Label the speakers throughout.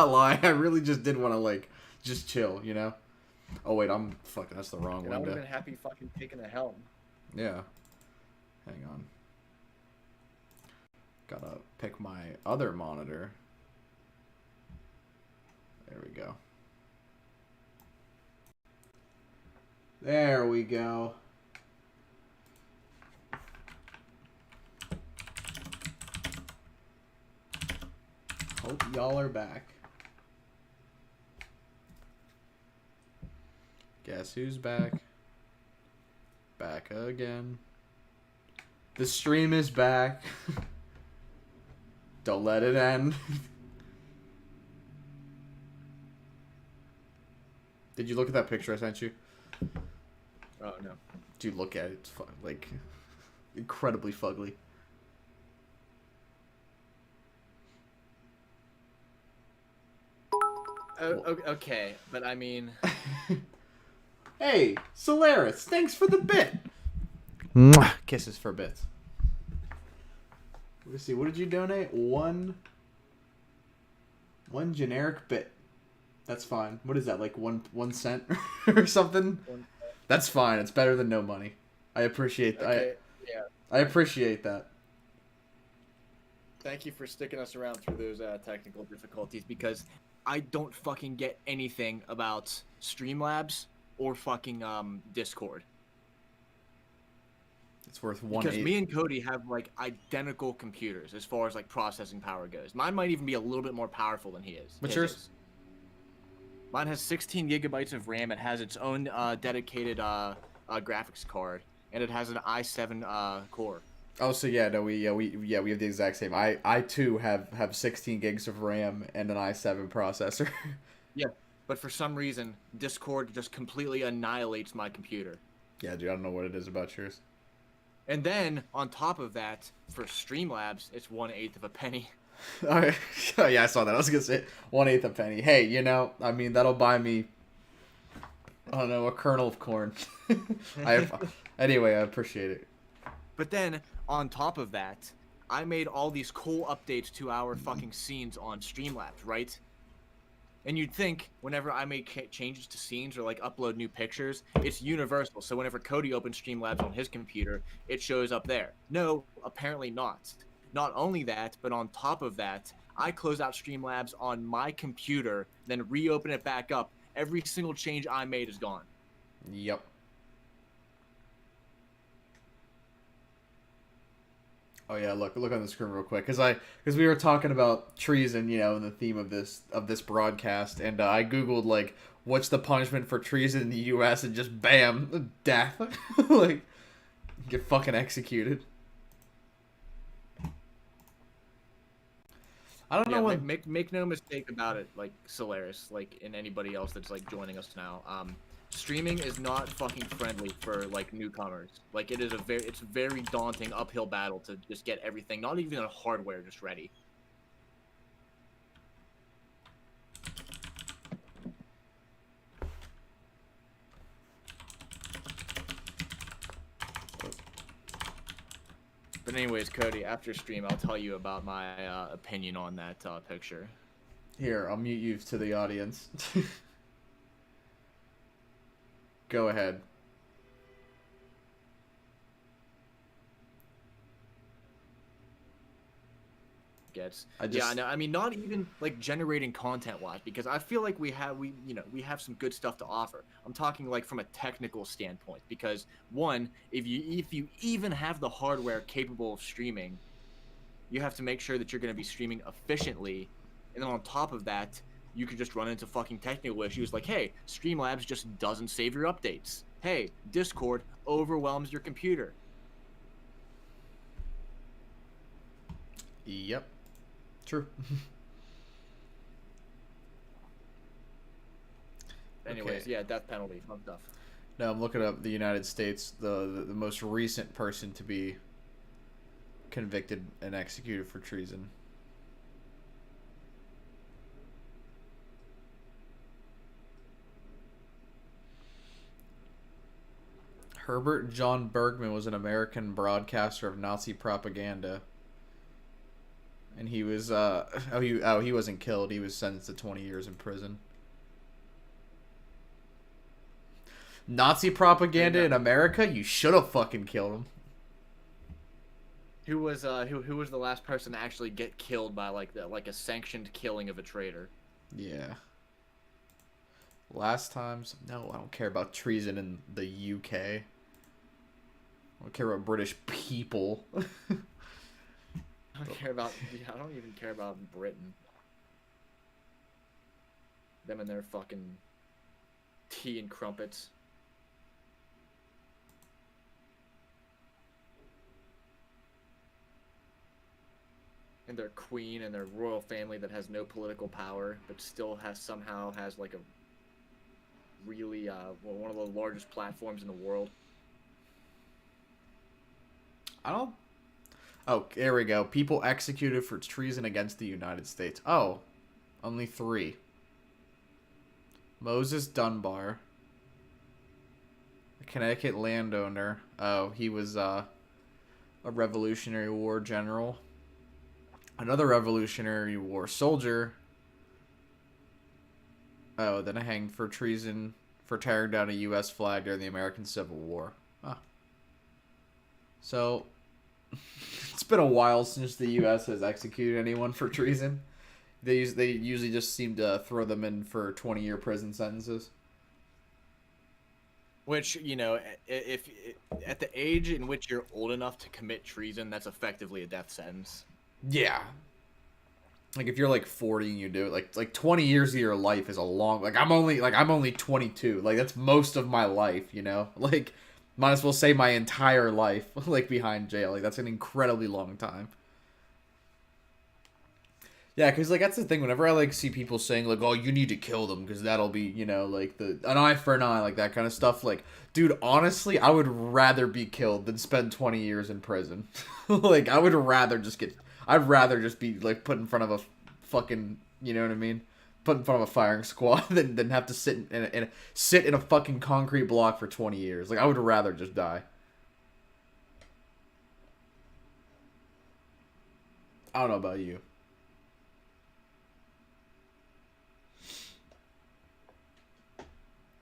Speaker 1: not lie. I really just did want to like just chill, you know. Oh wait, I'm fucking. That's the wrong
Speaker 2: And I would have
Speaker 1: window.
Speaker 2: been happy fucking taking a helm.
Speaker 1: Yeah. Hang on. Gotta pick my other monitor. There we go. There we go. Hope y'all are back. Guess who's back? Back again. The stream is back. Don't let it end. Did you look at that picture I sent you?
Speaker 2: Oh no.
Speaker 1: Dude, look at it. It's like incredibly fugly.
Speaker 2: Okay, but I mean,
Speaker 1: Hey, Solaris, thanks for the bit. Mwah. Kisses for bits. Let's see, what did you donate? One generic bit. That's fine. What is that, like 1 cent or something? That's fine. It's better than no money. I appreciate that.
Speaker 2: okay, yeah.
Speaker 1: I appreciate that.
Speaker 2: Thank you for sticking us around through those technical difficulties, because I don't fucking get anything about Streamlabs or fucking Discord.
Speaker 1: It's worth one.
Speaker 2: Because me and Cody have like identical computers as far as like processing power goes. Mine might even be a little bit more powerful than he is.
Speaker 1: What's
Speaker 2: his
Speaker 1: yours?
Speaker 2: is. Mine has 16 gigabytes of RAM. It has its own dedicated graphics card, and it has an i7 core.
Speaker 1: Oh, so yeah, no, we have the exact same. I too have 16 gigs of RAM and an i7 processor.
Speaker 2: Yeah, but for some reason, Discord just completely annihilates my computer.
Speaker 1: Yeah, dude, I don't know what it is about yours.
Speaker 2: And then on top of that, for Streamlabs, it's 1/8 of a penny.
Speaker 1: Oh, yeah, I saw that. I was gonna say 1/8 a penny. Hey, you know, I mean that'll buy me, I don't know, a kernel of corn. Anyway, I appreciate it.
Speaker 2: But then on top of that, I made all these cool updates to our fucking scenes on Streamlabs, right? And you'd think whenever I make changes to scenes or like upload new pictures, it's universal. So whenever Cody opens Streamlabs on his computer, it shows up there. No, apparently not. Not only that, but on top of that, I close out Streamlabs on my computer, then reopen it back up. Every single change I made is gone.
Speaker 1: Yep. Oh yeah, look on the screen real quick, because we were talking about treason, you know, in the theme of this broadcast, and I googled like what's the punishment for treason in the U.S. and just bam, death, like get fucking executed. I don't know what.
Speaker 2: Make no mistake about it, like Solaris, like and anybody else that's like joining us now. Streaming is not fucking friendly for like newcomers. Like it's very daunting uphill battle to just get everything, not even the hardware, just ready. But anyways, Cody, after stream, I'll tell you about my opinion on that picture.
Speaker 1: Here, I'll mute you to the audience. Go ahead.
Speaker 2: Gets. Yeah, no, I mean, not even like generating content wise, because I feel like we have some good stuff to offer. I'm talking like from a technical standpoint, because one, if you even have the hardware capable of streaming, you have to make sure that you're going to be streaming efficiently, and then on top of that, you could just run into fucking technical issues like, hey, Streamlabs just doesn't save your updates. Hey, Discord overwhelms your computer.
Speaker 1: Yep. True.
Speaker 2: Anyways,
Speaker 1: Okay.
Speaker 2: yeah, death penalty, fun stuff.
Speaker 1: Now I'm looking up the United States, the most recent person to be convicted and executed for treason. Herbert John Bergman was an American broadcaster of Nazi propaganda. And he was he wasn't killed. He was sentenced to 20 years in prison. Nazi propaganda in America? You should have fucking killed him.
Speaker 2: Who was the last person to actually get killed by like a sanctioned killing of a traitor?
Speaker 1: Yeah. Last times, no, I don't care about treason in the UK. I don't care about British people.
Speaker 2: I don't care about. Yeah, I don't even care about Britain. Them and their fucking tea and crumpets. And their queen and their royal family that has no political power, but still somehow has like a really one of the largest platforms in the world.
Speaker 1: I don't. Oh, there we go. People executed for treason against the United States. Oh, only 3. Moses Dunbar, a Connecticut landowner. Oh, he was a Revolutionary War general. Another Revolutionary War soldier. Oh, then hanged for treason for tearing down a U.S. flag during the American Civil War. Huh. So, it's been a while since the U.S. has executed anyone for treason. They usually just seem to throw them in for 20-year prison sentences.
Speaker 2: Which, you know, if at the age in which you're old enough to commit treason, that's effectively a death sentence.
Speaker 1: Yeah. Like if you're like 40 and you do it, like 20 years of your life is a long. Like I'm only 22. Like that's most of my life, you know. Like might as well say my entire life like behind jail. Like that's an incredibly long time. Yeah, because like that's the thing. Whenever I like see people saying like, "Oh, you need to kill them," because that'll be, you know, like an eye for an eye, like that kind of stuff. Like, dude, honestly, I would rather be killed than spend 20 years in prison. Like, I'd rather just be like put in front of a fucking, you know what I mean, put in front of a firing squad than have to sit in a fucking concrete block for 20 years. Like, I would rather just die. I don't know about you.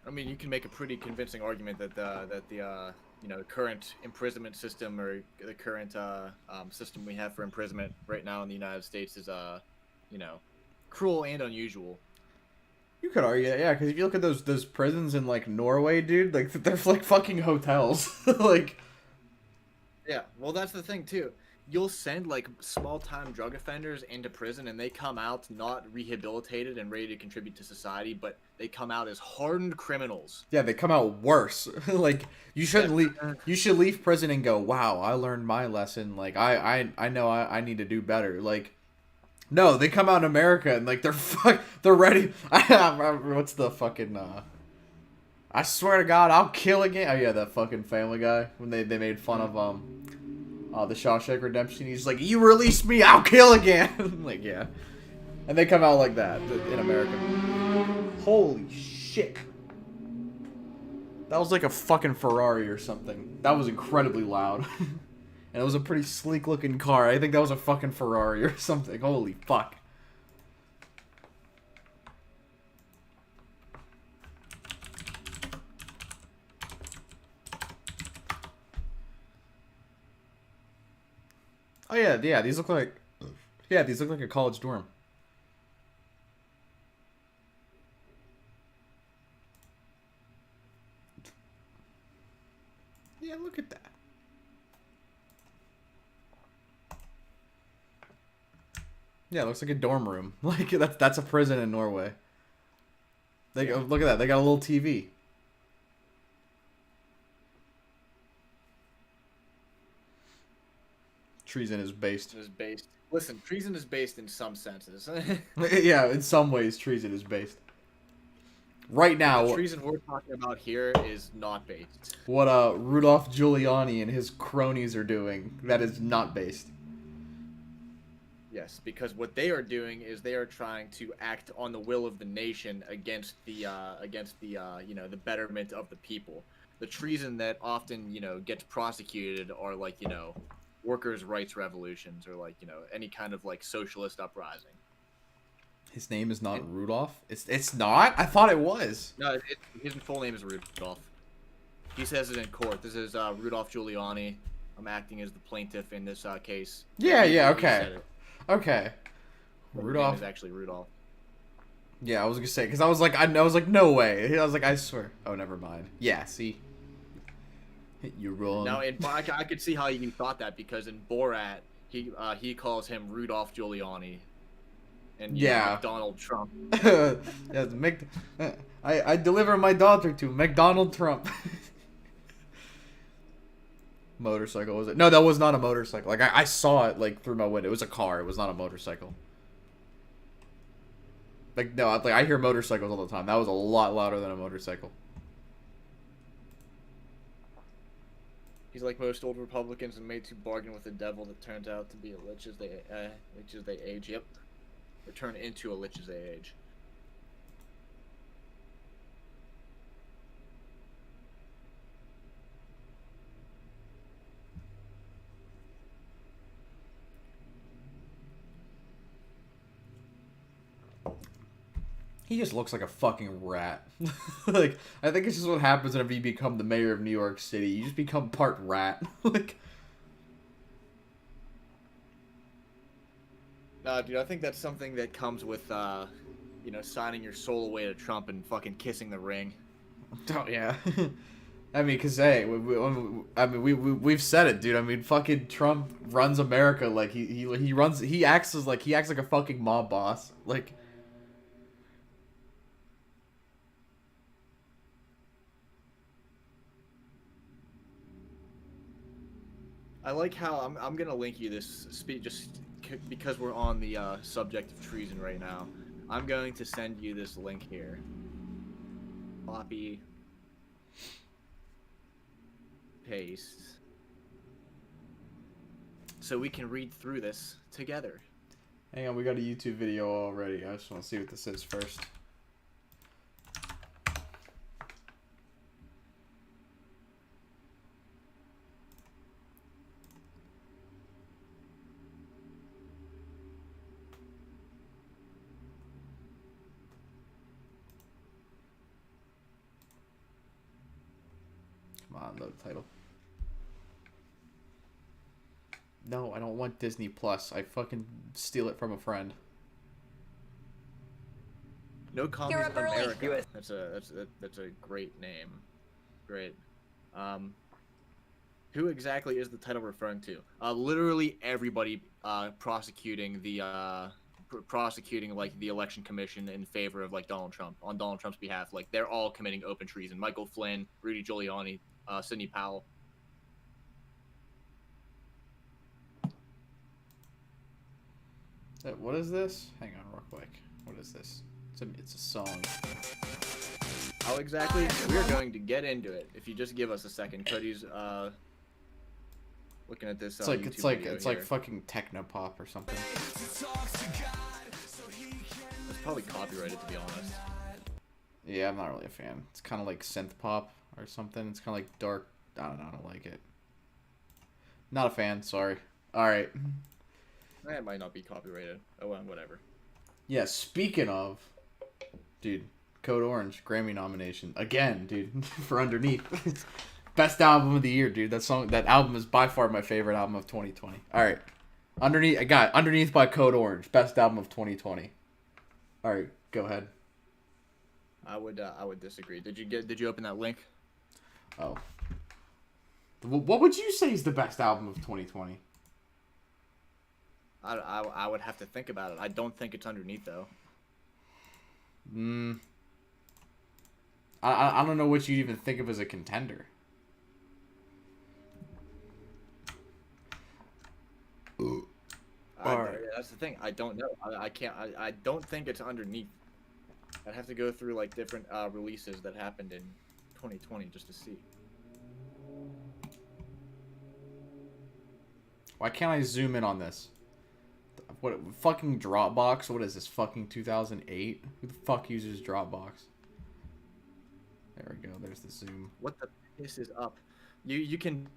Speaker 2: I mean, you can make a pretty convincing argument that the you know, current imprisonment system or the current system we have for imprisonment right now in the United States is you know, cruel and unusual.
Speaker 1: You could argue that, yeah, because if you look at those prisons in like Norway, dude, like they're like fucking hotels. Like,
Speaker 2: yeah, well, that's the thing too. You'll send like small-time drug offenders into prison, and they come out not rehabilitated and ready to contribute to society, but they come out as hardened criminals.
Speaker 1: yeah, they come out worse. Like you shouldn't leave. You should leave prison and go, "Wow, I learned my lesson. Like I know I need to do better." Like, no, they come out in America and like they're ready. What's the fucking I swear to God, I'll kill again. Oh yeah, that fucking Family Guy when they made fun of the Shawshank Redemption. He's like, "You release me, I'll kill again." Like, yeah. And they come out like that in America. Holy shit. That was like a fucking Ferrari or something. That was incredibly loud. And it was a pretty sleek looking car. I think that was a fucking Ferrari or something. Holy fuck. Oh yeah, these look like a college dorm. Yeah, look at that. Yeah, it looks like a dorm room. Like that's a prison in Norway. They go, look at that. They got a little TV. Treason is based.
Speaker 2: Listen, treason is based in some senses.
Speaker 1: Yeah, in some ways, treason is based. Right now,
Speaker 2: the treason we're talking about here is not based.
Speaker 1: What Rudolph Giuliani and his cronies are doing, that is not based.
Speaker 2: Yes, because what they are doing is they are trying to act on the will of the nation against the you know, the betterment of the people. The treason that often, you know, gets prosecuted are like, you know, workers' rights revolutions or like any kind of like socialist uprising.
Speaker 1: His name is not Rudolph. It's not. I thought it was.
Speaker 2: No, his full name is Rudolph. He says it in court. This is Rudolph Giuliani. I'm acting as the plaintiff in this case.
Speaker 1: Yeah. Yeah. Okay. Okay.
Speaker 2: Rudolph is actually Rudolph.
Speaker 1: Yeah, I was gonna say because I was like, no way. I was like, I swear. Oh, never mind. Yeah, see, you're wrong.
Speaker 2: No, I could see how you thought that because in Borat, he calls him Rudolph Giuliani, and
Speaker 1: yeah,
Speaker 2: Donald Trump.
Speaker 1: Yeah, I deliver my daughter to McDonald Trump. Motorcycle was it? No, that was not a motorcycle. Like I saw it like through my window. It was a car. It was not a motorcycle. Like no, like I hear motorcycles all the time. That was a lot louder than a motorcycle.
Speaker 2: He's like most old Republicans and made to bargain with the devil that turns out to be a lich as they age. Yep, or turn into a lich as they age.
Speaker 1: He just looks like a fucking rat. Like, I think it's just what happens whenever you become the mayor of New York City. You just become part rat. Like,
Speaker 2: dude, I think that's something that comes with, signing your soul away to Trump and fucking kissing the ring.
Speaker 1: Oh yeah. I mean, cause hey, we've said it, dude. I mean, fucking Trump runs America like he acts like a fucking mob boss. Like.
Speaker 2: I like how I'm gonna link you this speech just because we're on the subject of treason right now. I'm going to send you this link here. Copy, paste, so we can read through this together.
Speaker 1: Hang on, we got a YouTube video already. I just want to see what this is first. Come on, load title. No, I don't want Disney Plus. I fucking steal it from a friend.
Speaker 2: No Commies of America. That's a great name. Great. Who exactly is the title referring to? Literally everybody prosecuting like the election commission in favor of like Donald Trump on Donald Trump's behalf. Like they're all committing open treason. Michael Flynn, Rudy Giuliani, Sidney Powell.
Speaker 1: What is this? Hang on real quick. What is this? It's a song.
Speaker 2: How exactly? We're going to get into it. If you just give us a second. Cody's looking at this.
Speaker 1: It's like fucking techno pop or something.
Speaker 2: It's probably copyrighted, to be honest.
Speaker 1: Yeah, I'm not really a fan. It's kind of like synth pop or something. It's kind of like dark. I don't know. I don't like it. Not a fan. Sorry. All right.
Speaker 2: It might not be copyrighted. Oh, well, whatever.
Speaker 1: Yeah, speaking of, dude, Code Orange Grammy nomination again, dude, for Underneath. Best album of the year, dude. That album is by far my favorite album of 2020. All right, Underneath by Code Orange, best album of 2020. All right, go ahead.
Speaker 2: I would disagree. Did you open that link?
Speaker 1: Oh. What would you say is the best album of 2020?
Speaker 2: I would have to think about it. I don't think it's Underneath though.
Speaker 1: I don't know what you even think of as a contender.
Speaker 2: That's the thing. I don't know. I can't. I don't think it's Underneath. I'd have to go through like different releases that happened in 2020 just to see.
Speaker 1: Why can't I zoom in on this? What fucking Dropbox? What is this? Fucking 2008? Who the fuck uses Dropbox? There we go. There's the zoom.
Speaker 2: What the piss is up? You can.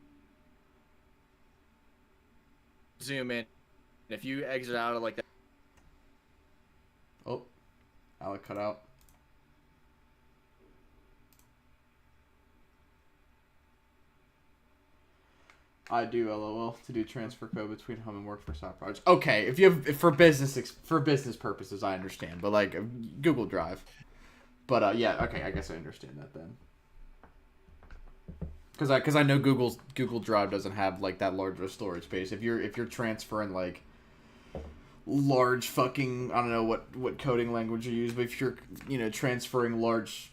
Speaker 2: zoom in. If you exit out of like that.
Speaker 1: Oh, Alec cut out. I do, LOL, to do transfer code between home and work for side projects. Okay, if you have for business purposes, I understand, but like Google Drive. But yeah, okay, I guess I understand that then. Because I know Google Drive doesn't have like that large of a storage space. If you're transferring like large fucking, I don't know what coding language you use, but if you're transferring large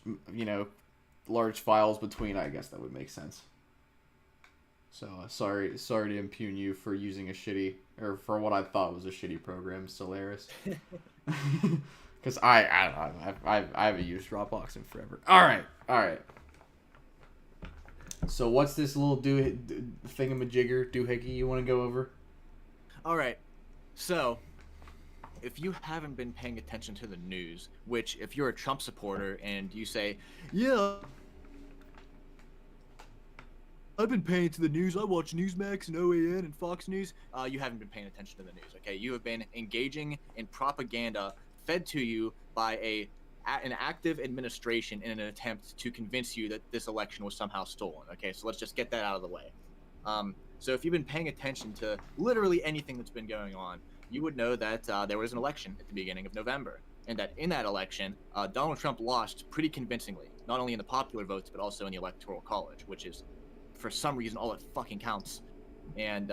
Speaker 1: large files between, I guess that would make sense. So sorry to impugn you for using a shitty, or for what I thought was a shitty program, Solaris. Because I haven't used Dropbox in forever. All right. So what's this little thingamajigger doohickey you want to go over?
Speaker 2: All right. So if you haven't been paying attention to the news, which if you're a Trump supporter and you say, yeah, I've been paying to the news. I watch Newsmax and OAN and Fox News. You haven't been paying attention to the news, okay? You have been engaging in propaganda fed to you by an active administration in an attempt to convince you that this election was somehow stolen, okay? So let's just get that out of the way. So if you've been paying attention to literally anything that's been going on, you would know that there was an election at the beginning of November, and that in that election, Donald Trump lost pretty convincingly, not only in the popular votes, but also in the Electoral College, which is, for some reason, all that fucking counts. And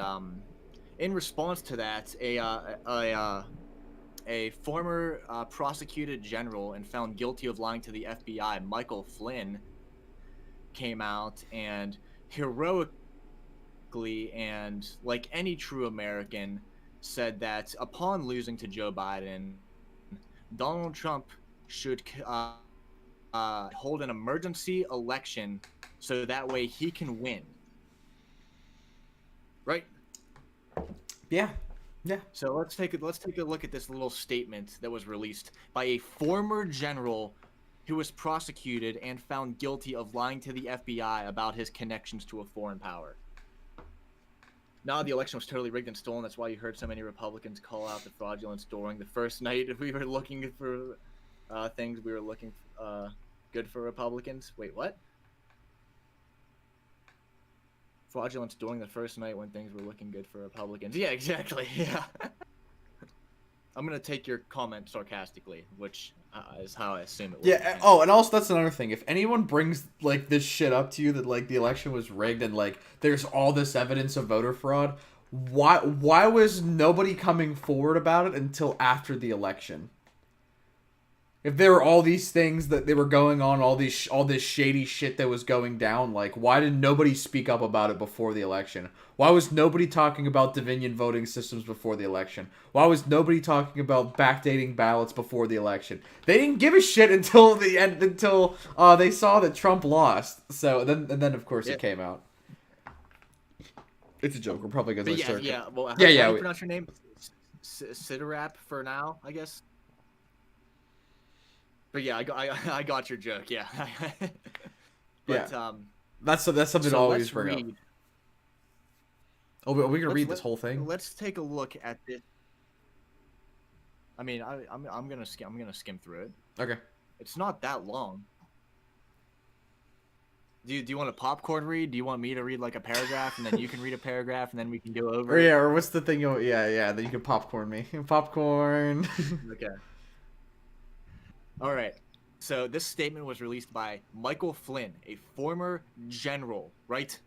Speaker 2: in response to that, a former prosecuted general and found guilty of lying to the FBI, Michael Flynn, came out and heroically and like any true American said that upon losing to Joe Biden, Donald Trump should hold an emergency election so that way he can win. Right?
Speaker 1: Yeah.
Speaker 2: So let's take a look at this little statement that was released by a former general who was prosecuted and found guilty of lying to the FBI about his connections to a foreign power. Now the election was totally rigged and stolen. That's why you heard so many Republicans call out the fraudulence during the first night. We were looking for things. We were looking good for Republicans. Wait, what? Fraudulence during the first night when things were looking good for Republicans. Yeah, exactly. Yeah. I'm gonna take your comment sarcastically, which is how I assume it was.
Speaker 1: Yeah. Oh, and also that's another thing. If anyone brings like this shit up to you that like the election was rigged and like there's all this evidence of voter fraud, why was nobody coming forward about it until after the election? If there were all these things that they were going on, all this shady shit that was going down, like why did nobody speak up about it before the election? Why was nobody talking about Dominion voting systems before the election? Why was nobody talking about backdating ballots before the election? They didn't give a shit until the end, until they saw that Trump lost. So then of course it came out. It's a joke. We're probably gonna start.
Speaker 2: Yeah. Well, how do you pronounce your name? Sidarap for now, I guess. But yeah, I got your joke. Yeah. But
Speaker 1: yeah. That's something to always bring up. Oh, are we gonna read this whole thing?
Speaker 2: Let's take a look at this. I mean, I'm gonna skim through it.
Speaker 1: Okay.
Speaker 2: It's not that long. Do you want a popcorn read? Do you want me to read like a paragraph and then you can read a paragraph and then we can go over?
Speaker 1: Or what's the thing? Yeah. Then you can popcorn me. Popcorn.
Speaker 2: Okay. All right. So this statement was released by Michael Flynn, a former general, right?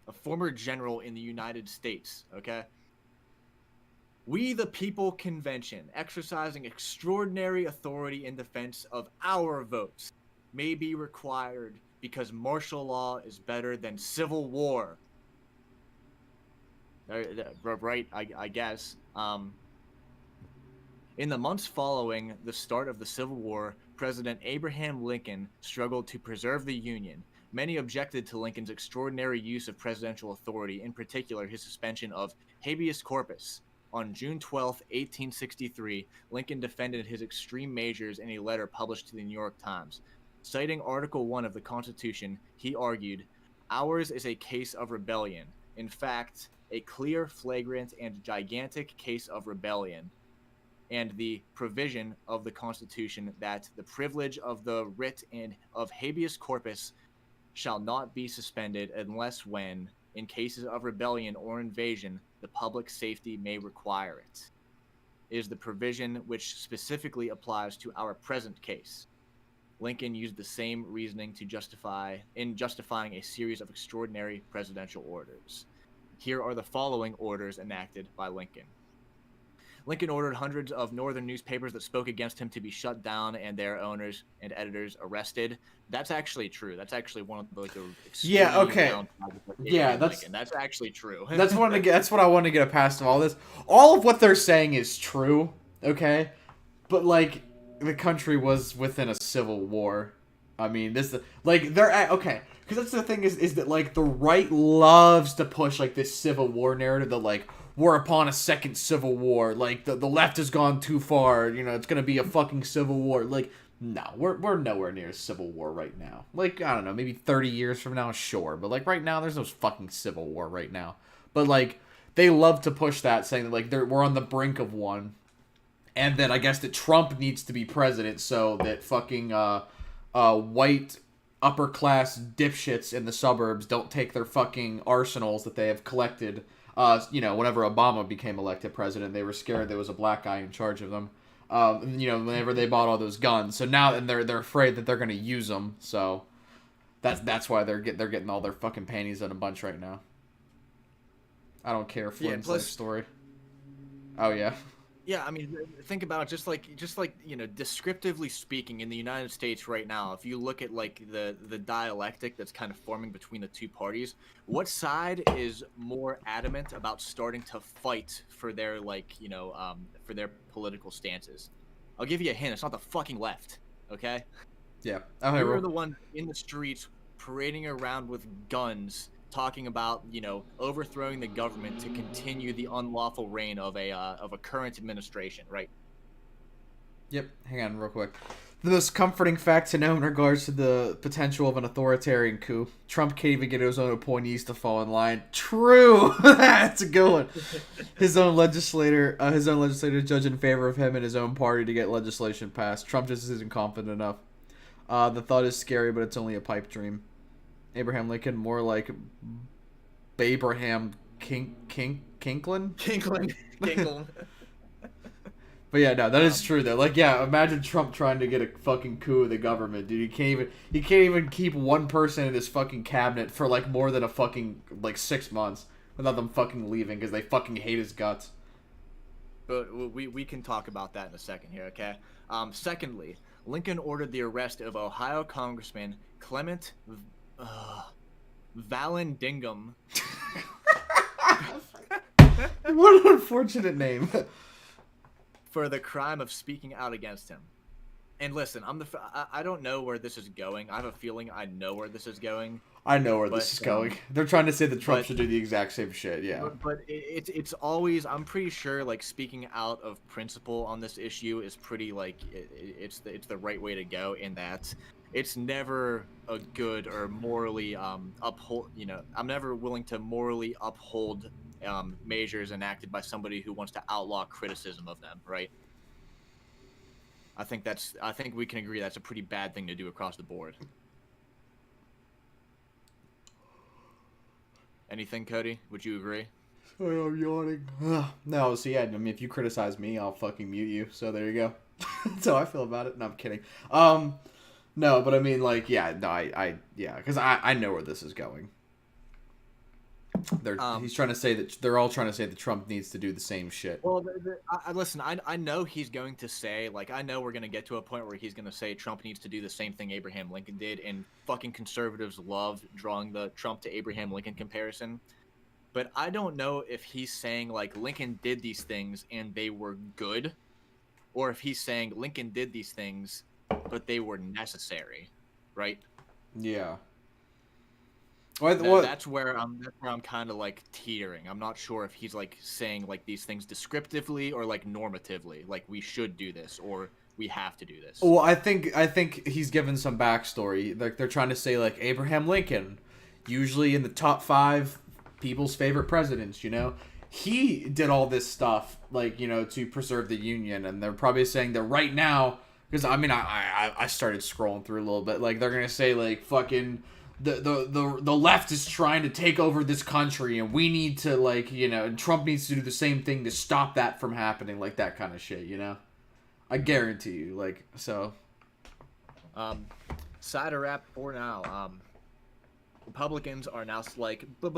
Speaker 2: A former general in the United States, okay? We, the People Convention, exercising extraordinary authority in defense of our votes, may be required because martial law is better than civil war. Right, I guess. In the months following the start of the Civil War, President Abraham Lincoln struggled to preserve the Union. Many objected to Lincoln's extraordinary use of presidential authority, in particular his suspension of habeas corpus. On June 12, 1863, Lincoln defended his extreme measures in a letter published to the New York Times. Citing Article 1 of the Constitution, he argued, "Ours is a case of rebellion. in fact, a clear, flagrant, and gigantic case of rebellion, and the provision of the Constitution that the privilege of the writ and of habeas corpus shall not be suspended unless when, in cases of rebellion or invasion, the public safety may require it. It is the provision which specifically applies to our present case. Lincoln used the same reasoning to justifying a series of extraordinary presidential orders. Here are the following orders enacted by Lincoln. Lincoln ordered hundreds of northern newspapers that spoke against him to be shut down and their owners and editors arrested. That's actually true. That's actually one of the that's actually true.
Speaker 1: That's what I want to get past of all this. All of what they're saying is true, okay? But like the country was within a civil war. I mean, this like they're at, okay, because that's the thing is that like the right loves to push like this civil war narrative that like we're upon a second civil war, like the left has gone too far, you know, it's gonna be a fucking civil war. Like, no, we're nowhere near a civil war right now. Like, I don't know, maybe 30 years from now, sure, but like right now there's no fucking civil war right now. But like they love to push that, saying that like we're on the brink of one, and then I guess that Trump needs to be president so that fucking white upper class dipshits in the suburbs don't take their fucking arsenals that they have collected. You know, whenever Obama became elected president, they were scared there was a black guy in charge of them. You know, whenever they bought all those guns, so now and they're afraid that they're gonna use them. So that's why they're getting all their fucking panties in a bunch right now. I don't care. Flynn's life story. Oh yeah.
Speaker 2: Yeah, I mean, think about it. Just like you know, descriptively speaking, in the United States right now, if you look at like the dialectic that's kind of forming between the two parties, what side is more adamant about starting to fight for their for their political stances? I'll give you a hint. It's not the fucking left. Okay.
Speaker 1: Yeah.
Speaker 2: We're the ones in the streets parading around with guns, talking about, you know, overthrowing the government to continue the unlawful reign of a current administration, right?
Speaker 1: Yep. Hang on real quick. The most comforting fact to know in regards to the potential of an authoritarian coup: Trump can't even get his own appointees to fall in line. True. That's a good one. His own legislator judge in favor of him and his own party to get legislation passed. Trump just isn't confident enough. The thought is scary, but it's only a pipe dream. Abraham Lincoln, more like Abraham Kinklin?
Speaker 2: Kinklin.
Speaker 1: But yeah, no, that is true though. Like, yeah, imagine Trump trying to get a fucking coup of the government, dude. He can't even keep one person in his fucking cabinet for like more than a fucking like 6 months without them fucking leaving because they fucking hate his guts.
Speaker 2: But we can talk about that in a second here, okay? Secondly, Lincoln ordered the arrest of Ohio Congressman Clement Vallandigham.
Speaker 1: What an unfortunate name.
Speaker 2: For the crime of speaking out against him. And listen, I don't know where this is going. I have a feeling I know where this is going.
Speaker 1: I know where this is going. They're trying to say that Trump should do the exact same shit, yeah.
Speaker 2: But it's always, I'm pretty sure, like, speaking out of principle on this issue is pretty, like, it's the right way to go, in that it's never a good or morally uphold, you know, I'm never willing to morally uphold measures enacted by somebody who wants to outlaw criticism of them, right? I think we can agree that's a pretty bad thing to do across the board. Anything, Cody? Would you agree?
Speaker 1: Oh, I'm yawning. No, so yeah, I mean, if you criticize me, I'll fucking mute you. So there you go. That's how I feel about it. No, I'm kidding. No, but I mean, like, yeah, no, yeah, because I know where this is going. He's trying to say that they're all trying to say that Trump needs to do the same shit.
Speaker 2: Well, listen, I know he's going to say, like, I know we're going to get to a point where he's going to say Trump needs to do the same thing Abraham Lincoln did, and fucking conservatives love drawing the Trump to Abraham Lincoln comparison. But I don't know if he's saying, like, Lincoln did these things and they were good, or if he's saying Lincoln did these things but they were necessary, right?
Speaker 1: Yeah.
Speaker 2: That's where I'm kind of like teetering. I'm not sure if he's like saying like these things descriptively or like normatively, like we should do this or we have to do this.
Speaker 1: Well, I think he's given some backstory. Like they're trying to say like Abraham Lincoln, usually in the top 5 people's favorite presidents, you know? He did all this stuff, like, you know, to preserve the Union, and they're probably saying that right now, because, I mean, I started scrolling through a little bit, like, they're gonna say, like, fucking, the left is trying to take over this country, and we need to, like, you know, and Trump needs to do the same thing to stop that from happening, like, that kind of shit, you know? I guarantee you, like, so...
Speaker 2: Side of rap for now. Republicans are now like, but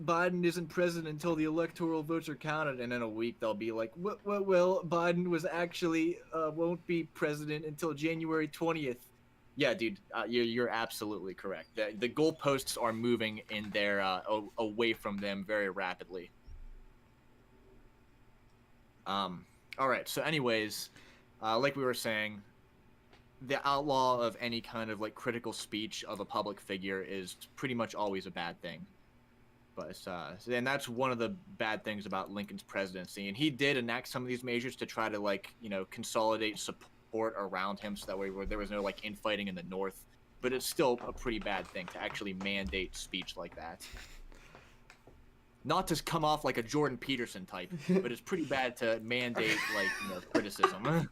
Speaker 2: Biden isn't president until the electoral votes are counted, and in a week they'll be like, well, Biden was actually won't be president until January 20th. Yeah, dude, you're absolutely correct. The goalposts are moving in their away from them very rapidly. All right. So, anyways, like we were saying, the outlaw of any kind of like critical speech of a public figure is pretty much always a bad thing. But and that's one of the bad things about Lincoln's presidency. And he did enact some of these measures to try to, like, you know, consolidate support around him, so that way there was no like infighting in the North. But it's still a pretty bad thing to actually mandate speech like that. Not to come off like a Jordan Peterson type, but it's pretty bad to mandate, like, you know, criticism.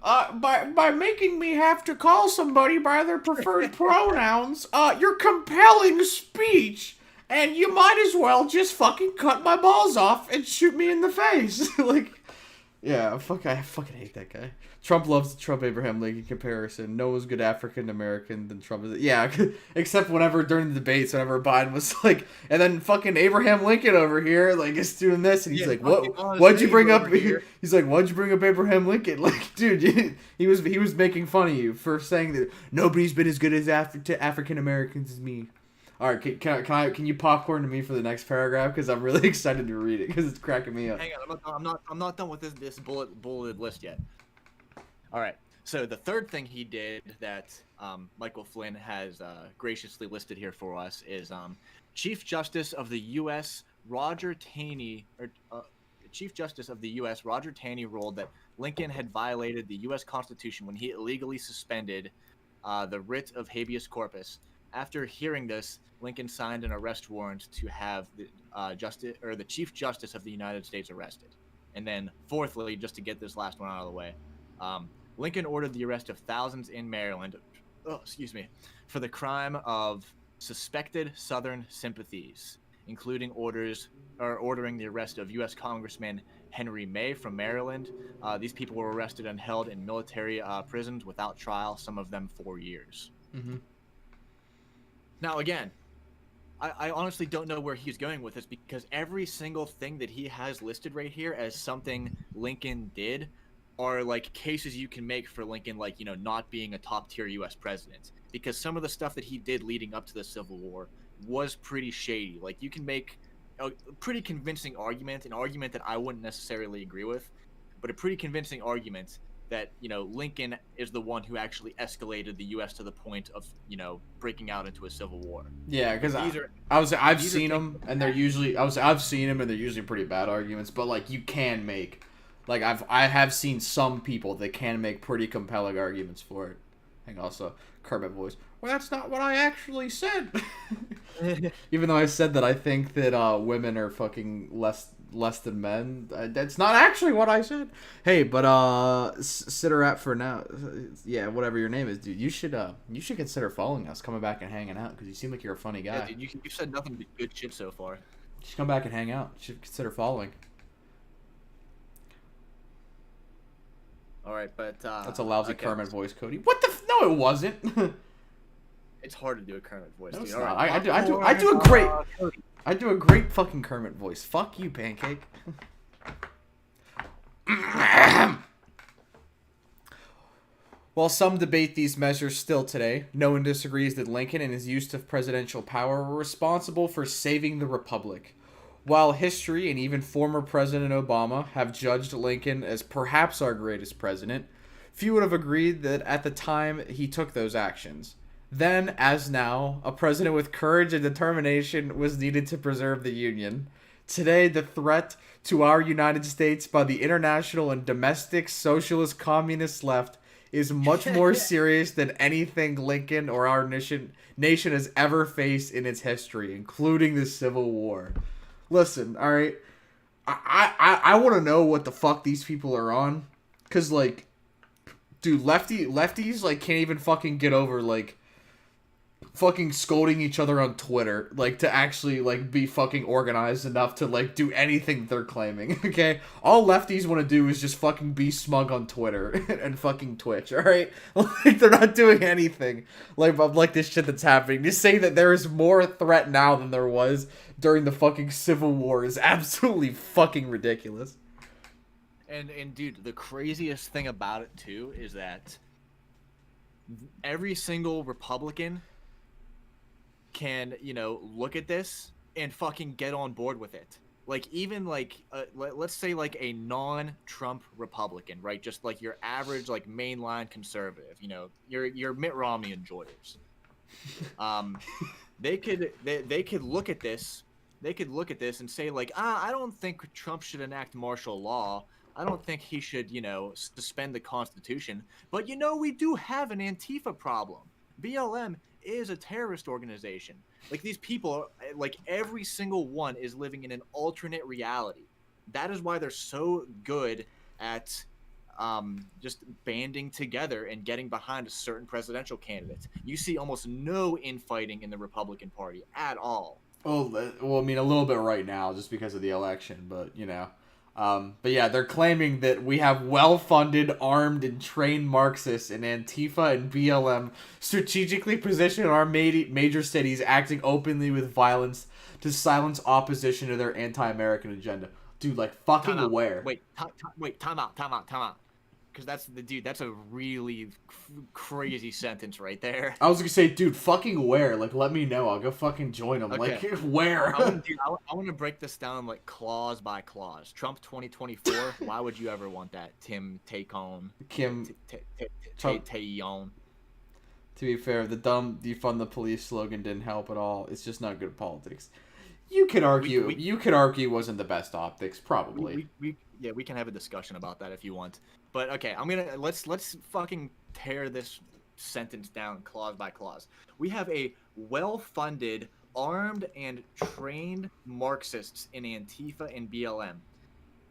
Speaker 1: By making me have to call somebody by their preferred pronouns, you're compelling speech, and you might as well just fucking cut my balls off and shoot me in the face. Like, yeah, I fucking hate that guy. Trump loves the Trump-Abraham Lincoln comparison. No one's good African-American than Trump is. Yeah, except whenever during the debates, whenever Biden was like, and then fucking Abraham Lincoln over here, like, is doing this, and he's like, what'd you bring up? He's like, why'd you bring up Abraham Lincoln? Like, dude, he was making fun of you for saying that nobody's been as good as African-Americans as me. All right, can you popcorn to me for the next paragraph, because I'm really excited to read it, because it's cracking me up.
Speaker 2: Hang on, I'm not done with this bulleted list yet. All right. So the third thing he did that Michael Flynn has graciously listed here for us is Chief Justice of the U.S. Roger Taney ruled that Lincoln had violated the U.S. Constitution when he illegally suspended the writ of habeas corpus. After hearing this, Lincoln signed an arrest warrant to have the Chief Justice of the United States arrested. And then, fourthly, just to get this last one out of the way, Lincoln ordered the arrest of thousands in Maryland, for the crime of suspected Southern sympathies, including ordering the arrest of U.S. Congressman Henry May from Maryland. These people were arrested and held in military prisons without trial, some of them 4 years.
Speaker 1: Mm-hmm.
Speaker 2: Now, again, I honestly don't know where he's going with this, because every single thing that he has listed right here as something Lincoln did are like cases you can make for Lincoln, like, you know, not being a top tier U.S. president, because some of the stuff that he did leading up to the Civil War was pretty shady. Like, you can make a pretty convincing argument, an argument that I wouldn't necessarily agree with, but a pretty convincing argument that, you know, Lincoln is the one who actually escalated the U.S. to the point of, you know, breaking out into a civil war.
Speaker 1: Yeah, because I've seen them, and they're usually pretty bad arguments, but like you can make. Like, I have seen some people that can make pretty compelling arguments for it. And also, Kermit voice. Well, that's not what I actually said. Even though I said that I think that women are fucking less than men, that's not actually what I said. Hey, but sitter at for now. Yeah, whatever your name is, dude. You should consider following us, coming back and hanging out, because you seem like you're a funny guy.
Speaker 2: Yeah, dude, you said nothing but good shit so far.
Speaker 1: You should come back and hang out. You should consider following.
Speaker 2: All right, but
Speaker 1: that's a lousy Kermit voice, Cody. What the? No, it wasn't.
Speaker 2: It's hard to do a Kermit voice.
Speaker 1: No,
Speaker 2: dude.
Speaker 1: it's
Speaker 2: All
Speaker 1: not.
Speaker 2: right.
Speaker 1: I do a great fucking Kermit voice. Fuck you, Pancake. While some debate these measures still today, no one disagrees that Lincoln and his use of presidential power were responsible for saving the republic. While history and even former President Obama have judged Lincoln as perhaps our greatest president, few would have agreed that at the time he took those actions. Then, as now, a president with courage and determination was needed to preserve the Union. Today, the threat to our United States by the international and domestic socialist communist left is much more serious than anything Lincoln or our nation has ever faced in its history, including the Civil War. Listen, all right, I want to know what the fuck these people are on, cause like, dude, lefties like can't even fucking get over like fucking scolding each other on Twitter, like to actually like be fucking organized enough to like do anything they're claiming. Okay, all lefties want to do is just fucking be smug on Twitter and fucking Twitch. All right, like they're not doing anything like this shit that's happening. To say that there is more threat now than there was during the fucking Civil War is absolutely fucking ridiculous.
Speaker 2: And dude, the craziest thing about it too is that every single Republican can, you know, look at this and fucking get on board with it. Like, even like let's say like a non-Trump Republican, right? Just like your average like mainline conservative, you know, your Mitt Romney enjoyers. They could look at this. They could look at this and say like, I don't think Trump should enact martial law. I don't think he should, you know, suspend the Constitution. But, you know, we do have an Antifa problem. BLM is a terrorist organization. Like, these people, like, every single one is living in an alternate reality. That is why they're so good at just banding together and getting behind a certain presidential candidate. You see almost no infighting in the Republican Party at all.
Speaker 1: Well, I mean, a little bit right now just because of the election, but, you know. But yeah, they're claiming that we have well-funded, armed, and trained Marxists in Antifa and BLM strategically positioned in our major cities, acting openly with violence to silence opposition to their anti-American agenda. Dude, like, fucking where?
Speaker 2: Wait, time out. Because that's a really crazy sentence right there.
Speaker 1: I was gonna say, dude, fucking where? Like, let me know. I'll go fucking join them. Okay. Like, where?
Speaker 2: I want to break this down like clause by clause. Trump 2024. Why would you ever want that? Tim Taecon.
Speaker 1: Kim.
Speaker 2: Taeyon.
Speaker 1: To be fair, the dumb defund the police slogan didn't help at all. It's just not good politics. You could argue. You could argue wasn't the best optics, probably.
Speaker 2: We can have a discussion about that if you want. But okay, let's fucking tear this sentence down clause by clause. We have a well-funded, armed, and trained Marxists in Antifa and BLM.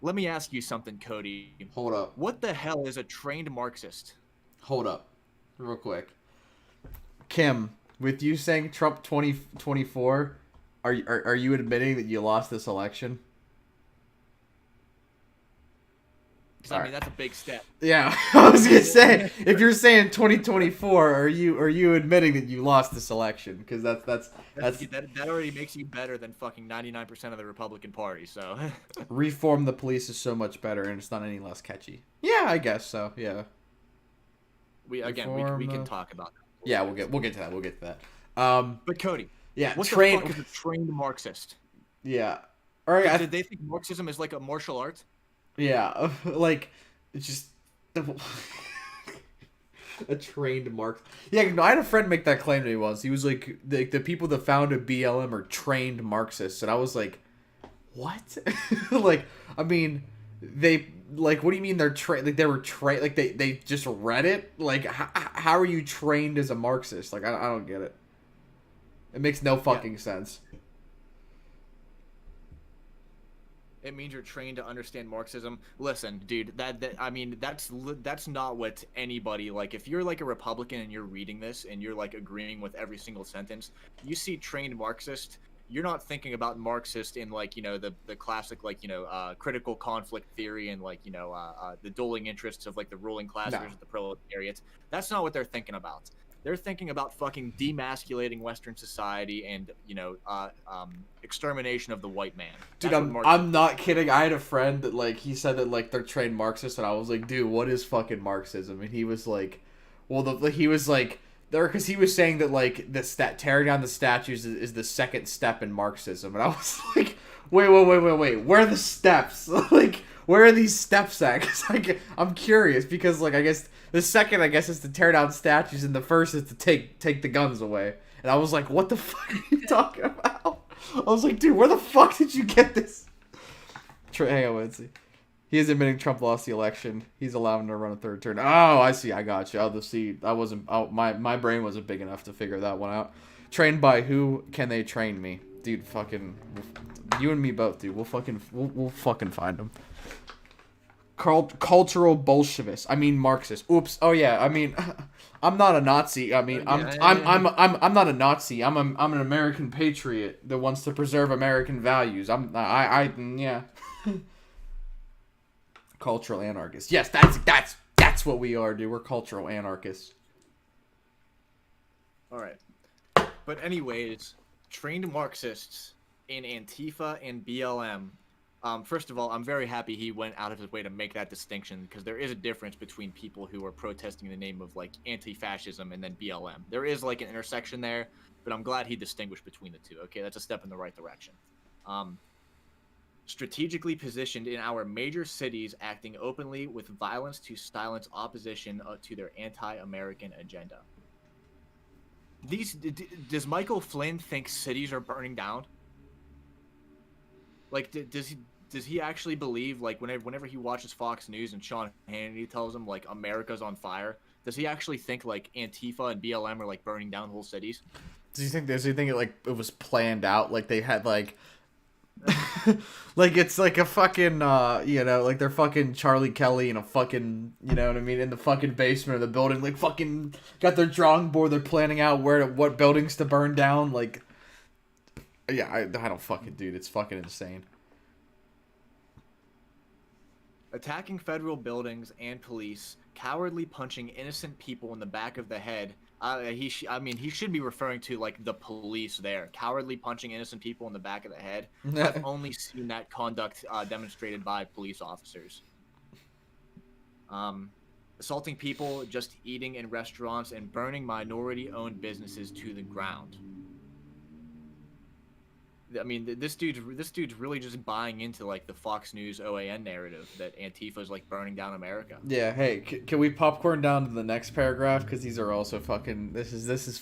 Speaker 2: Let me ask you something, Cody.
Speaker 1: Hold up.
Speaker 2: What the hell is a trained Marxist?
Speaker 1: Hold up, real quick. Kim, with you saying Trump 2024, are you admitting that you lost this election?
Speaker 2: I mean, that's a big step.
Speaker 1: Yeah, I was gonna say, if you're saying 2024, are you admitting that you lost this election? Because that
Speaker 2: already makes you better than fucking 99% of the Republican Party. So
Speaker 1: reform the police is so much better, and it's not any less catchy. Yeah, I guess so. Yeah.
Speaker 2: We can talk about that.
Speaker 1: Yeah, we'll get to that. We'll get to that.
Speaker 2: But Cody,
Speaker 1: yeah,
Speaker 2: what the fuck is a trained Marxist?
Speaker 1: Yeah. All right.
Speaker 2: Did they think Marxism is like a martial art?
Speaker 1: Yeah, like, it's just a trained Marxist. Yeah, no, I had a friend make that claim to me once. He was like, the people that founded BLM are trained Marxists, and I was like, what? Like, I mean, they like, what do you mean they're trained? Like, they were trained? Like, they just read it? Like, how are you trained as a Marxist? Like, I don't get it. It makes no fucking sense.
Speaker 2: It means you're trained to understand Marxism. Listen, dude, I mean, that's not what anybody, like, if you're like a Republican and you're reading this and you're like agreeing with every single sentence, you see trained Marxist, you're not thinking about Marxist in like, you know, the classic, like, you know, critical conflict theory and like, you know, the dueling interests of like the ruling class versus the proletariat. That's not what they're thinking about. They're thinking about fucking demasculating Western society and, you know, extermination of the white man.
Speaker 1: Dude, I'm not kidding. I had a friend that, like, he said that, like, they're trained Marxists, and I was like, dude, what is fucking Marxism? And he was like, well, he was like, because he was saying that, like, tearing down the statues is the second step in Marxism. And I was like, wait. Where are the steps? Like, where are these steps at? Because I'm curious, because, like, I guess the second, is to tear down statues, and the first is to take the guns away. And I was like, what the fuck are you talking about? I was like, dude, where the fuck did you get this? Hang on, let's see. He is admitting Trump lost the election. He's allowing him to run a third term. Oh, I see. I got you. I'll see. I wasn't. My brain wasn't big enough to figure that one out. Trained by who? Can they train me, dude? Fucking, you and me both, dude. We'll fucking find them. Cultural Bolshevists. I mean Marxists. Oops. Oh yeah. I mean, I'm not a Nazi. I mean, I'm not a Nazi. I'm an American patriot that wants to preserve American values. Yeah. Cultural anarchists. Yes, that's what we are, dude. We're cultural anarchists.
Speaker 2: All right. But anyways, trained Marxists in Antifa and BLM. First of all, I'm very happy he went out of his way to make that distinction, because there is a difference between people who are protesting in the name of like anti-fascism and then BLM. There is like an intersection there, but I'm glad he distinguished between the two. Okay, that's a step in the right direction. Strategically positioned in our major cities, acting openly with violence to silence opposition to their anti-American agenda. Does Michael Flynn think cities are burning down? Like, does he actually believe, like, whenever he watches Fox News and Sean Hannity tells him like America's on fire, does he actually think like Antifa and BLM are like burning down whole cities?
Speaker 1: Does he think it was planned out, like they had like like it's like a fucking like they're fucking Charlie Kelly in a fucking, you know what I mean, in the fucking basement of the building, like fucking got their drawing board, they're planning out what buildings to burn down, like yeah, I don't fucking, dude, it's fucking insane.
Speaker 2: Attacking federal buildings and police, cowardly punching innocent people in the back of the head. He should be referring to like the police there. Cowardly punching innocent people in the back of the head. I've only seen that conduct demonstrated by police officers. Assaulting people just eating in restaurants and burning minority-owned businesses to the ground. I mean, this dude's really just buying into like the Fox News OAN narrative that Antifa is like burning down America.
Speaker 1: Yeah, hey, can we popcorn down to the next paragraph, because these are also fucking. This is.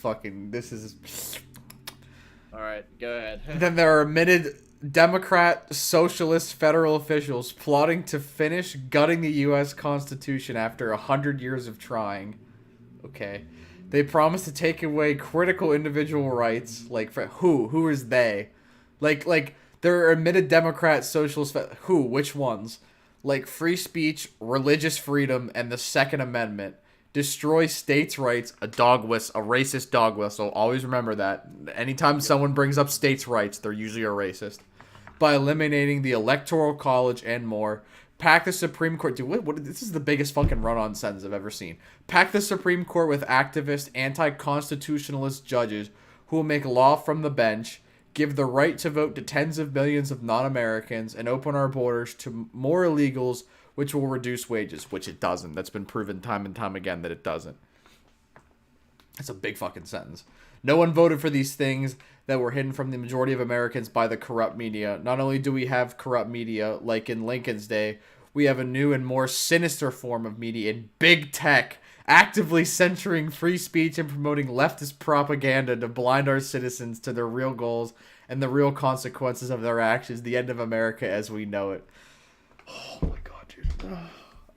Speaker 2: All right, go ahead.
Speaker 1: Then there are admitted Democrat socialist federal officials plotting to finish gutting the U.S. Constitution after 100 years of trying. Okay, they promise to take away critical individual rights. Like, for who is they? Like, there are admitted Democrat socialist... Who? Which ones? Like, free speech, religious freedom, and the Second Amendment. Destroy states' rights, a racist dog whistle. Always remember that. Anytime someone brings up states' rights, they're usually a racist. By eliminating the Electoral College and more. Pack the Supreme Court... Dude, what, this is the biggest fucking run-on sentence I've ever seen. Pack the Supreme Court with activist, anti-constitutionalist judges who will make law from the bench... Give the right to vote to tens of millions of non-Americans, and open our borders to more illegals, which will reduce wages, which it doesn't. That's been proven time and time again that it doesn't. That's a big fucking sentence. No one voted for these things that were hidden from the majority of Americans by the corrupt media. Not only do we have corrupt media, like in Lincoln's day, we have a new and more sinister form of media in big tech, actively censoring free speech and promoting leftist propaganda to blind our citizens to their real goals and the real consequences of their actions, the end of America as we know it. Oh my god, dude.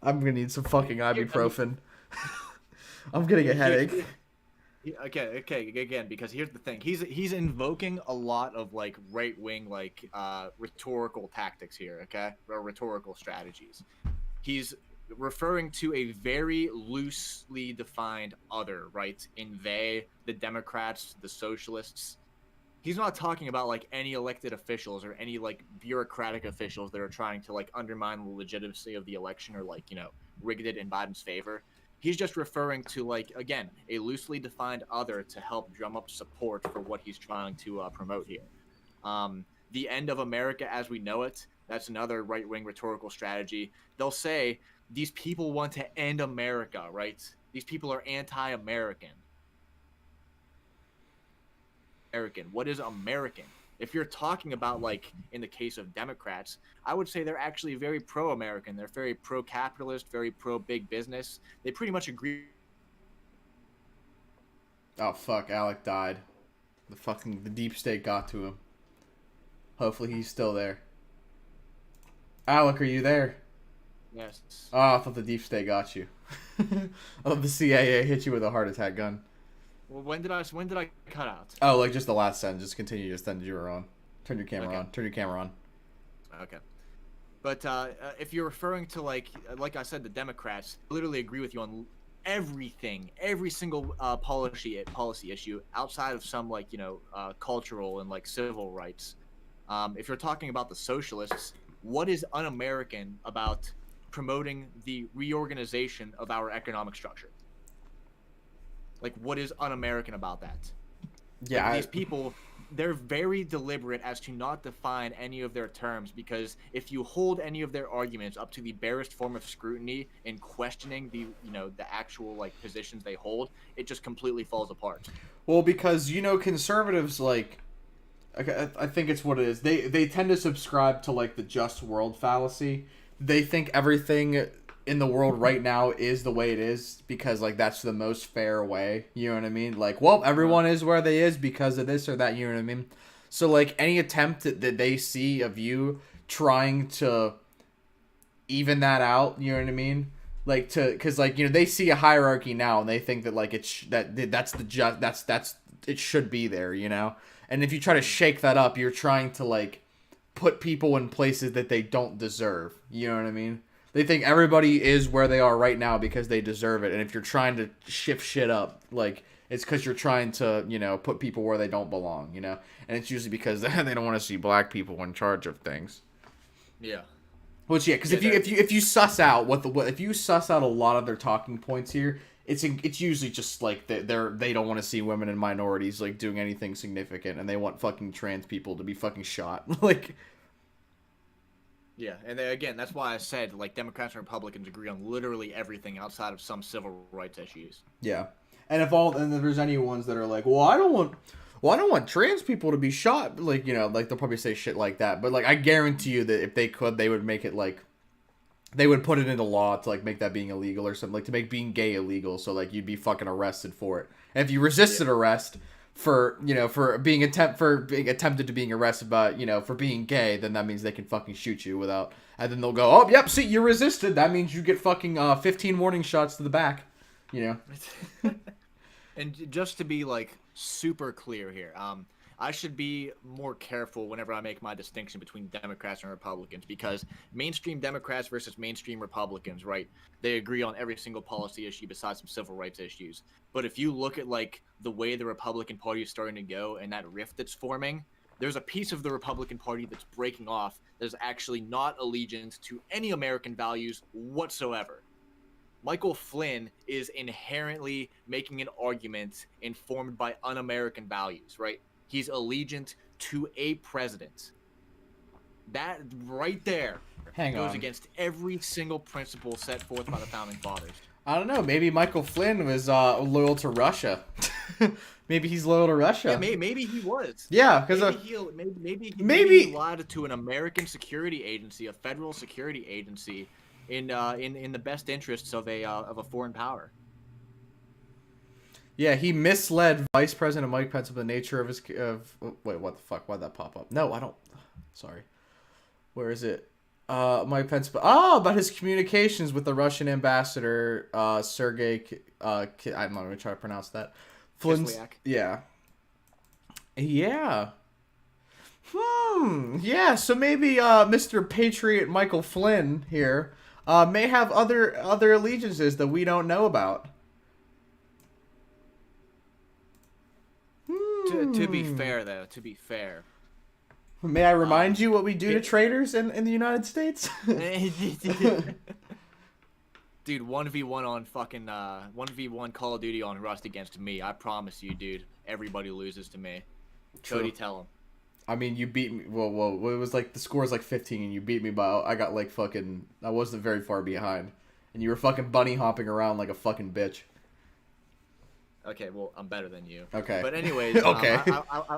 Speaker 1: I'm gonna need some fucking ibuprofen. I'm getting a headache.
Speaker 2: Okay, again, because here's the thing. He's invoking a lot of like right-wing like rhetorical tactics here, okay? Or rhetorical strategies. He's referring to a very loosely defined other, right? In they, the Democrats, the socialists. He's not talking about like any elected officials or any like bureaucratic officials that are trying to like undermine the legitimacy of the election or like, you know, rigged it in Biden's favor. He's just referring to like, again, a loosely defined other to help drum up support for what he's trying to promote here. The end of America as we know it, that's another right-wing rhetorical strategy. They'll say, these people want to end America, right? These people are anti-American. What is American? If you're talking about, like, in the case of Democrats, I would say they're actually very pro-American. They're very pro-capitalist, very pro-big business. They pretty much agree.
Speaker 1: Oh, fuck. Alec died. The deep state got to him. Hopefully he's still there. Alec, are you there?
Speaker 2: Yes.
Speaker 1: Oh, I thought the deep state got you. I thought the CIA hit you with a heart attack gun.
Speaker 2: Well, when did I cut out?
Speaker 1: Oh, like just the last sentence. Just continue just then you were on. Turn your camera
Speaker 2: Okay.
Speaker 1: on. Turn your camera on.
Speaker 2: Okay. But if you're referring to like I said, the Democrats literally agree with you on everything, every single policy issue outside of some like cultural and like civil rights. If you're talking about the socialists, what is un-American about promoting the reorganization of our economic structure? Like, what is un-American about that?
Speaker 1: Yeah,
Speaker 2: Like, these people, they're very deliberate as to not define any of their terms, because if you hold any of their arguments up to the barest form of scrutiny in questioning the the actual like positions they hold, it just completely falls apart.
Speaker 1: well, because conservatives like, I think it's what it is. They tend to subscribe to like the just world fallacy. They think everything in the world right now is the way it is because like that's the most fair way. You know what I mean? Like, well, everyone is where they is because of this or that. You know what I mean? So like any attempt that they see of you trying to even that out, you know what I mean? Like because like they see a hierarchy now and they think that like that's the just that's it should be there, And if you try to shake that up, you're trying to like put people in places that they don't deserve. You know what I mean? They think everybody is where they are right now because they deserve it. And if you're trying to shift shit up, like it's because you're trying to, put people where they don't belong, And it's usually because they don't want to see black people in charge of things.
Speaker 2: Yeah.
Speaker 1: Which because if you suss out if you suss out a lot of their talking points here, it's usually just like they don't want to see women and minorities like doing anything significant, and they want fucking trans people to be fucking shot. Like,
Speaker 2: yeah, and again, that's why I said like Democrats and Republicans agree on literally everything outside of some civil rights issues.
Speaker 1: Yeah, and if there's any ones that are like, well, I don't want trans people to be shot, like like they'll probably say shit like that. But like I guarantee you that if they could, they would make it like. They would put it into law to like make that being illegal or something, like to make being gay illegal, so like you'd be fucking arrested for it. And if you resisted arrest for for being attempted to being arrested by for being gay, then that means they can fucking shoot you without, and then they'll go, oh yep, see you resisted, that means you get fucking 15 warning shots to the back,
Speaker 2: And just to be like super clear here, I should be more careful whenever I make my distinction between Democrats and Republicans, because mainstream Democrats versus mainstream Republicans, right? They agree on every single policy issue besides some civil rights issues. But if you look at like the way the Republican Party is starting to go and that rift that's forming, there's a piece of the Republican Party that's breaking off that is actually not allegiance to any American values whatsoever. Michael Flynn is inherently making an argument informed by un-American values, right? He's allegiant to a president. That right there goes against every single principle set forth by the founding fathers.
Speaker 1: I don't know. Maybe Michael Flynn was loyal to Russia. Maybe he's loyal to Russia.
Speaker 2: Yeah, maybe he was.
Speaker 1: Yeah, because
Speaker 2: maybe he lied to an American security agency, a federal security agency, in the best interests of a foreign power.
Speaker 1: Yeah, he misled Vice President Mike Pence of the nature of his wait, what the fuck? Why'd that pop up? No, I don't. Sorry. Where is it? Mike Pence. About his communications with the Russian ambassador, Sergei. I'm not gonna try to pronounce that. Flynn's. Yeah. Yeah. Yeah. So maybe Mr. Patriot Michael Flynn here may have other allegiances that we don't know about.
Speaker 2: To be fair, though,
Speaker 1: may I remind you what we do to traitors in the United States?
Speaker 2: Dude, 1v1 on fucking 1v1 Call of Duty on Rust against me. I promise you, dude. Everybody loses to me.
Speaker 1: True.
Speaker 2: Cody, tell him.
Speaker 1: I mean, you beat me. Well, it was like the score was like 15, and you beat me by. I got like fucking. I wasn't very far behind, and you were fucking bunny hopping around like a fucking bitch.
Speaker 2: Okay, well, I'm better than you.
Speaker 1: Okay.
Speaker 2: But anyways,
Speaker 1: okay.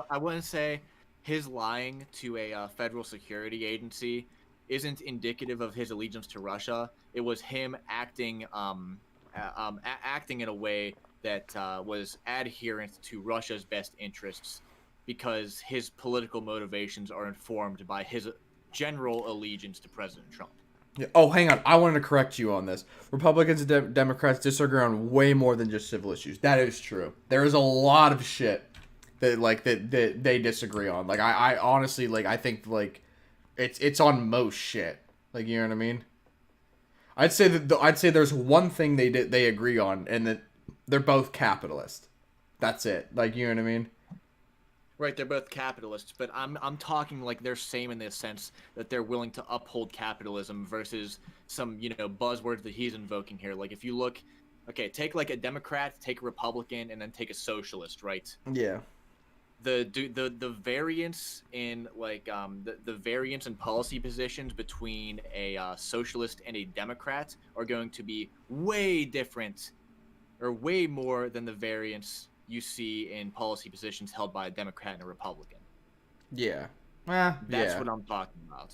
Speaker 2: I wouldn't say his lying to a federal security agency isn't indicative of his allegiance to Russia. It was him acting acting in a way that was adherent to Russia's best interests, because his political motivations are informed by his general allegiance to President Trump.
Speaker 1: Yeah. Oh, hang on. I wanted to correct you on this. Republicans and Democrats disagree on way more than just civil issues. That is true. There is a lot of shit that they disagree on. Like I honestly like I think like it's on most shit. Like you know what I mean? I'd say there's one thing they agree on, and that they're both capitalist. That's it. Like you know what I mean?
Speaker 2: Right, they're both capitalists, but I'm talking like they're same in the sense that they're willing to uphold capitalism versus some, you know, buzzwords that he's invoking here. Like if you look, okay, take like a Democrat, take a Republican, and then take a socialist, right?
Speaker 1: Yeah.
Speaker 2: The variance in like the variance in policy positions between a socialist and a Democrat are going to be way different, or way more than the variance you see in policy positions held by a Democrat and a Republican.
Speaker 1: Yeah.
Speaker 2: That's what I'm talking about.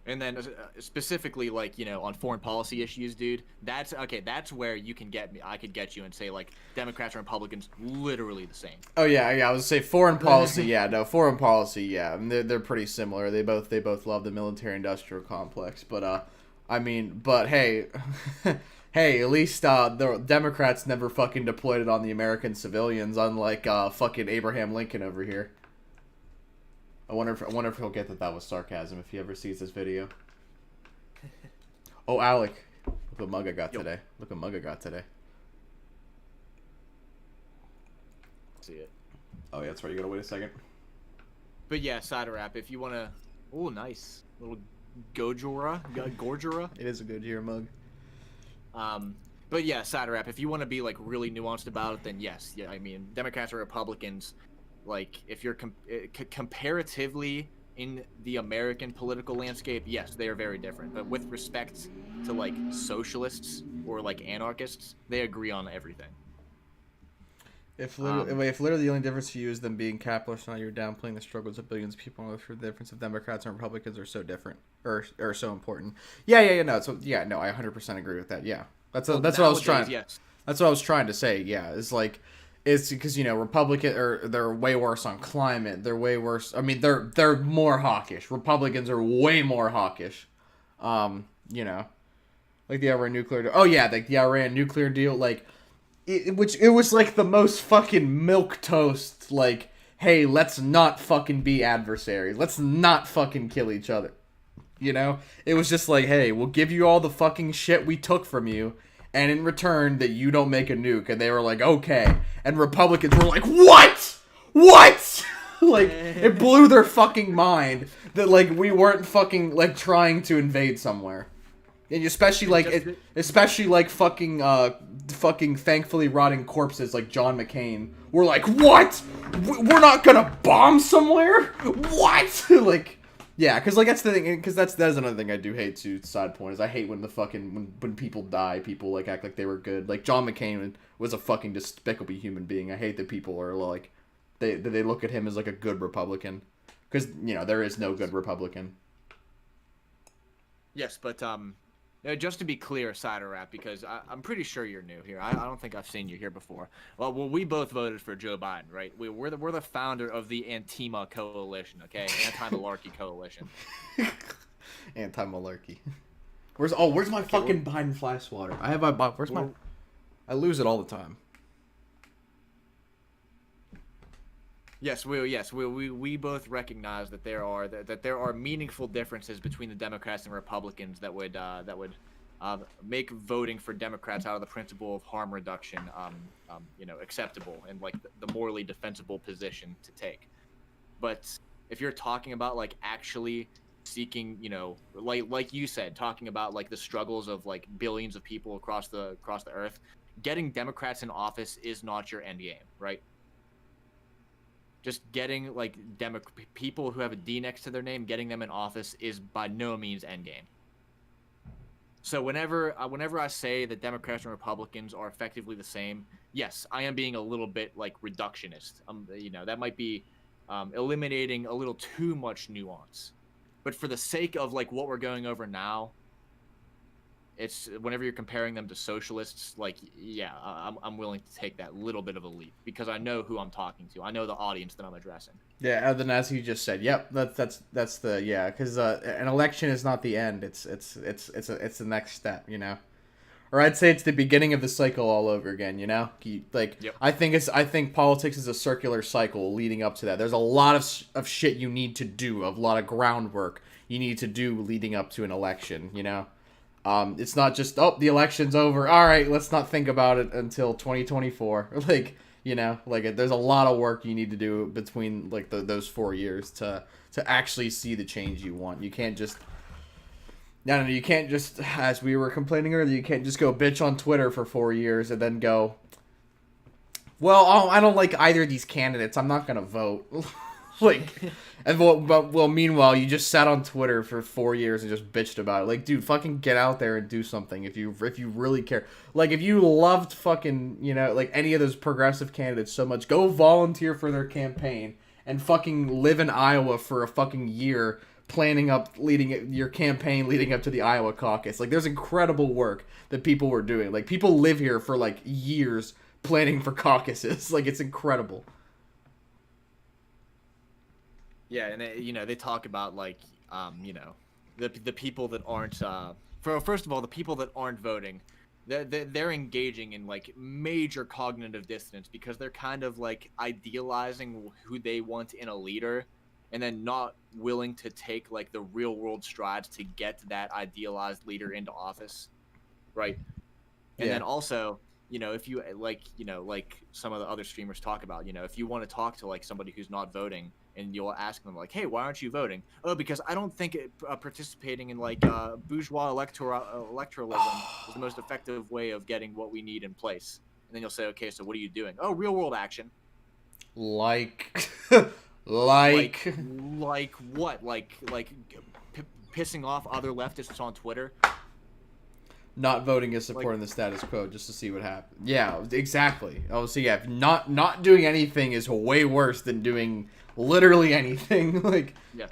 Speaker 2: And then specifically, like, you know, on foreign policy issues, dude, that's okay. That's where you can get me. I could get you and say like Democrats and Republicans literally the same.
Speaker 1: Oh yeah. I was say foreign policy. Yeah, no, foreign policy. Yeah, I mean, they're pretty similar. They both love the military-industrial complex. But I mean, but hey, hey, at least the Democrats never fucking deployed it on the American civilians, unlike fucking Abraham Lincoln over here. I wonder if he'll get that was sarcasm if he ever sees this video. Oh, Alec, look what mug I got today. Look what mug I got today.
Speaker 2: See it.
Speaker 1: Oh yeah, that's right. You gotta wait a second.
Speaker 2: But yeah, cider wrap. If you wanna, oh nice little Gorjora.
Speaker 1: It is a good year mug.
Speaker 2: But yeah, cider wrap. If you want to be like really nuanced about it, then yes, yeah. I mean, Democrats or Republicans. Like, if you're comparatively in the American political landscape, yes, they are very different. But with respect to, like, socialists or, like, anarchists, they agree on everything.
Speaker 1: If literally the only difference for you is them being capitalist, now you're downplaying the struggles of billions of people, and the difference of Democrats and Republicans are so different, or so important. Yeah, no, so, yeah, no, I 100% agree with that, yeah. That's what I was trying, yes. That's what I was trying to say, yeah, it's like... It's because, you know, they're way worse on climate. They're way worse. I mean, they're more hawkish. Republicans are way more hawkish. You know, like the Iran nuclear deal. Oh yeah, like the Iran nuclear deal. Like, it was like the most fucking milquetoast. Like, hey, let's not fucking be adversaries. Let's not fucking kill each other. You know, it was just like, hey, we'll give you all the fucking shit we took from you. And in return, that you don't make a nuke. And they were like, okay. And Republicans were like, what? What? Like, it blew their fucking mind that, like, we weren't fucking, like, trying to invade somewhere. And especially, like, fucking thankfully rotting corpses like John McCain were like, what? We're not gonna bomb somewhere? What? Like... Yeah, because like that's the thing, because that is another thing I do hate too. Side point is I hate when the fucking when people die, people like act like they were good. Like John McCain was a fucking despicable human being. I hate that people are like they look at him as like a good Republican, because you know there is no good Republican.
Speaker 2: Yes, but just to be clear, cider wrap, because I'm pretty sure you're new here. I don't think I've seen you here before. Well, we both voted for Joe Biden, right? We're the founder of the Antima Coalition, okay? Anti-malarkey coalition.
Speaker 1: Anti-malarkey. Where's my fucking Biden flash water? I lose it all the time.
Speaker 2: Yes, we both recognize that there are meaningful differences between the Democrats and Republicans that would make voting for Democrats out of the principle of harm reduction, you know, acceptable and like the morally defensible position to take. But if you're talking about like actually seeking, you know, like you said, talking about like the struggles of like billions of people across the earth, getting Democrats in office is not your end game, right? Just getting like people who have a D next to their name, getting them in office is by no means endgame. So whenever I say that Democrats and Republicans are effectively the same, yes, I am being a little bit like reductionist. You know, that might be eliminating a little too much nuance. But for the sake of like what we're going over now, it's whenever you're comparing them to socialists, like, yeah, I'm willing to take that little bit of a leap because I know who I'm talking to. I know the audience that I'm addressing.
Speaker 1: Yeah, and then as you just said, yep, that's the yeah, because an election is not the end. It's the next step, you know. Or I'd say it's the beginning of the cycle all over again, you know? Like,
Speaker 2: Yep.
Speaker 1: I think politics is a circular cycle leading up to that. There's a lot of shit you need to do, a lot of groundwork you need to do leading up to an election, you know? It's not just, oh, the election's over. All right, let's not think about it until 2024. Like, you know, like there's a lot of work you need to do between like those 4 years to actually see the change you want. You can't just no, you can't just, as we were complaining earlier, you can't just go bitch on Twitter for 4 years and then go, well, I don't like either of these candidates. I'm not going to vote. Like, and well, meanwhile, you just sat on Twitter for 4 years and just bitched about it. Like, dude, fucking get out there and do something if you really care. Like, if you loved fucking, you know, like any of those progressive candidates so much, go volunteer for their campaign and fucking live in Iowa for a fucking year planning your campaign leading up to the Iowa caucus. Like, there's incredible work that people were doing. Like, people live here for like years planning for caucuses. Like, it's incredible.
Speaker 2: Yeah, and they talk about like the people that aren't first of all, the people that aren't voting, they're engaging in like major cognitive dissonance because they're kind of like idealizing who they want in a leader and then not willing to take like the real world strides to get that idealized leader into office, right? And then also, if you like some of the other streamers talk about, if you want to talk to like somebody who's not voting and you'll ask them like, hey, why aren't you voting? Oh, because I don't think participating in like bourgeois electoralism is the most effective way of getting what we need in place. And then you'll say, okay, so what are you doing? Oh, real world action.
Speaker 1: Like
Speaker 2: what? Pissing off other leftists on Twitter?
Speaker 1: Not voting is supporting the status quo just to see what happens. Yeah, exactly. Oh, so yeah, not doing anything is way worse than doing literally anything. Like,
Speaker 2: yeah,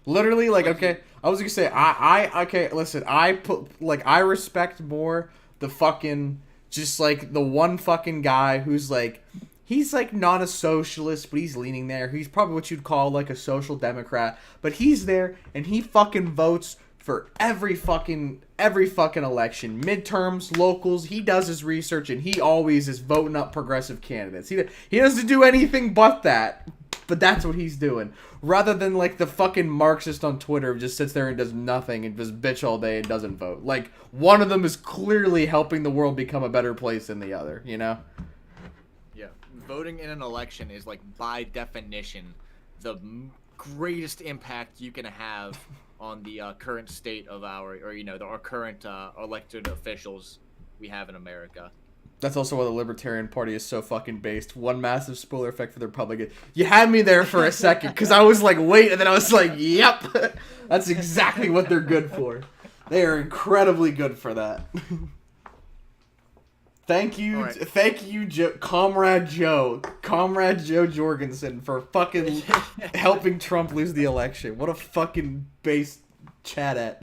Speaker 1: literally, like, okay, I was gonna say, okay, listen, I respect more the fucking, just like the one fucking guy who's like, he's like not a socialist, but he's leaning there. He's probably what you'd call like a social democrat, but he's there and he fucking votes for every fucking election, midterms, locals. He does his research and he always is voting up progressive candidates. He doesn't do anything but that, but that's what he's doing. Rather than like the fucking Marxist on Twitter who just sits there and does nothing and just bitch all day and doesn't vote. Like, one of them is clearly helping the world become a better place than the other, you know?
Speaker 2: Yeah, voting in an election is like by definition the greatest impact you can have on the current state of our current elected officials we have in America.
Speaker 1: That's also why the Libertarian Party is so fucking based. One massive spoiler effect for the Republican. You had me there for a second because I was like, wait, and then I was like, yep, that's exactly what they're good for. They are incredibly good for that. Thank you, Comrade Joe Jorgensen, for fucking helping Trump lose the election. What a fucking base chat at.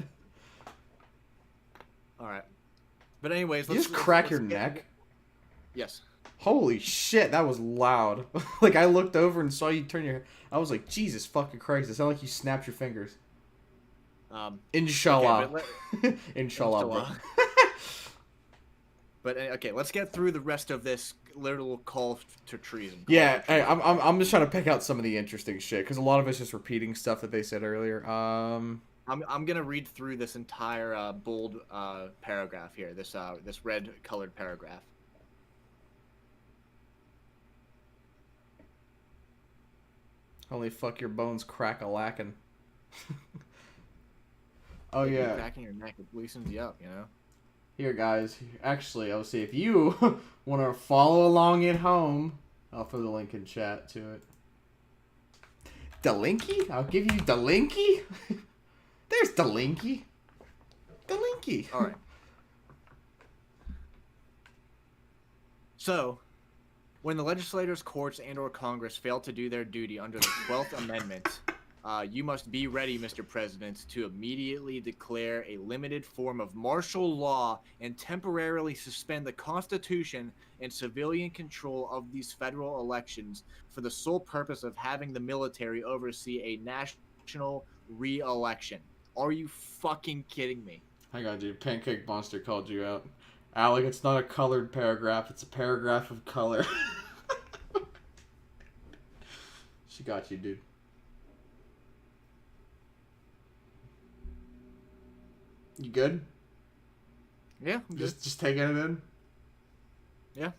Speaker 2: All right, but anyways,
Speaker 1: let's crack your neck.
Speaker 2: Yes.
Speaker 1: Holy shit, that was loud. Like, I looked over and saw you turn your head. I was like, Jesus fucking Christ, it sounded like you snapped your fingers. Inshallah.
Speaker 2: Okay,
Speaker 1: Inshallah, bro.
Speaker 2: But okay, let's get through the rest of this little call to treason.
Speaker 1: Yeah, hey, I'm just trying to pick out some of the interesting shit because a lot of it's just repeating stuff that they said earlier. I'm
Speaker 2: gonna read through this entire bold paragraph here. This red colored paragraph.
Speaker 1: Only fuck your bones crack a lacking. Oh yeah.
Speaker 2: You're cracking your neck, it loosens you up, you know.
Speaker 1: Here, guys. Actually, I'll see if you want to follow along at home. I'll put the link in chat to it. The linky? I'll give you the linky. There's the linky. The linky.
Speaker 2: All right. So, when the legislators, courts, and/or Congress fail to do their duty under the 12th Amendment, You must be ready, Mr. President, to immediately declare a limited form of martial law and temporarily suspend the Constitution and civilian control of these federal elections for the sole purpose of having the military oversee a national re-election. Are you fucking kidding me?
Speaker 1: Hang on, dude. Pancake Monster called you out. Alec, it's not a colored paragraph. It's a paragraph of color. She got you, dude. You good?
Speaker 2: Yeah, I'm good.
Speaker 1: Just taking it in.
Speaker 2: Yeah.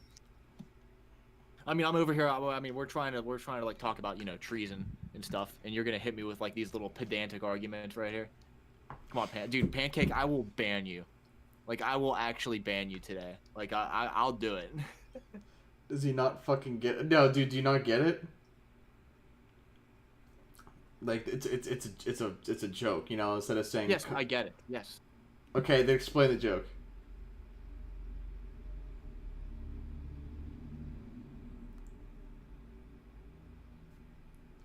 Speaker 2: I mean, I'm over here. I mean, we're trying to like talk about treason and stuff, and you're gonna hit me with like these little pedantic arguments right here. Come on, dude, Pancake, I will ban you. Like, I will actually ban you today. Like, I'll do it.
Speaker 1: Does he not fucking get it? No, dude, do you not get it? Like, it's a joke, you know, instead of saying...
Speaker 2: Yes, I get it, yes.
Speaker 1: Okay, then explain the joke.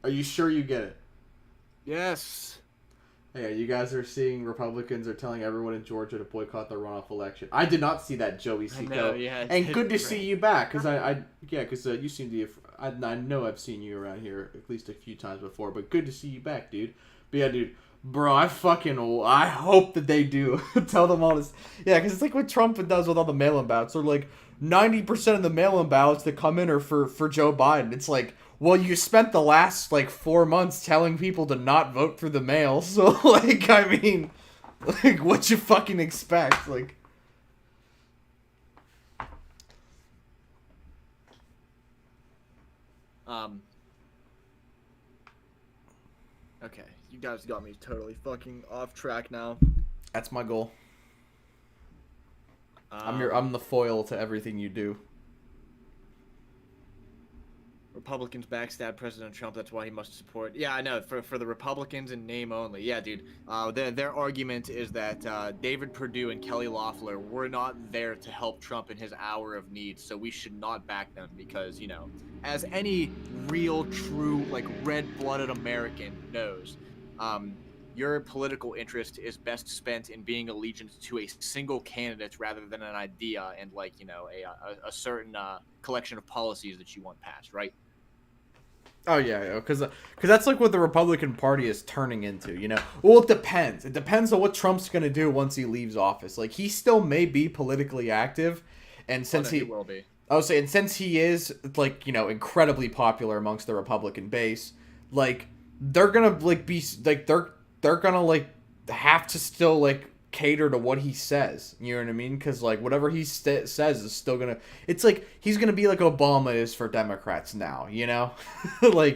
Speaker 1: Are you sure you get it?
Speaker 2: Yes.
Speaker 1: Yeah, you guys are seeing Republicans are telling everyone in Georgia to boycott the runoff election. I did not see that, Joey Seco.
Speaker 2: I know, yeah.
Speaker 1: And good to see you back, because you seem to be, I know I've seen you around here at least a few times before, but good to see you back, dude. But yeah, dude, bro, I hope that they do. Tell them all this. Yeah, because it's like what Trump does with all the mail-in ballots. They're like, 90% of the mail-in ballots that come in are for Joe Biden. It's like, well, you spent the last, 4 months telling people to not vote through the mail, so, I mean, what you fucking expect,
Speaker 2: Okay, you guys got me totally fucking off track now.
Speaker 1: That's my goal. I'm the foil to everything you do.
Speaker 2: Republicans backstab President Trump. That's why he must support. Yeah, I know. For the Republicans in name only. Yeah, dude. Their argument is that David Perdue and Kelly Loeffler were not there to help Trump in his hour of need, so we should not back them because, as any real, true, red-blooded American knows, your political interest is best spent in being allegiant to a single candidate rather than an idea and, a certain collection of policies that you want passed, right?
Speaker 1: Oh, yeah, because that's what the Republican Party is turning into, Well, it depends. It depends on what Trump's going to do once he leaves office. He still may be politically active, and since he
Speaker 2: will be.
Speaker 1: I was saying, since he is, incredibly popular amongst the Republican base, they're going to, be, they're going to, have to still, cater to what he says. You know what I mean? Because, whatever he says is still going to... It's he's going to be like Obama is for Democrats now, To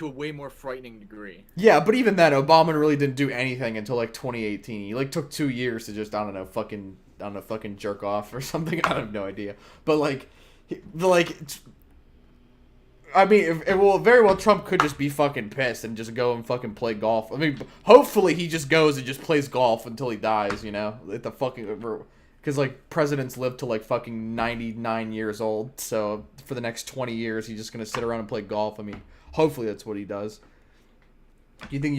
Speaker 2: a way more frightening degree.
Speaker 1: Yeah, but even then, Obama really didn't do anything until, 2018. He, took 2 years to just, I don't know, fucking jerk off or something. I have no idea. But, I mean, very well, Trump could just be fucking pissed and just go and fucking play golf. I mean, hopefully he just goes and just plays golf until he dies, at the fucking... Because, presidents live to, fucking 99 years old, so for the next 20 years, he's just gonna sit around and play golf. I mean, hopefully that's what he does. Do you think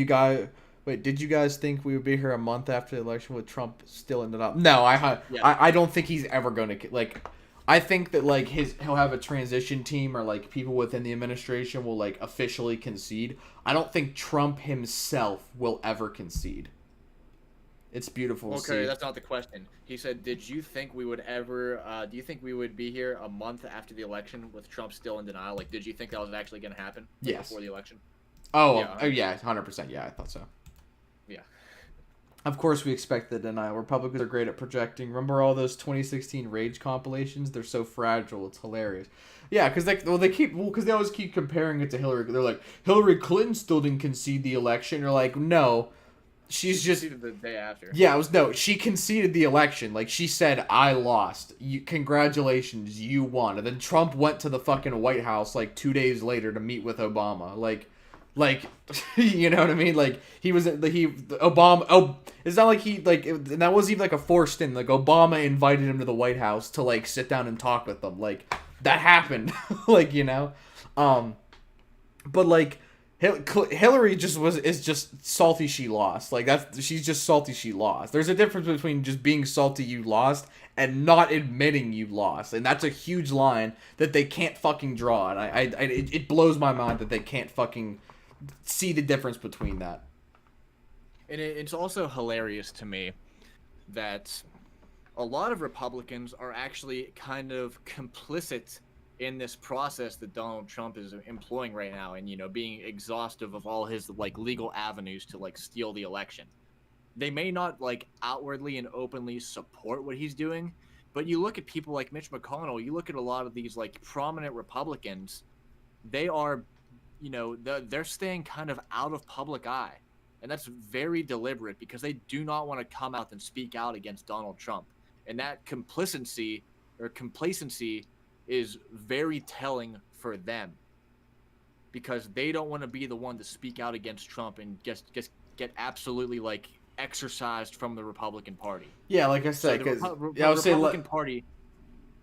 Speaker 1: did you guys think we would be here a month after the election with Trump still in it? No, I don't think he's ever gonna, I think that he'll have a transition team or people within the administration will officially concede. I don't think Trump himself will ever concede. It's beautiful to see.
Speaker 2: Okay, that's not the question. He said, "Did you think we would ever? Do you think we would be here a month after the election with Trump still in denial? Did you think that was actually going to happen before the election?"
Speaker 1: Oh yeah, 100%. Yeah, I thought so.
Speaker 2: Yeah.
Speaker 1: Of course, we expect the denial. Republicans are great at projecting. Remember all those 2016 Rage compilations? They're so fragile. It's hilarious. Yeah, because they always keep comparing it to Hillary. They're like, Hillary Clinton still didn't concede the election. You're like, no, she
Speaker 2: conceded the day after.
Speaker 1: Yeah, she conceded the election. She said, I lost. Congratulations, you won. And then Trump went to the fucking White House 2 days later to meet with Obama. You know what I mean? Obama. Oh, it's not and that wasn't even a forced thing. Obama invited him to the White House to sit down and talk with them. That happened. But Hillary is just salty she lost. Like she's just salty she lost. There's a difference between just being salty you lost and not admitting you lost, and that's a huge line that they can't fucking draw. And it blows my mind that they can't fucking see the difference between that.
Speaker 2: And it's also hilarious to me that a lot of Republicans are actually kind of complicit in this process that Donald Trump is employing right now, and being exhaustive of all his like legal avenues to like steal the election. They may not like outwardly and openly support what he's doing, but you look at people like Mitch McConnell, you look at a lot of these like prominent Republicans, they are, they're staying kind of out of public eye. And that's very deliberate because they do not want to come out and speak out against Donald Trump. And that complacency is very telling for them, because they don't want to be the one to speak out against Trump and just get absolutely like exercised from the Republican Party.
Speaker 1: Yeah, like I said, because
Speaker 2: Republican Party.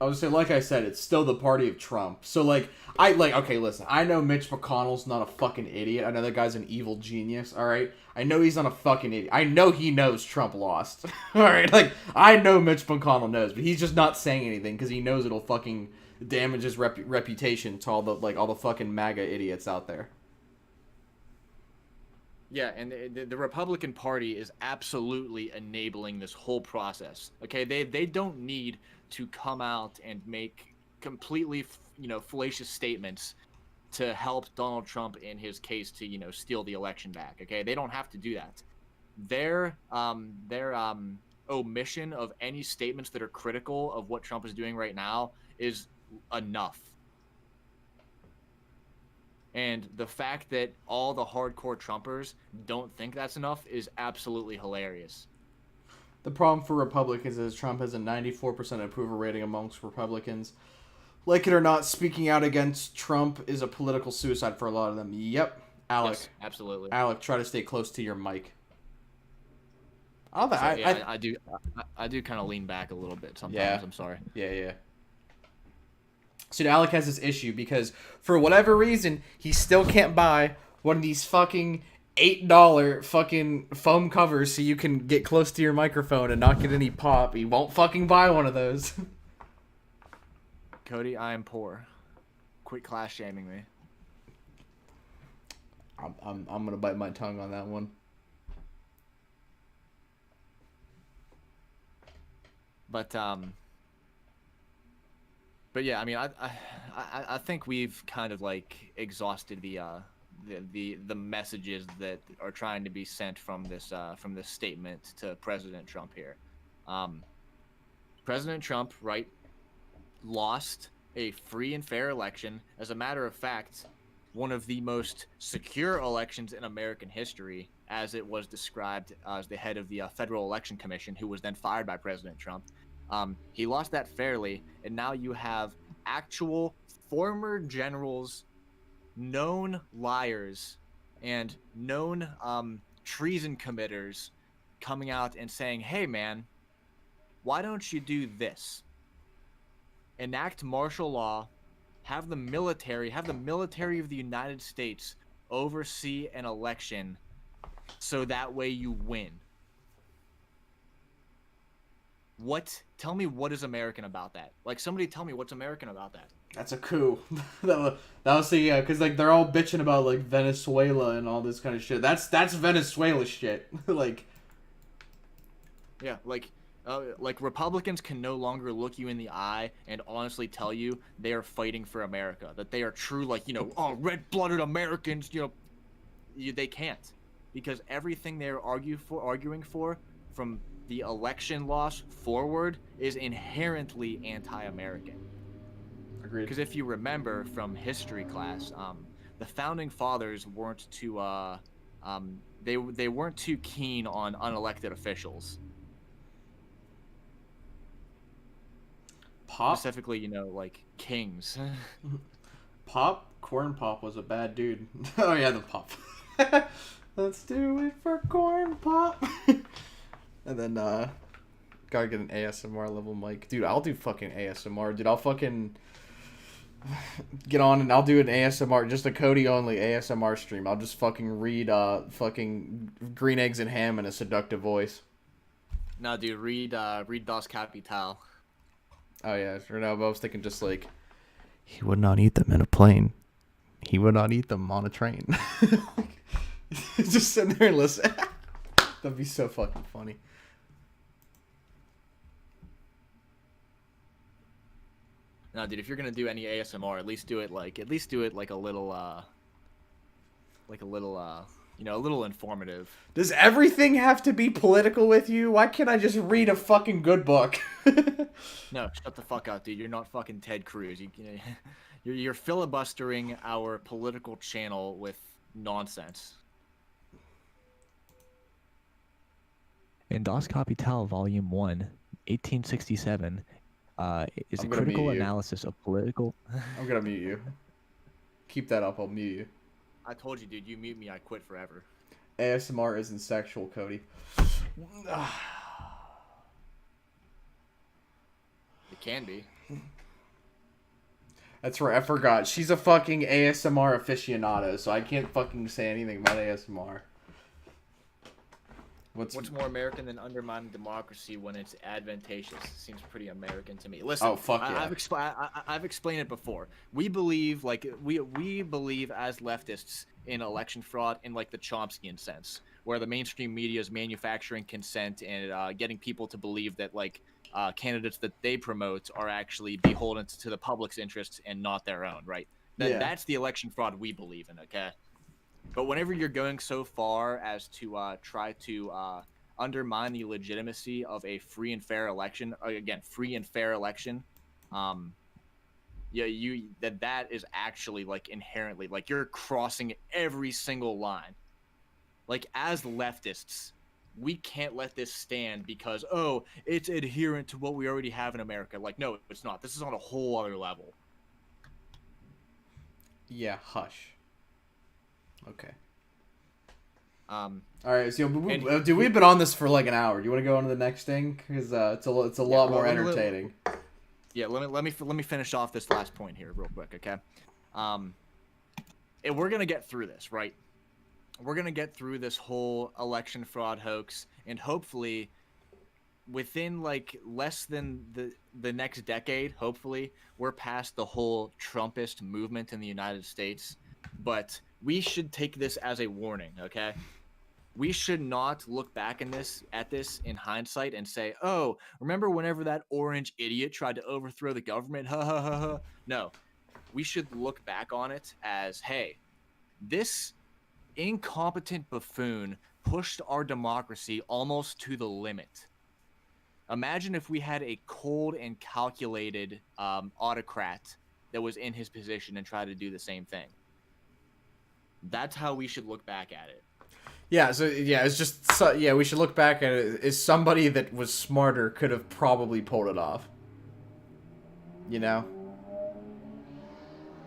Speaker 1: I would say, like I said, it's still the party of Trump. So, okay, listen, I know Mitch McConnell's not a fucking idiot. I know that guy's an evil genius, alright? I know he's not a fucking idiot. I know he knows Trump lost, alright? Like, I know Mitch McConnell knows, but he's just not saying anything because he knows it'll fucking damage his reputation to all the fucking MAGA idiots out there.
Speaker 2: Yeah, and the Republican Party is absolutely enabling this whole process. Okay, they don't need to come out and make completely, fallacious statements to help Donald Trump in his case to, steal the election back. Okay, they don't have to do that. Their omission of any statements that are critical of what Trump is doing right now is enough. And the fact that all the hardcore Trumpers don't think that's enough is absolutely hilarious.
Speaker 1: The problem for Republicans is Trump has a 94% approval rating amongst Republicans. Like it or not, speaking out against Trump is a political suicide for a lot of them. Yep. Alec.
Speaker 2: Yes, absolutely.
Speaker 1: Alec, try to stay close to your mic.
Speaker 2: I do kind of lean back a little bit sometimes. Yeah. I'm sorry.
Speaker 1: Yeah. So Alec has this issue because for whatever reason, he still can't buy one of these fucking $8 fucking foam covers so you can get close to your microphone and not get any pop. He won't fucking buy one of those.
Speaker 2: Cody, I am poor. Quit class shaming me.
Speaker 1: I'm gonna bite my tongue on that one.
Speaker 2: But yeah, I mean, I think we've kind of like exhausted the messages that are trying to be sent from this statement to President Trump here. President Trump, right, lost a free and fair election. As a matter of fact, one of the most secure elections in American history, as it was described as the head of the Federal Election Commission, who was then fired by President Trump. He lost that fairly, and now you have actual former generals, known liars, and known treason committers coming out and saying, hey, man, why don't you do this? Enact martial law, have the military of the United States oversee an election so that way you win. Tell me what is American about that? Like, somebody tell me what's American about that.
Speaker 1: That's a coup. that was the, because, like, they're all bitching about, like, Venezuela and all this kind of shit. That's Venezuela shit. Like.
Speaker 2: Yeah, like Republicans can no longer look you in the eye and honestly tell you they are fighting for America. That they are true, like, red-blooded Americans, they can't. Because everything they're arguing for from the election loss forward is inherently anti-American.
Speaker 1: Agreed.
Speaker 2: Because if you remember from history class, the founding fathers weren't too they weren't too keen on unelected officials.
Speaker 1: Pop?
Speaker 2: Specifically, like kings.
Speaker 1: Corn Pop was a bad dude. Oh yeah, the Pop. Let's do it for Corn Pop. And then, gotta get an ASMR level mic. Dude, I'll do fucking ASMR. Dude, I'll fucking... get on and I'll do an ASMR, just a Cody only ASMR stream. I'll just fucking read fucking Green Eggs and Ham in a seductive voice.
Speaker 2: No, dude, read Das Kapital.
Speaker 1: Oh yeah, sure. No, but I was thinking just like, he would not eat them in a plane. He would not eat them on a train. Just sitting there and listen. That'd be so fucking funny.
Speaker 2: No, dude, if you're gonna do any ASMR, at least do it like a little a little informative.
Speaker 1: Does everything have to be political with you? Why can't I just read a fucking good book?
Speaker 2: No, shut the fuck up, dude. You're not fucking Ted Cruz. You're filibustering our political channel with nonsense.
Speaker 3: In Das Kapital, Volume 1, 1867, is a critical analysis of political...
Speaker 1: I'm gonna mute you. Keep that up, I'll mute you.
Speaker 2: I told you, dude, you mute me, I quit forever.
Speaker 1: ASMR isn't sexual, Cody.
Speaker 2: It can be.
Speaker 1: That's right, I forgot. She's a fucking ASMR aficionado, so I can't fucking say anything about ASMR.
Speaker 2: What's more American than undermining democracy when it's advantageous? Seems pretty American to me. Listen,
Speaker 1: oh fuck yeah.
Speaker 2: I've explained it before. We believe we believe as leftists in election fraud in like the Chomskyan sense, where the mainstream media is manufacturing consent and getting people to believe that like candidates that they promote are actually beholden to the public's interests and not their own. Right? That's the election fraud we believe in. Okay. But whenever you're going so far as to try to undermine the legitimacy of a free and fair election, that is actually like inherently like you're crossing every single line. Like as leftists, we can't let this stand because it's adherent to what we already have in America. Like no, it's not. This is on a whole other level.
Speaker 1: Yeah, hush. Okay.
Speaker 2: All
Speaker 1: right, so dude, we've been on this for like an hour. Do you want to go on to the next thing? Because it's a lot more entertaining.
Speaker 2: Let me finish off this last point here real quick, okay? And we're gonna get through this, right? We're gonna get through this whole election fraud hoax, and hopefully, within like less than the next decade, hopefully, we're past the whole Trumpist movement in the United States. But we should take this as a warning, okay? We should not look back at this in hindsight and say, oh, remember whenever that orange idiot tried to overthrow the government? Ha ha ha ha. No, we should look back on it as, hey, this incompetent buffoon pushed our democracy almost to the limit. Imagine if we had a cold and calculated autocrat that was in his position and tried to do the same thing. That's how we should look back at it.
Speaker 1: Yeah, so yeah, it's just we should look back at it as somebody that was smarter could have probably pulled it off. You know?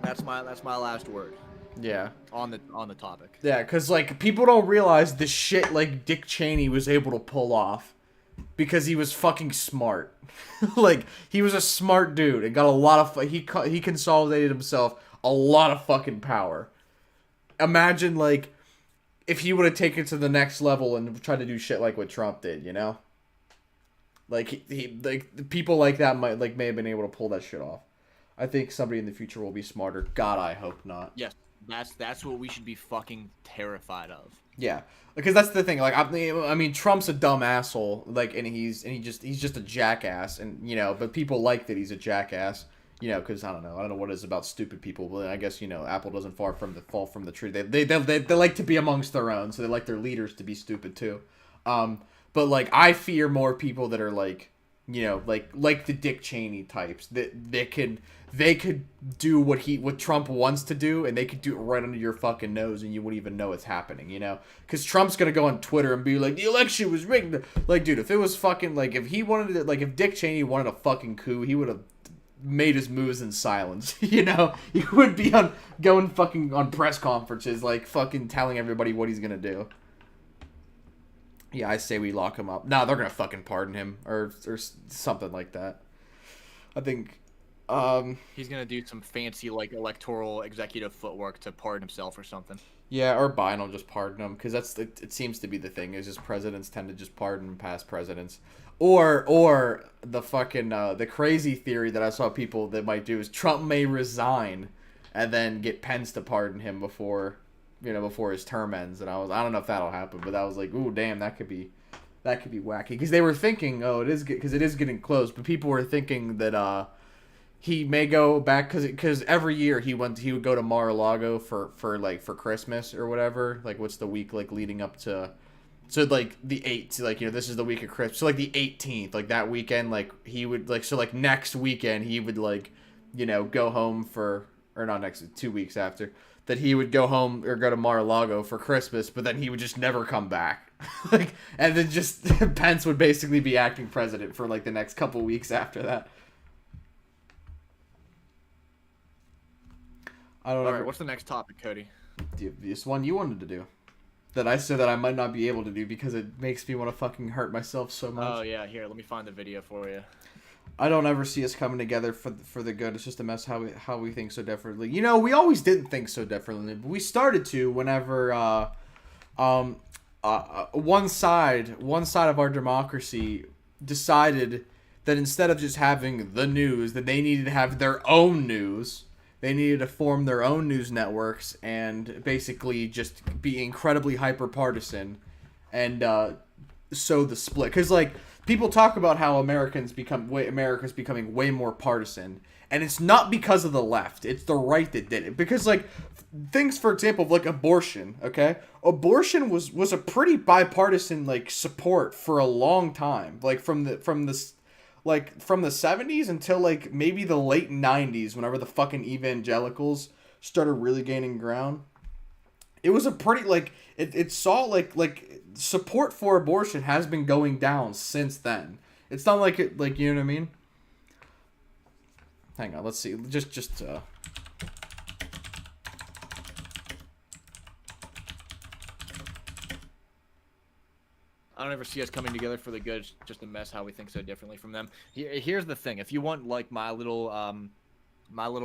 Speaker 2: That's my last word.
Speaker 1: Yeah.
Speaker 2: On the topic.
Speaker 1: Yeah, cuz like people don't realize the shit like Dick Cheney was able to pull off because he was fucking smart. Like he was a smart dude and got a lot of he consolidated himself a lot of fucking power. Imagine, like, if he would have taken it to the next level and tried to do shit like what Trump did, you know? Like, he people like that may have been able to pull that shit off. I think somebody in the future will be smarter. God, I hope not.
Speaker 2: Yes, that's what we should be fucking terrified of.
Speaker 1: Yeah, because that's the thing. Like, I mean, Trump's a dumb asshole. Like, and he's just a jackass, and you know, but people like that he's a jackass. You know, because I don't know what it is about stupid people, but I guess, you know, Apple doesn't fall from the tree. They like to be amongst their own, so they like their leaders to be stupid too. But like I fear more people that are like, you know, like the Dick Cheney types that they could do what Trump wants to do, and they could do it right under your fucking nose, and you wouldn't even know it's happening, you know? Because Trump's gonna go on Twitter and be like, the election was rigged. Like, dude, if it was fucking like if he wanted it, like if Dick Cheney wanted a fucking coup, he would have made his moves in silence. You know, he would be going fucking on press conferences, like fucking telling everybody what he's gonna do. Yeah, I say we lock him up. Nah, they're gonna fucking pardon him or something like that. I think
Speaker 2: He's gonna do some fancy like electoral executive footwork to pardon himself or something.
Speaker 1: Yeah, or Biden will just pardon him because it seems to be the thing is just presidents tend to just pardon past presidents, or the fucking the crazy theory that I saw people that might do is Trump may resign, and then get Pence to pardon him before, before his term ends. And I don't know if that'll happen, but that was like, ooh, damn, that could be wacky because they were thinking, oh, it is because it is getting close, but people were thinking that he may go back because every year he would go to Mar-a-Lago for Christmas or whatever. Like, what's the week like leading up to? So like the 8th, like this is the week of Christmas. So like the 18th, like that weekend, like he would next weekend he would go home for, or not next, 2 weeks after that he would go home or go to Mar-a-Lago for Christmas, but then he would just never come back. And then just Pence would basically be acting president for like the next couple weeks after that. I don't know.
Speaker 2: All right, what's the next topic, Cody?
Speaker 1: This one you wanted to do. That I said that I might not be able to do because it makes me want to fucking hurt myself so much.
Speaker 2: Oh, yeah. Here, let me find the video for you.
Speaker 1: I don't ever see us coming together for the good. It's just a mess how we think so differently. We always didn't think so differently, but we started to whenever one side of our democracy decided that instead of just having the news, that they needed to have their own news. They needed to form their own news networks and basically just be incredibly hyper partisan, and sow the split. Because people talk about how America's becoming way more partisan, and it's not because of the left. It's the right that did it. Because things, for example, like abortion. Okay, abortion was a pretty bipartisan support for a long time. From the 70s until maybe the late 90s, whenever the fucking evangelicals started really gaining ground. It was a pretty it saw support for abortion has been going down since then. It's not like it you know what I mean? Hang on, let's see. Just
Speaker 2: I don't ever see us coming together for the good. It's just a mess how we think so differently from them. Here's the thing. If you want my little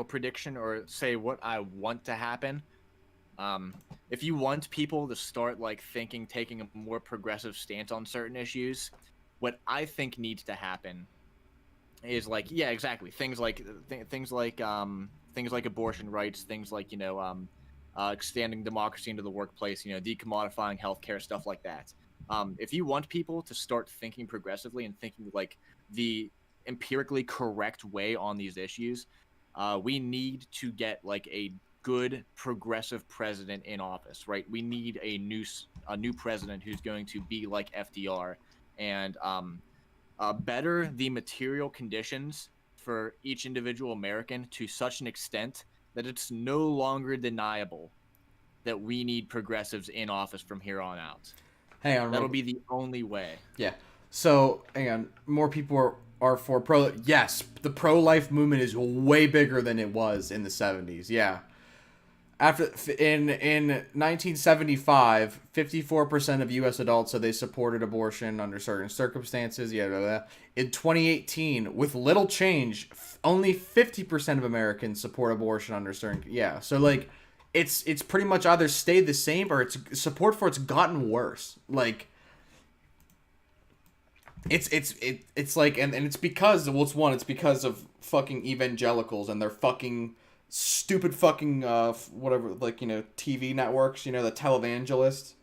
Speaker 2: prediction, or say what I want to happen, if you want people to start taking a more progressive stance on certain issues, what I think needs to happen is yeah, exactly, things like abortion rights, things like extending democracy into the workplace, decommodifying healthcare, stuff like that. If you want people to start thinking progressively and thinking the empirically correct way on these issues, we need to get a good progressive president in office, right? We need a new president who's going to be like FDR and better the material conditions for each individual American to such an extent that it's no longer deniable that we need progressives in office from here on out.
Speaker 1: Hang on.
Speaker 2: That'll be the only way.
Speaker 1: Yeah. So, hang on. More people are for pro. Yes, the pro-life movement is way bigger than it was in the 70s. Yeah. In 1975, 54% of U.S. adults said they supported abortion under certain circumstances. Yeah. In 2018, with little change, only 50% of Americans support abortion under certain. Yeah. So it's pretty much either stayed the same or its support for it's gotten worse. It's and it's because it's because of fucking evangelicals and their fucking stupid fucking whatever TV networks, the televangelists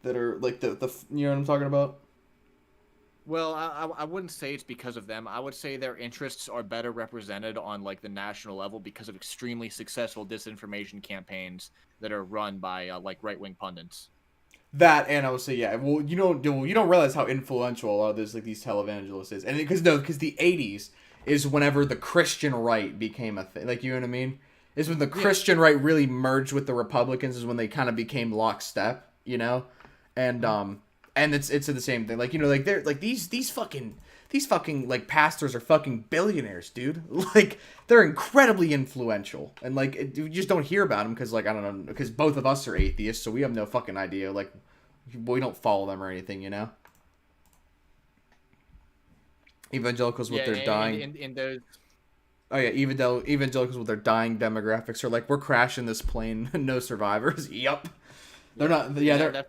Speaker 1: that are the you know what I'm talking about?
Speaker 2: Well, I wouldn't say it's because of them. I would say their interests are better represented on the national level because of extremely successful disinformation campaigns that are run by right-wing pundits.
Speaker 1: That, and I would say, yeah. Well, you don't realize how influential a lot of these these televangelists is, and because the 80s is whenever the Christian right became a thing. You know what I mean? Is when the Christian right really merged with the Republicans. Is when they kind of became lockstep. And it's the same thing. They're these fucking pastors are fucking billionaires, dude. They're incredibly influential, and you just don't hear about them because I don't know, because both of us are atheists, so we have no fucking idea. We don't follow them or anything, Evangelicals with their dying.
Speaker 2: In those.
Speaker 1: Oh yeah, evangelicals with their dying demographics are like, we're crashing this plane, no survivors. Yep. They're not. Yeah, they're.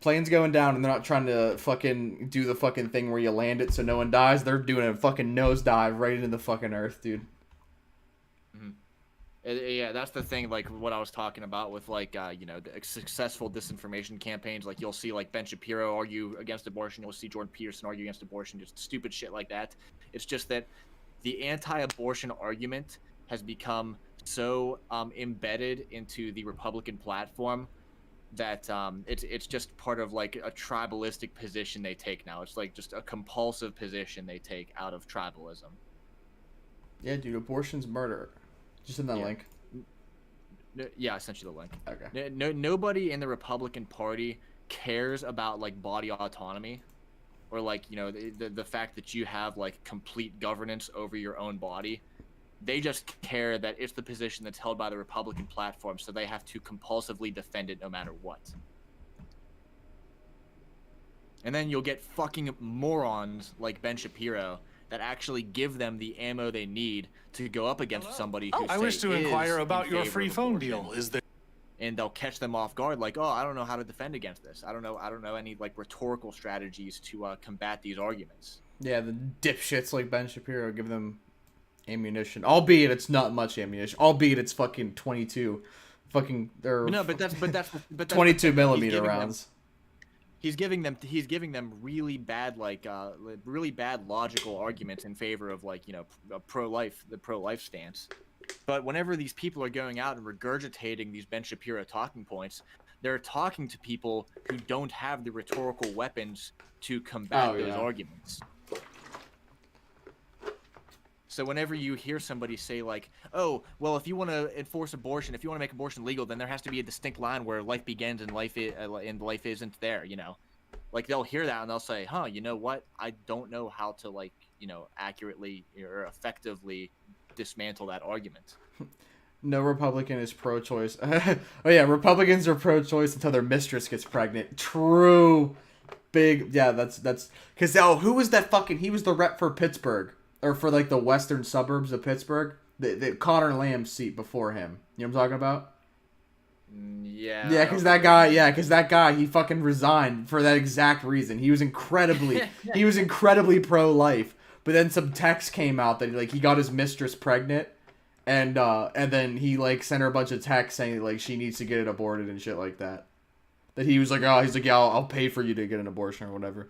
Speaker 1: Plane's going down, and they're not trying to fucking do the fucking thing where you land it so no one dies. They're doing a fucking nosedive right into the fucking earth, dude.
Speaker 2: Mm-hmm. Yeah, that's the thing, like, what I was talking about with, like, you know, the successful disinformation campaigns. Like, you'll see, like, Ben Shapiro argue against abortion. You'll see Jordan Peterson argue against abortion. Just stupid shit like that. It's just that the anti-abortion argument has become so embedded into the Republican platform that it's just part of, like, a tribalistic position they take now. It's, like, just a compulsive position they take out of tribalism.
Speaker 1: Yeah, dude, abortion's murder. Just in that link.
Speaker 2: Yeah, I sent you the link.
Speaker 1: Okay.
Speaker 2: Nobody in the Republican Party cares about, like, body autonomy, or, like, you know, the fact that you have, like, complete governance over your own body. They just care that it's the position that's held by the Republican platform, so they have to compulsively defend it no matter what. And then you'll get fucking morons like Ben Shapiro that actually give them the ammo they need to go up against somebody who
Speaker 4: I wish to inquire about your free phone deal. Is there?
Speaker 2: And they'll catch them off guard, like, oh, I don't know how to defend against this. I don't know any, like, rhetorical strategies to combat these arguments.
Speaker 1: Yeah, the dipshits like Ben Shapiro give them ammunition, albeit it's not much ammunition, albeit it's fucking 22 fucking
Speaker 2: no, but that's
Speaker 1: 22 millimeter rounds.
Speaker 2: He's giving them really bad, like, really bad logical arguments in favor of, like, you know, the pro-life stance. But whenever these people are going out and regurgitating these Ben Shapiro talking points, they're talking to people who don't have the rhetorical weapons to combat those arguments. So whenever you hear somebody say, like, oh, well, if you want to enforce abortion, if you want to make abortion legal, then there has to be a distinct line where life begins and life isn't there, you know? Like, they'll hear that and they'll say, huh, you know what? I don't know how to, like, you know, accurately or effectively dismantle that argument.
Speaker 1: No Republican is pro-choice. Oh yeah, Republicans are pro-choice until their mistress gets pregnant. True. Big. Yeah, that's because who was that fucking? He was the rep for Pittsburgh, or for, like, the western suburbs of Pittsburgh. The Connor Lamb's seat before him. You know what I'm talking about?
Speaker 2: Yeah.
Speaker 1: Yeah, because that guy, he fucking resigned for that exact reason. He was incredibly pro-life. But then some text came out that, like, he got his mistress pregnant, and then he, like, sent her a bunch of texts saying, like, she needs to get it aborted and shit like that. That he was like, yeah, I'll pay for you to get an abortion or whatever.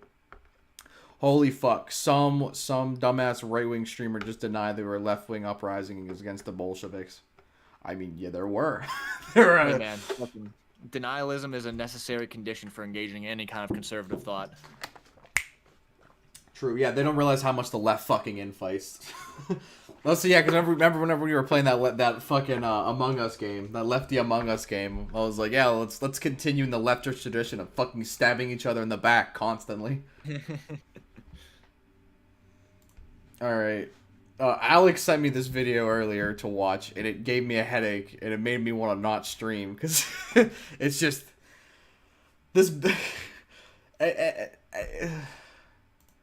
Speaker 1: Holy fuck! Some dumbass right-wing streamer just denied there were left-wing uprisings against the Bolsheviks. I mean, yeah, there were.
Speaker 2: Hey, man, denialism is a necessary condition for engaging in any kind of conservative thought.
Speaker 1: True. Yeah, they don't realize how much the left fucking infights. Let's see. Yeah, because remember whenever we were playing that fucking Among Us game, that Lefty Among Us game, I was like, yeah, let's continue in the leftist tradition of fucking stabbing each other in the back constantly. All right. Alex sent me this video earlier to watch, and it gave me a headache, and it made me want to not stream because it's just this.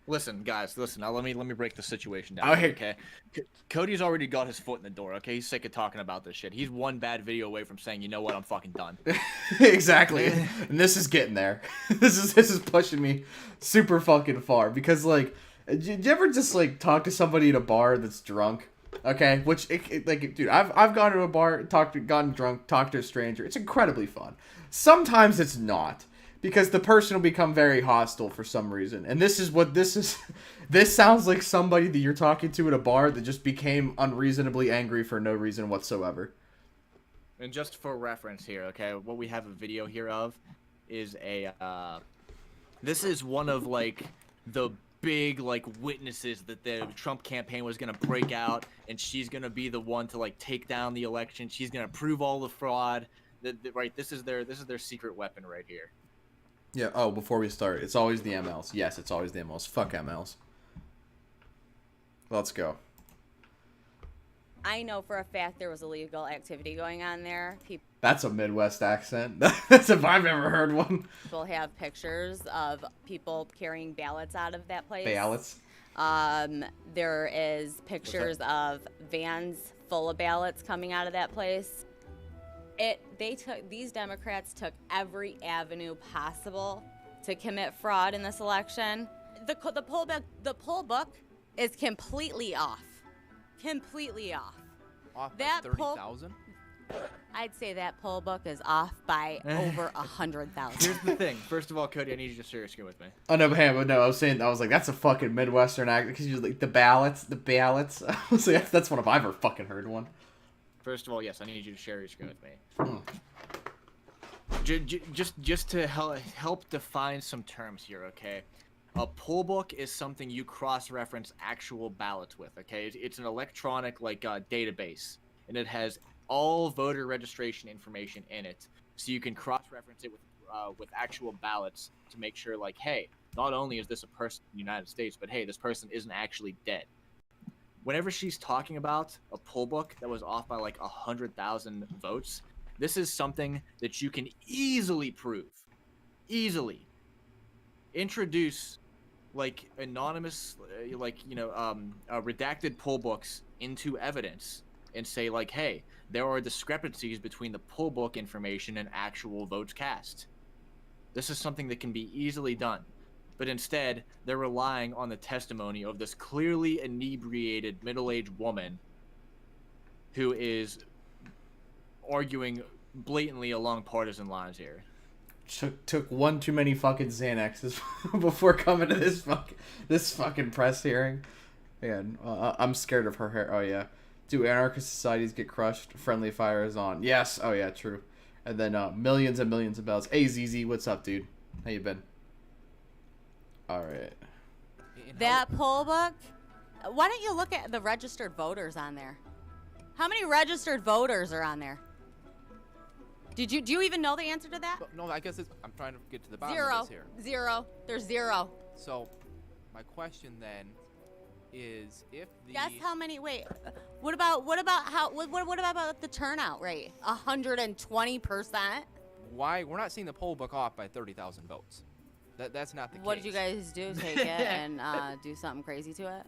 Speaker 2: Listen, guys, now let me break the situation down. Okay. Cody's already got his foot in the door. Okay, he's sick of talking about this shit. He's one bad video away from saying, you know what, I'm fucking done.
Speaker 1: Exactly, and this is getting there. This is pushing me super fucking far because, like, did you ever just, like, talk to somebody at a bar that's drunk? Okay, which like, dude, I've gone to a bar, gotten drunk, talked to a stranger. It's incredibly fun. Sometimes it's not, because the person will become very hostile for some reason. And this is. This sounds like somebody that you're talking to at a bar that just became unreasonably angry for no reason whatsoever.
Speaker 2: And just for reference here, okay, what we have a video here of is this is one of, like, the big, like, witnesses that the Trump campaign was gonna break out, and she's gonna be the one to, like, take down the election. She's gonna prove all the fraud. Right, this is their secret weapon right here.
Speaker 1: Yeah. Oh, before we start, it's always the MLs. Yes, it's always the MLs. Fuck MLs. Let's go.
Speaker 5: I know for a fact there was illegal activity going on there.
Speaker 1: That's a Midwest accent. That's if I've ever heard one.
Speaker 5: People have pictures of people carrying ballots out of that place.
Speaker 1: Ballots?
Speaker 5: There is pictures of vans full of ballots coming out of that place. These Democrats took every avenue possible to commit fraud in this election. The poll book is completely off. Completely off.
Speaker 6: Off by 30,000?
Speaker 5: I'd say that poll book is off by over 100,000.
Speaker 2: Here's the thing. First of all, Cody, I need you to share your screen with me.
Speaker 1: Oh no, but no, I was like, that's a fucking Midwestern act, because you're like, the ballots. I was like, that's one if I've ever fucking heard one.
Speaker 2: First of all, yes, I need you to share your screen with me. Just to help define some terms here, okay? A poll book is something you cross-reference actual ballots with, okay? It's an electronic, database, and it has all voter registration information in it, so you can cross-reference it with actual ballots to make sure, like, hey, not only is this a person in the United States, but hey, this person isn't actually dead. Whenever she's talking about a poll book that was off by like 100,000 votes, this is something that you can easily prove. Easily. Introduce like anonymous, redacted poll books into evidence and say like, hey, there are discrepancies between the poll book information and actual votes cast. This is something that can be easily done. But instead, they're relying on the testimony of this clearly inebriated middle-aged woman who is arguing blatantly along partisan lines here.
Speaker 1: Took one too many fucking Xanaxes before coming to this fucking press hearing. Yeah, I'm scared of her hair. Oh yeah. Do anarchist societies get crushed? Friendly fire is on. Yes. Oh yeah, true. And then millions and millions of bells. Hey ZZ, what's up, dude? How you been? All right.
Speaker 5: That poll book. Why don't you look at the registered voters on there? How many registered voters are on there? Do you even know the answer to that?
Speaker 6: No, I guess I'm trying to get to the bottom of this here.
Speaker 5: Zero. There's zero.
Speaker 6: So, my question then is, if the
Speaker 5: guess how many? Wait, what about the turnout rate? 120%.
Speaker 6: Why we're not seeing the poll book off by 30,000 votes? That's not the case.
Speaker 5: What did you guys do? Take it and do something crazy to it?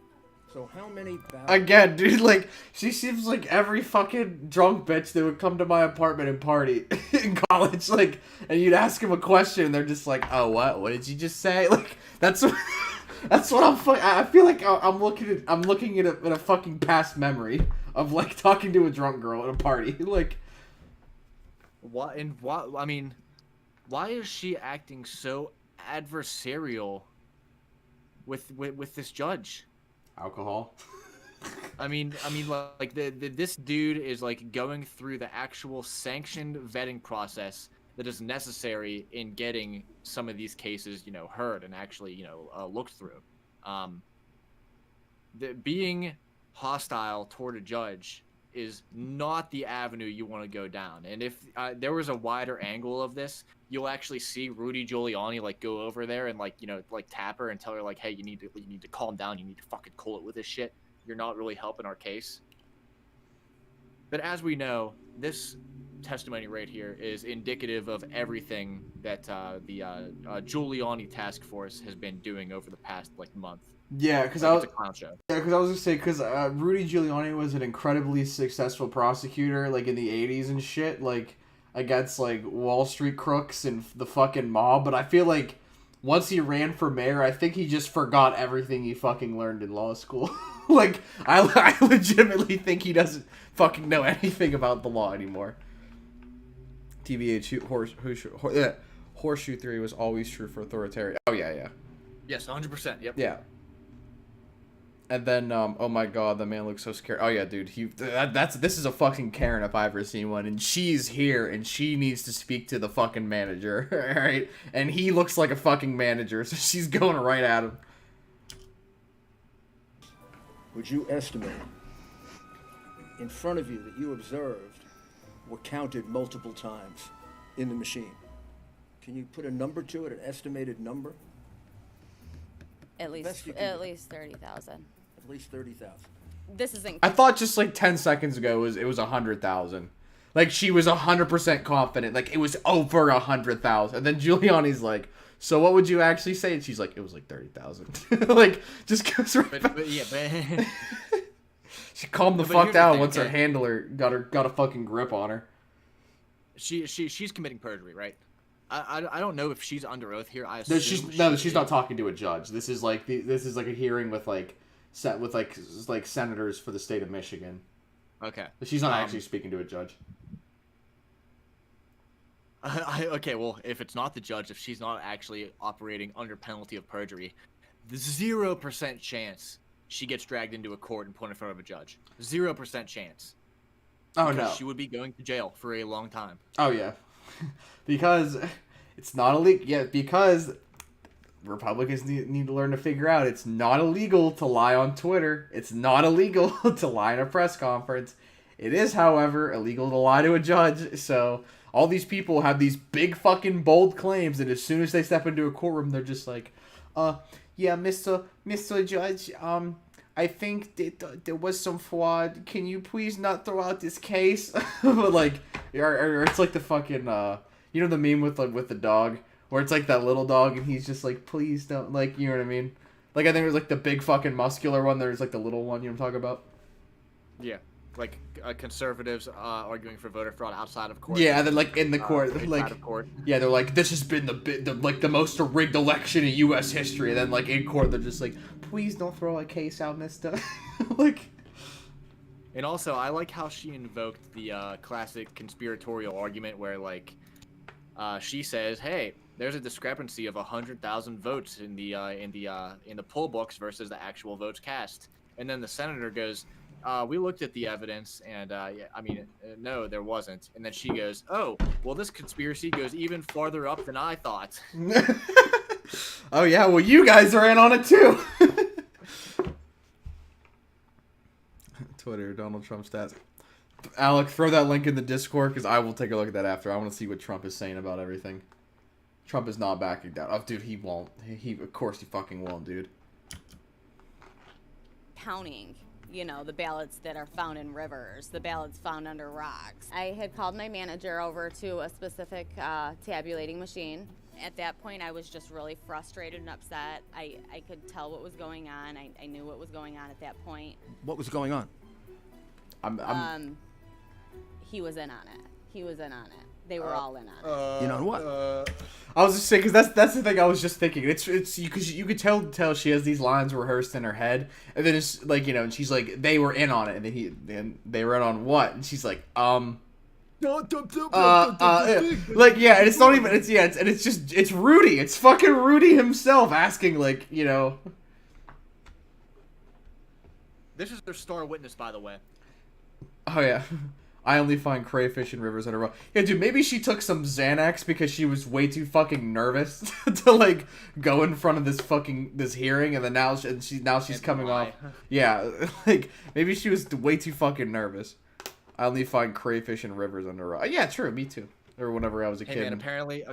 Speaker 7: So how many
Speaker 1: again, dude, like, she seems like every fucking drunk bitch that would come to my apartment and party in college, like, and you'd ask him a question and they're just like, oh, what did you just say? Like, that's what I feel like I'm looking at a fucking past memory of, like, talking to a drunk girl at a party. Like,
Speaker 2: why is she acting so adversarial with this judge?
Speaker 1: Alcohol.
Speaker 2: I mean, this dude is like going through the actual sanctioned vetting process that is necessary in getting some of these cases, heard and actually, looked through. Being hostile toward a judge is not the avenue you want to go down. And if there was a wider angle of this, you'll actually see Rudy Giuliani like go over there and like tap her and tell her like, hey, you need to calm down. You need to fucking cool it with this shit. You're not really helping our case. But as we know, this testimony right here is indicative of everything that the Giuliani task force has been doing over the past month.
Speaker 1: Yeah, because
Speaker 2: it's a clown show.
Speaker 1: Yeah, because I was gonna say, because Rudy Giuliani was an incredibly successful prosecutor, like in the '80s and shit, like against like Wall Street crooks and the fucking mob. But I feel like once he ran for mayor, I think he just forgot everything he fucking learned in law school. Like I legitimately think he doesn't fucking know anything about the law anymore. TBH horseshoe theory was always true for authoritarian. Oh yeah.
Speaker 2: Yes, 100%. Yep.
Speaker 1: Yeah. And then, oh my god, the man looks so scared. Oh yeah, dude, this is a fucking Karen if I've ever seen one, and she's here, and she needs to speak to the fucking manager, alright? And he looks like a fucking manager, so she's going right at him.
Speaker 7: Would you estimate in front of you that you observed were counted multiple times in the machine? Can you put a number to it, an estimated number?
Speaker 5: At least 30,000.
Speaker 7: At least 30,000.
Speaker 5: This isn't.
Speaker 1: I thought just like 10 seconds ago it was 100,000. Like she was 100% confident. Like it was over 100,000. And then Giuliani's like, So what would you actually say? And she's like, it was like 30,000. Like, just goes right back.
Speaker 2: But
Speaker 1: She calmed the fuck down once her handler got a fucking grip on her.
Speaker 2: She's committing perjury, right? I don't know if she's under oath here. I
Speaker 1: assume she's not talking to a judge. This is like a hearing with senators for the state of Michigan.
Speaker 2: Okay.
Speaker 1: But she's not actually speaking to a judge.
Speaker 2: Okay, well, if it's not the judge, if she's not actually operating under penalty of perjury, the 0% chance she gets dragged into a court and put in front of a judge. 0% chance.
Speaker 1: Oh,
Speaker 2: because
Speaker 1: no.
Speaker 2: she would be going to jail for a long time.
Speaker 1: Oh, yeah. Because it's not illegal. Yeah, because Republicans need to learn to figure out it's not illegal to lie on Twitter. It's not illegal to lie in a press conference. It is, however, illegal to lie to a judge. So all these people have these big fucking bold claims, and as soon as they step into a courtroom, they're just like, yeah, Mr. Judge, I think there was some fraud. Can you please not throw out this case? But like, or it's like the fucking, you know the meme with the dog, where it's like that little dog, and he's just like, please don't, like, you know what I mean? Like, I think it was like the big fucking muscular one. There's like the little one, you know what I'm talking about?
Speaker 2: Yeah. Like conservatives arguing for voter fraud outside of court.
Speaker 1: Yeah, then like in the court, like
Speaker 2: of court.
Speaker 1: Yeah, they're like, this has been the most rigged election in U.S. history. And then like in court, they're just like, please don't throw a case out, Mister. Like.
Speaker 2: And also, I like how she invoked the classic conspiratorial argument where like, she says, hey, there's a discrepancy of 100,000 votes in the poll books versus the actual votes cast, and then the senator goes, we looked at the evidence, and no, there wasn't. And then she goes, oh, well, this conspiracy goes even farther up than I thought.
Speaker 1: Oh, yeah, well, you guys are in on it, too. Twitter, Donald Trump stats. Alec, throw that link in the Discord, because I will take a look at that after. I want to see what Trump is saying about everything. Trump is not backing down. Oh, dude, he won't. Of course he fucking won't, dude.
Speaker 5: Counting. You know, the ballots that are found in rivers, the ballots found under rocks. I had called my manager over to a specific tabulating machine. At that point, I was just really frustrated and upset. I could tell what was going on. I knew what was going on at that point.
Speaker 7: What was going on?
Speaker 5: He was in on it. He was in on it. They were all in on
Speaker 7: it. You know what?
Speaker 1: I was just saying, because that's the thing I was just thinking. It's because you could tell she has these lines rehearsed in her head, and then it's like, you know, and she's like, they were in on it, and then they were in on what? And she's like, like, yeah, and it's not even, it's Rudy. It's fucking Rudy himself asking, like, you know.
Speaker 2: This is their star witness, by the way.
Speaker 1: Oh yeah. I only find crayfish in rivers that are raw. Yeah, dude, maybe she took some Xanax because she was way too fucking nervous to, like, go in front of this hearing, and then now she's coming off. Yeah, like, maybe she was way too fucking nervous. I only find crayfish in rivers under raw. Yeah, true, me too. Or whenever I was a kid.
Speaker 2: Hey, man, apparently,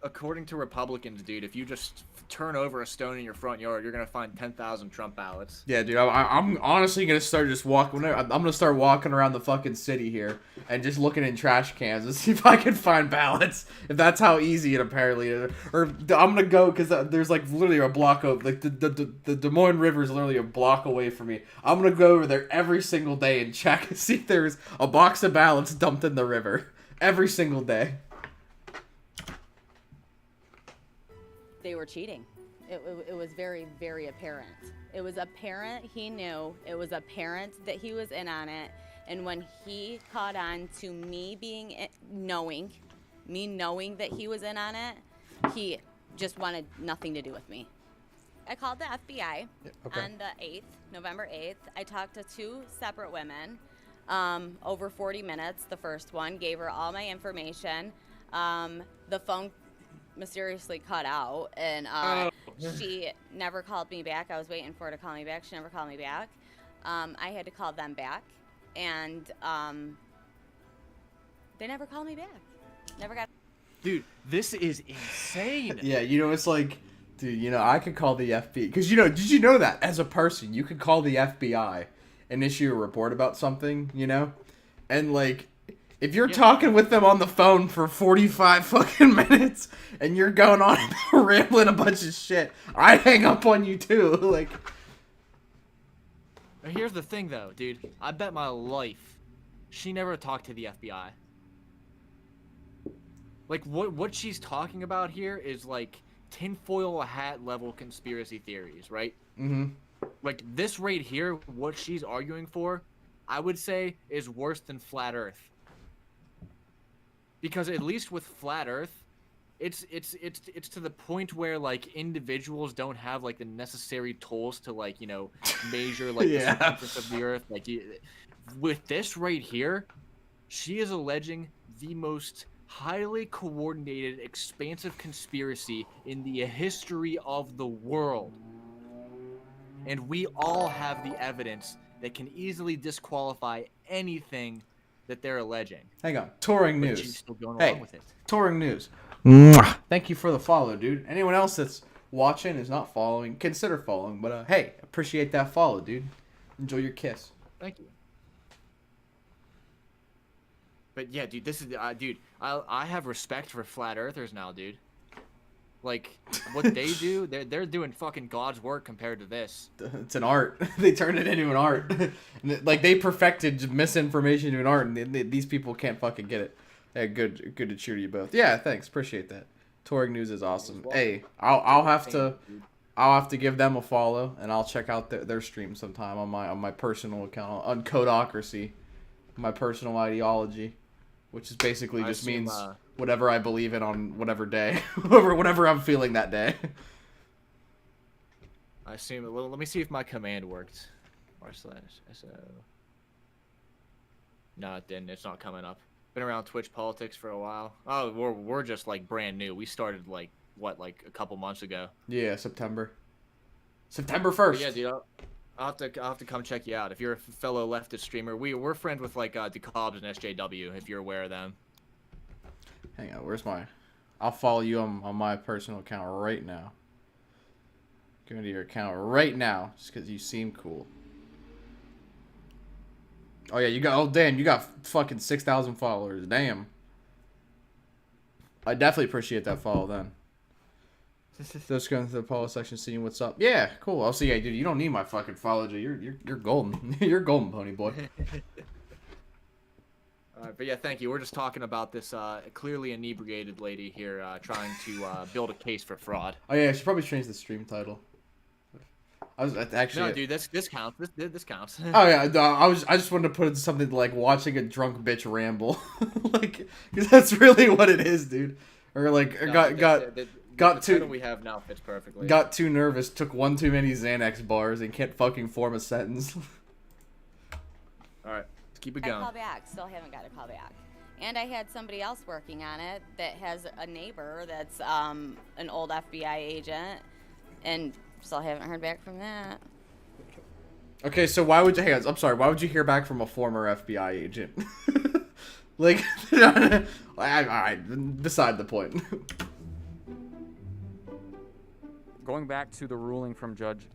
Speaker 2: according to Republicans, dude, if you just turn over a stone in your front yard, you're going to find 10,000 Trump ballots.
Speaker 1: Yeah, dude, I'm honestly going to start just walking. I'm going to start walking around the fucking city here and just looking in trash cans and see if I can find ballots. If that's how easy it apparently is. Or I'm going to go, because there's, like, literally a block of, like, the Des Moines River is literally a block away from me. I'm going to go over there every single day and check and see if there's a box of ballots dumped in the river. Every single day.
Speaker 5: They were cheating. It was very, very apparent. It was apparent he knew. It was apparent that he was in on it. And when he caught on to me knowing that he was in on it, he just wanted nothing to do with me. I called the FBI on the 8th, November 8th. I talked to 2 separate women. Over 40 minutes, the first one, gave her all my information. The phone mysteriously cut out, and she never called me back. I was waiting for her to call me back. She never called me back. I had to call them back, and they never called me back. Never got.
Speaker 2: Dude, this is insane.
Speaker 1: Yeah, you know, it's like, dude, you know, I could call the FBI, because, you know, did you know that as a person you could call the FBI and issue a report about something, you know, and like, If you're talking with them on the phone for 45 fucking minutes and you're going on rambling a bunch of shit, I'd hang up on you too. Like,
Speaker 2: here's the thing though, dude. I bet my life she never talked to the FBI. Like, what she's talking about here is like tinfoil hat level conspiracy theories, right?
Speaker 1: mm-hmm.
Speaker 2: Like this right here, what she's arguing for, I would say is worse than flat Earth. Because at least with flat Earth, it's to the point where like individuals don't have like the necessary tools to like, you know, measure like the circumference of the Earth. Like with this right here, she is alleging the most highly coordinated, expansive conspiracy in the history of the world. And we all have the evidence that can easily disqualify anything that they're alleging.
Speaker 1: Hang on. Touring
Speaker 2: But
Speaker 1: news.
Speaker 2: she's still going
Speaker 1: Hey,
Speaker 2: along with it.
Speaker 1: touring news. Mwah. Thank you for the follow, dude. Anyone else that's watching is not following, consider following. But hey, appreciate that follow, dude. Enjoy your kiss.
Speaker 2: Thank you. But yeah, dude, this is dude. I have respect for flat earthers now, dude. Like what they do, they're doing fucking God's work compared to this.
Speaker 1: It's an art. They turned it into an art. Like they perfected misinformation into an art, and these people can't fucking get it. Yeah, good to cheer you both. Yeah, thanks, appreciate that. Touring news is awesome. Hey, I'll have to give them a follow, and I'll check out their stream sometime on my personal account on Codocracy, my personal ideology, which is basically just means whatever I believe in on whatever day, whatever I'm feeling that day.
Speaker 2: I assume. Well, let me see if my command worked. /SO. No, it didn't. It's not coming up. Been around Twitch politics for a while. Oh, we're just like brand new. We started like like a couple months ago.
Speaker 1: Yeah, September 1st.
Speaker 2: Yeah, dude. I'll have to come check you out if you're a fellow leftist streamer. We're friends with like DeCobbs and SJW if you're aware of them.
Speaker 1: Hang on, I'll follow you on my personal account right now. Go into your account right now, just because you seem cool. Oh yeah, you got fucking 6,000 followers. Damn. I definitely appreciate that follow then. Just going through the follow section, seeing what's up. Yeah, cool. I'll see you, dude. You don't need my fucking follow, dude. You're golden. You're golden, pony boy.
Speaker 2: But yeah, thank you. We're just talking about this clearly inebriated lady here trying to build a case for fraud.
Speaker 1: Oh yeah, I should probably change the stream title. I was actually.
Speaker 2: No, dude, this counts. This counts.
Speaker 1: Oh yeah, no, I just wanted to put in something like watching a drunk bitch ramble, like, because that's really what it is, dude. Or like, got too.
Speaker 2: We have now fits perfectly.
Speaker 1: Got too nervous, took one too many Xanax bars, and can't fucking form a sentence.
Speaker 2: All right, let's keep it going.
Speaker 5: I call back. Still haven't got a call back. And I had somebody else working on it that has a neighbor that's an old FBI agent, and still haven't heard back from that.
Speaker 1: Okay, so why would you? Hang on, I'm sorry. Why would you hear back from a former FBI agent? Like, all right, beside the point.
Speaker 8: Going back to the ruling from Judge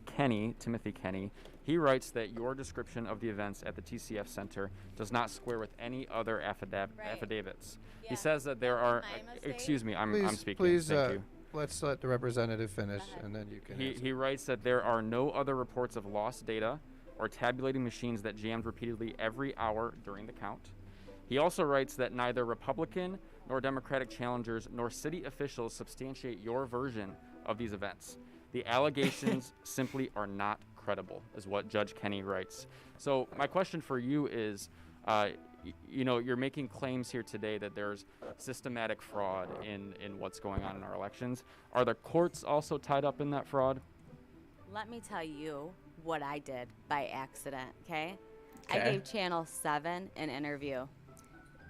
Speaker 8: Timothy Kenny, he writes that your description of the events at the TCF Center does not square with any other affidavits. Yeah. He says that there are. Excuse me, I'm speaking.
Speaker 9: Please,
Speaker 8: Thank you.
Speaker 9: Let's let the representative finish, and then you can.
Speaker 8: He writes that there are no other reports of lost data or tabulating machines that jammed repeatedly every hour during the count. He also writes that neither Republican nor Democratic challengers nor city officials substantiate your version of these events. The allegations simply are not credible, is what Judge Kenny writes. So my question for you is, you know, you're making claims here today that there's systematic fraud in what's going on in our elections. Are the courts also tied up in that fraud?
Speaker 5: Let me tell you what I did by accident, okay? I gave Channel 7 an interview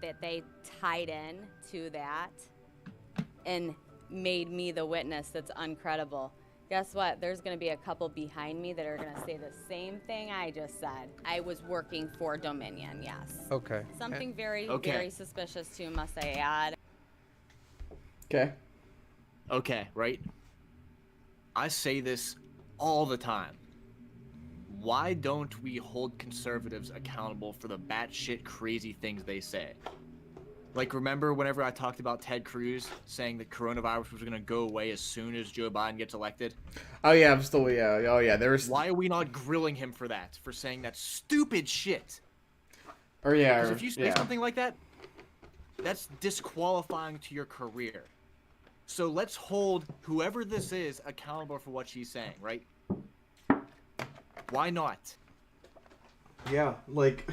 Speaker 5: that they tied in to that and made me the witness that's uncredible. Guess what? There's going to be a couple behind me that are going to say the same thing I just said. I was working for Dominion, yes.
Speaker 9: Okay.
Speaker 5: Something very suspicious too, must I add.
Speaker 1: Okay.
Speaker 2: Okay, right? I say this all the time. Why don't we hold conservatives accountable for the batshit crazy things they say? Like, remember whenever I talked about Ted Cruz saying that coronavirus was going to go away as soon as Joe Biden gets elected?
Speaker 1: Oh, yeah, I'm still, yeah. Oh, yeah, there was...
Speaker 2: Why are we not grilling him for that? For saying that stupid shit?
Speaker 1: Or, yeah.
Speaker 2: Because if you say something like that, that's disqualifying to your career. So let's hold whoever this is accountable for what she's saying, right? Why not?
Speaker 1: Yeah, like...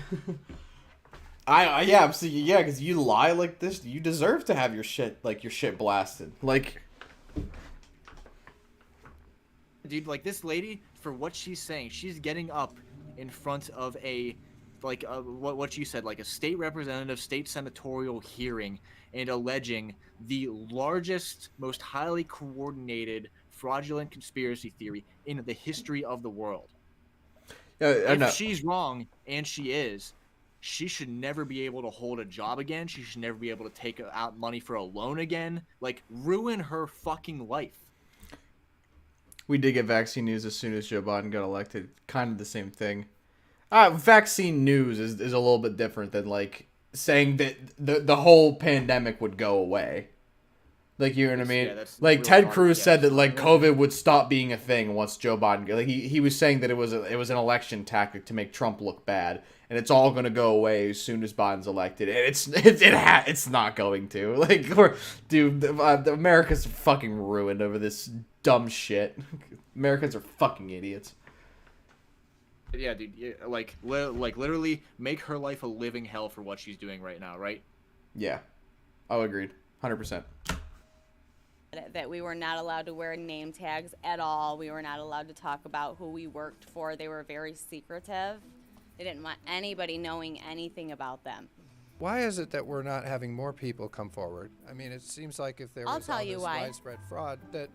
Speaker 1: yeah, because you lie like this, you deserve to have your shit blasted. Like,
Speaker 2: dude, like this lady, for what she's saying, she's getting up in front of what you said, like a state representative, state senatorial hearing, and alleging the largest, most highly coordinated, fraudulent conspiracy theory in the history of the world. If she's wrong, and she is, she should never be able to hold a job again. She should never be able to take out money for a loan again. Like, ruin her fucking life.
Speaker 1: We did get vaccine news as soon as Joe Biden got elected. Kind of the same thing. Vaccine news is a little bit different than, like, saying that the whole pandemic would go away. Like, you know what I mean?
Speaker 2: Yeah,
Speaker 1: like, Ted Cruz said that, like, COVID would stop being a thing once Joe Biden... Like, he was saying that it was an election tactic to make Trump look bad. And it's all going to go away as soon as Biden's elected. And it's not going to. Like, dude, America's fucking ruined over this dumb shit. Americans are fucking idiots.
Speaker 2: Yeah, dude. Like literally make her life a living hell for what she's doing right now, right?
Speaker 1: Yeah. Oh, agreed. 100%.
Speaker 5: That we were not allowed to wear name tags at all. We were not allowed to talk about who we worked for. They were very secretive. They didn't want anybody knowing anything about them.
Speaker 9: Why is it that we're not having more people come forward? I mean, it seems like if there was all this widespread fraud, that,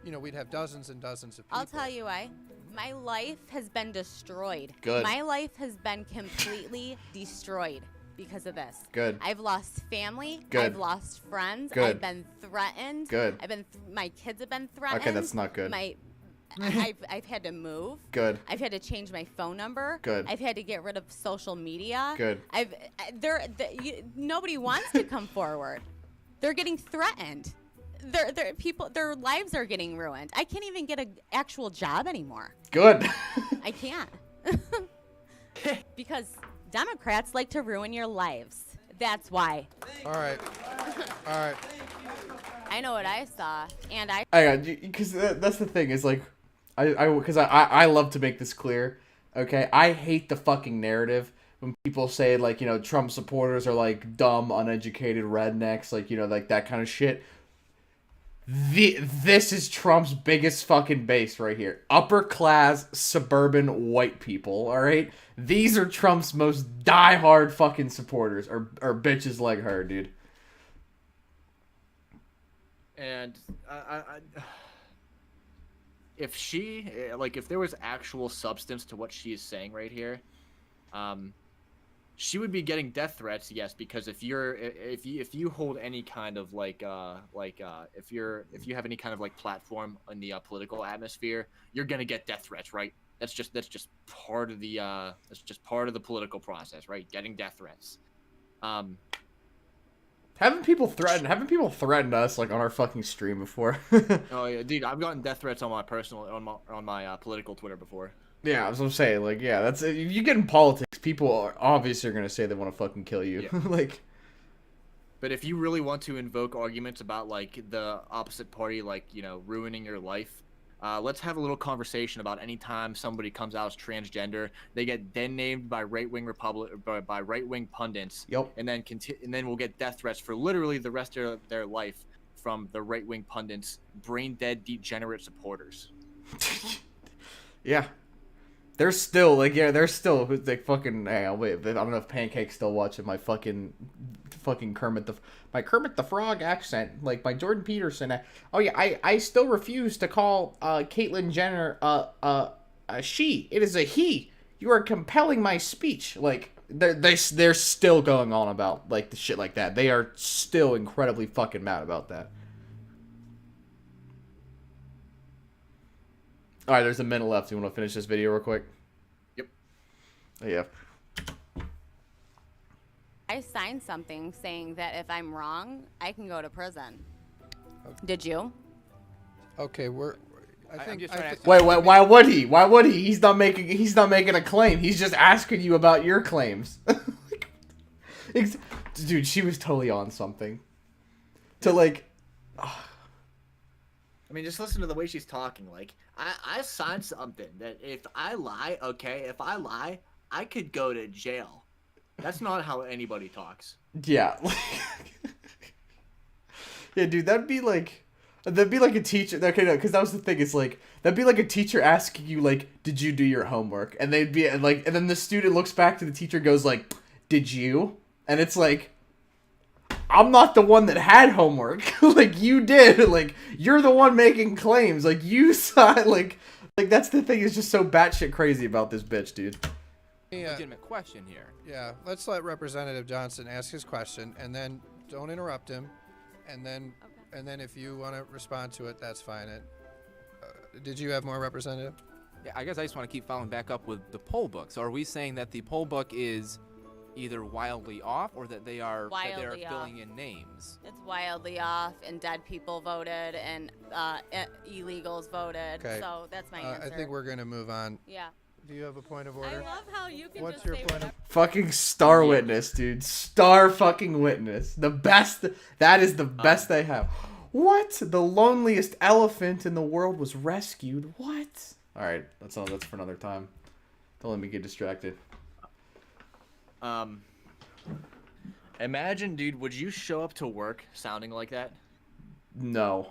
Speaker 9: you know, we'd have dozens and dozens of people.
Speaker 5: I'll tell you why. My life has been destroyed.
Speaker 1: Good.
Speaker 5: My life has been completely destroyed because of this.
Speaker 1: Good.
Speaker 5: I've lost family.
Speaker 1: Good.
Speaker 5: I've lost friends.
Speaker 1: Good.
Speaker 5: I've been threatened.
Speaker 1: Good.
Speaker 5: My kids have been threatened.
Speaker 1: Okay, that's not good.
Speaker 5: I've had to move.
Speaker 1: Good.
Speaker 5: I've had to change my phone number.
Speaker 1: Good.
Speaker 5: I've had to get rid of social media.
Speaker 1: Good.
Speaker 5: Nobody wants to come forward. They're getting threatened. Their lives are getting ruined. I can't even get an actual job anymore.
Speaker 1: Good.
Speaker 5: I can't. Because Democrats like to ruin your lives. That's why.
Speaker 9: All right.
Speaker 5: I know what I saw, and
Speaker 1: because that's the thing, is like, I love to make this clear, okay? I hate the fucking narrative when people say, like, you know, Trump supporters are, like, dumb, uneducated rednecks, like, you know, like, that kind of shit. This is Trump's biggest fucking base right here. Upper class, suburban white people, alright? These are Trump's most diehard fucking supporters, or bitches like her, dude.
Speaker 2: And if there was actual substance to what she is saying right here, she would be getting death threats, yes, because if you hold any kind of if you have any kind of like platform in the political atmosphere, you're gonna get death threats, right? That's just part of the political process, right? Getting death threats.
Speaker 1: Haven't people threatened us, like, on our fucking stream before?
Speaker 2: Oh yeah, dude, I've gotten death threats on my political Twitter before.
Speaker 1: Yeah, as I'm saying, like, yeah, that's if you get in politics, people are obviously gonna say they want to fucking kill you.
Speaker 2: Yeah.
Speaker 1: Like,
Speaker 2: but if you really want to invoke arguments about like the opposite party, like, you know, ruining your life, let's have a little conversation about any time somebody comes out as transgender, they get then named by right-wing pundits.
Speaker 1: Yep.
Speaker 2: And then we'll get death threats for literally the rest of their life from the right-wing pundits, brain-dead, degenerate supporters.
Speaker 1: Yeah. They're still like fucking. Hey, wait, I don't know if Pancake's still watching my fucking Kermit the Frog accent, like my Jordan Peterson. Oh yeah, I still refuse to call Caitlyn Jenner a she. It is a he. You are compelling my speech. Like they're still going on about like the shit like that. They are still incredibly fucking mad about that. All right, there's a minute left. You want to finish this video real quick?
Speaker 2: Yep.
Speaker 1: Yeah.
Speaker 5: I signed something saying that if I'm wrong, I can go to prison. Okay. Did you?
Speaker 9: Okay,
Speaker 1: Wait, why would he? Why would he? He's not making a claim. He's just asking you about your claims. Dude, she was totally on something. To like,
Speaker 2: I mean, just listen to the way she's talking. Like, I signed something that if I lie, I could go to jail. That's not how anybody talks.
Speaker 1: Yeah. Yeah, dude, that'd be like a teacher. Okay, no, because that was the thing. It's like that'd be like a teacher asking you like, "Did you do your homework?" And they'd be like, and then the student looks back to the teacher, and goes like, "Did you?" And it's like, I'm not the one that had homework. Like you did. Like you're the one making claims. Like you saw. Like that's the thing. Is just so batshit crazy about this bitch, dude.
Speaker 6: Legitimate question here.
Speaker 9: Yeah, let's let Representative Johnson ask his question, and then don't interrupt him, and then if you want to respond to it, that's fine. Did you have more, Representative?
Speaker 6: Yeah, I guess I just want to keep following back up with the poll book. So are we saying that the poll book is either wildly off or that they are filling in names?
Speaker 5: It's wildly off, and dead people voted, and illegals voted. Okay. So that's my answer.
Speaker 9: I think we're gonna move on.
Speaker 5: Yeah.
Speaker 9: Do you have a point of order?
Speaker 5: I love how you can
Speaker 9: What's
Speaker 5: just
Speaker 9: your
Speaker 5: say
Speaker 9: point of
Speaker 1: fucking star witness, dude. Star fucking witness. The best. That is the best they have. What? The loneliest elephant in the world was rescued. What? All right, that's for another time. Don't let me get distracted.
Speaker 2: Imagine, dude, would you show up to work sounding like that?
Speaker 1: No.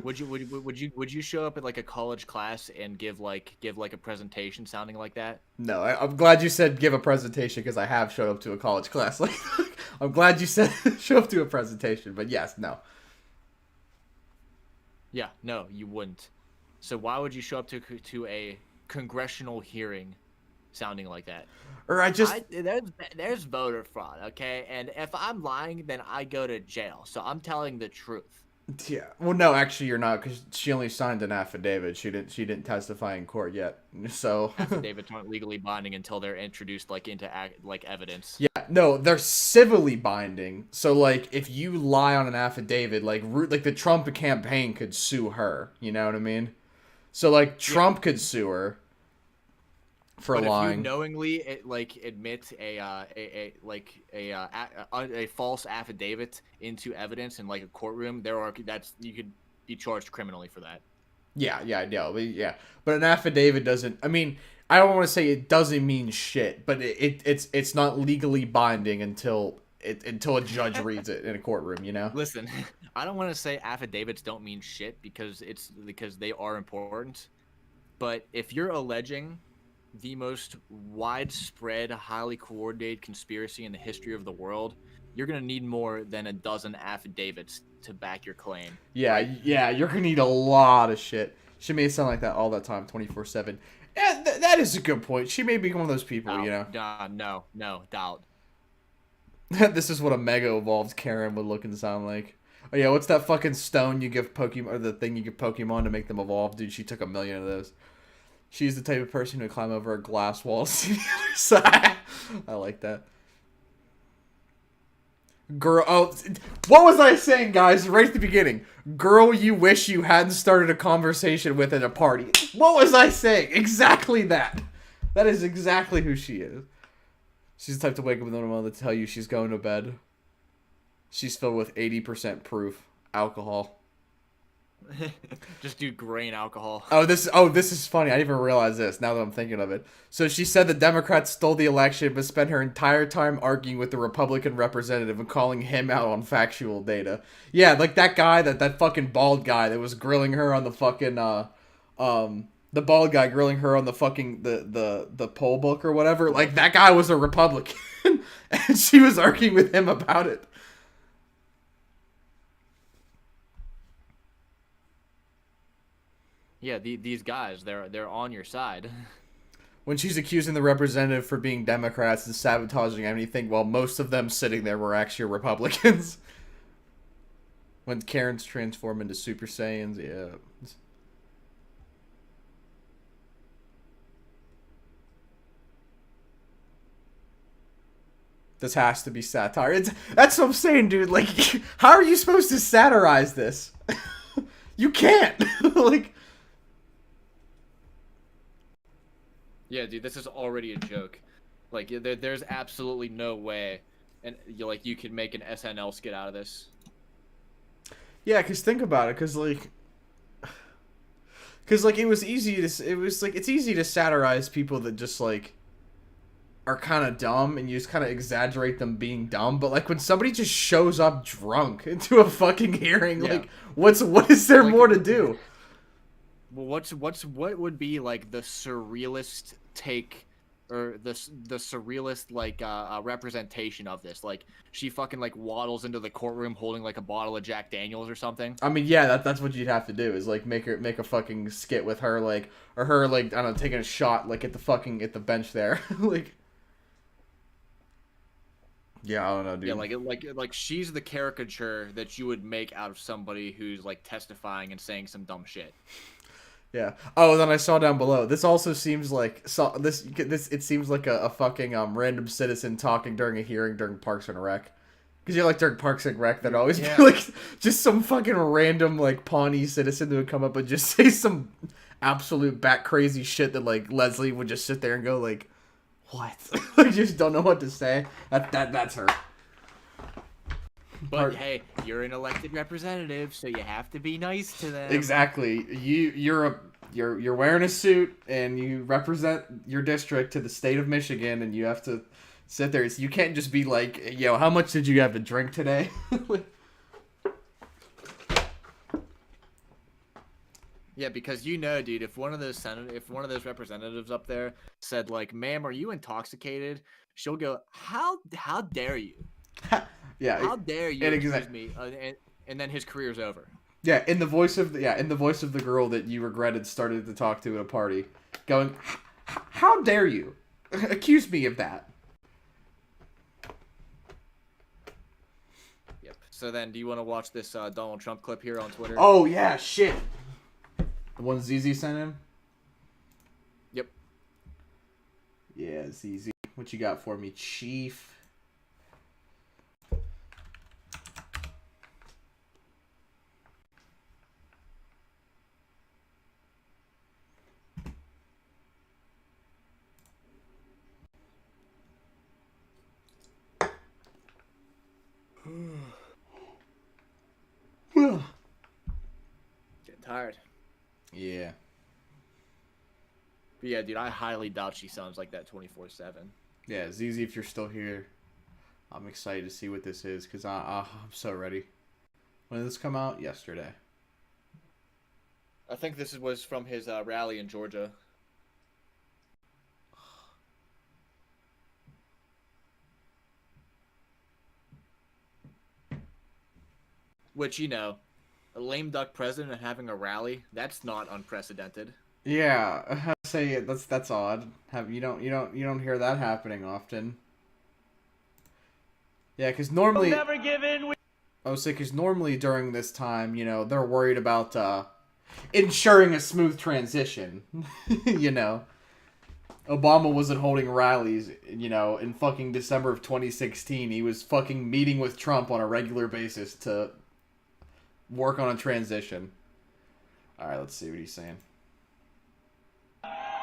Speaker 2: Would you show up at like a college class and give like a presentation sounding like that?
Speaker 1: No, I'm glad you said give a presentation because I have showed up to a college class. Like, I'm glad you said show up to a presentation, but yes, no.
Speaker 2: Yeah, no, you wouldn't. So why would you show up to a congressional hearing sounding like that?
Speaker 1: Or
Speaker 2: there's voter fraud, okay? And if I'm lying, then I go to jail. So I'm telling the truth.
Speaker 1: Yeah. Well, no, actually, you're not, because she only signed an affidavit. She didn't testify in court yet. So
Speaker 2: affidavits aren't legally binding until they're introduced into evidence.
Speaker 1: Yeah. No, they're civilly binding. So like, if you lie on an affidavit, like the Trump campaign could sue her. You know what I mean? So like, Trump could sue her for lying.
Speaker 2: If you knowingly admit a false affidavit into evidence in like a courtroom, you could be charged criminally for that.
Speaker 1: Yeah. But an affidavit doesn't. I mean, I don't want to say it doesn't mean shit, but it's not legally binding until a judge reads it in a courtroom. You know.
Speaker 2: Listen, I don't want to say affidavits don't mean shit because they are important, but if you're alleging the most widespread, highly coordinated conspiracy in the history of the world, you're going to need more than a dozen affidavits to back your claim.
Speaker 1: Yeah, you're going to need a lot of shit. She may sound like that all the time, 24/7. Yeah, that is a good point. She may be one of those people, you know.
Speaker 2: No, doubt.
Speaker 1: This is what a mega evolved Karen would look and sound like. Oh yeah, what's that fucking stone you give Pokemon, or the thing you give Pokemon to make them evolve? Dude, she took 1 million of those. She's the type of person who would climb over a glass wall to see the other side. I like that. Girl, what was I saying, guys? Right at the beginning. Girl you wish you hadn't started a conversation with at a party. What was I saying? Exactly that. That is exactly who she is. She's the type to wake up in the morning to tell you she's going to bed. She's filled with 80% proof alcohol.
Speaker 2: Just do grain alcohol.
Speaker 1: This is funny. I didn't even realize this now that I'm thinking of it. So she said the Democrats stole the election, but spent her entire time arguing with the Republican representative and calling him out on factual data. Yeah, like that guy, that fucking bald guy that was grilling her on the fucking the bald guy grilling her on the fucking the poll book or whatever. Like that guy was a Republican, and she was arguing with him about it.
Speaker 2: Yeah, these guys, they're on your side.
Speaker 1: When she's accusing the representative for being Democrats and sabotaging anything, while most of them sitting there were actually Republicans. When Karens transform into Super Saiyans, yeah. This has to be satire. That's what I'm saying, dude. Like, how are you supposed to satirize this? You can't. Like,
Speaker 2: yeah, dude, this is already a joke. Like, there's absolutely no way, and you could make an SNL skit out of this.
Speaker 1: Yeah, cause think about it, cause like it was easy to it's easy to satirize people that just like are kind of dumb, and you just kind of exaggerate them being dumb. But like when somebody just shows up drunk into a fucking hearing, like what is there more to do?
Speaker 2: Well, what would be like the surrealist take, or the surrealist representation of this? Like she fucking like waddles into the courtroom holding like a bottle of Jack Daniels or something.
Speaker 1: I mean, yeah, that's what you'd have to do is like make a fucking skit with her, like, or her like, I don't know, taking a shot like at the bench there. Like, yeah, I don't know, dude.
Speaker 2: Yeah, like she's the caricature that you would make out of somebody who's like testifying and saying some dumb shit.
Speaker 1: Yeah. Oh, then I saw down below. This also seems like it seems like a fucking random citizen talking during a hearing during Parks and Rec. Because like during Parks and Rec, there'd always be like just some fucking random like Pawnee citizen who would come up and just say some absolute bat crazy shit that like Leslie would just sit there and go like, what? I just don't know what to say. That's her.
Speaker 2: But hey, you're an elected representative, so you have to be nice to them.
Speaker 1: Exactly. You're wearing a suit and you represent your district to the state of Michigan, and you have to sit there. You can't just be like, yo, how much did you have to drink today?
Speaker 2: Yeah, because dude, if one of those representatives up there said like, "Ma'am, are you intoxicated?" She'll go, "How dare you?"
Speaker 1: Yeah.
Speaker 2: How dare you accuse me? And then his career's over.
Speaker 1: Yeah, in the voice of the girl that you regretted started to talk to at a party, going, "How dare you accuse me of that?"
Speaker 2: Yep. So then, do you want to watch this Donald Trump clip here on Twitter?
Speaker 1: Oh yeah, shit. The one ZZ sent him?
Speaker 2: Yep.
Speaker 1: Yeah, ZZ. What you got for me, Chief?
Speaker 2: Getting tired.
Speaker 1: Yeah.
Speaker 2: But yeah, dude, I highly doubt she sounds like that 24/7.
Speaker 1: Yeah, ZZ, if you're still here, I'm excited to see what this is, because I'm so ready. When did this come out? Yesterday.
Speaker 2: I think this was from his rally in Georgia. Which, a lame duck president and having a rally, that's not unprecedented.
Speaker 1: Yeah, I say that's odd. You don't hear that happening often. Yeah, because normally
Speaker 10: we'll never give in.
Speaker 1: I was saying, because normally during this time, they're worried about ensuring a smooth transition. Obama wasn't holding rallies, in fucking December of 2016. He was fucking meeting with Trump on a regular basis to work on a transition. All right, let's see what he's saying.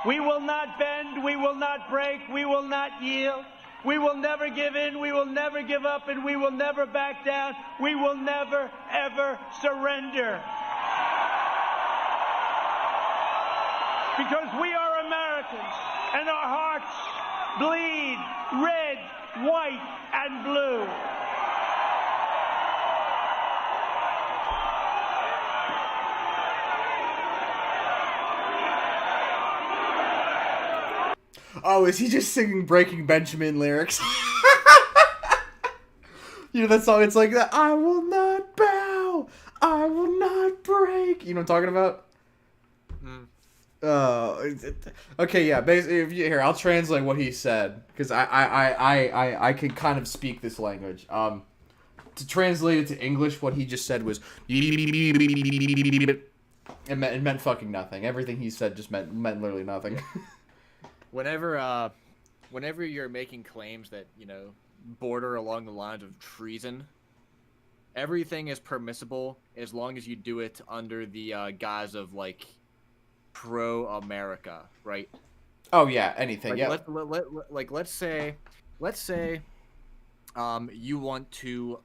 Speaker 10: We will not bend, we will not break, we will not yield. We will never give in, we will never give up, and we will never back down. We will never, ever surrender. Because we are Americans, and our hearts bleed red, white, and blue.
Speaker 1: Oh, is he just singing Breaking Benjamin lyrics? That song, it's like that. I will not bow. I will not break. You know what I'm talking about? Okay, yeah. Basically, here, I'll translate what he said, because I can kind of speak this language. To translate it to English, what he just said was, it meant fucking nothing. Everything he said just meant literally nothing.
Speaker 2: Whenever you're making claims that border along the lines of treason. Everything is permissible as long as you do it under the guise of like pro-America, right?
Speaker 1: Oh yeah, anything.
Speaker 2: Like,
Speaker 1: Yeah.
Speaker 2: Let's say, you want to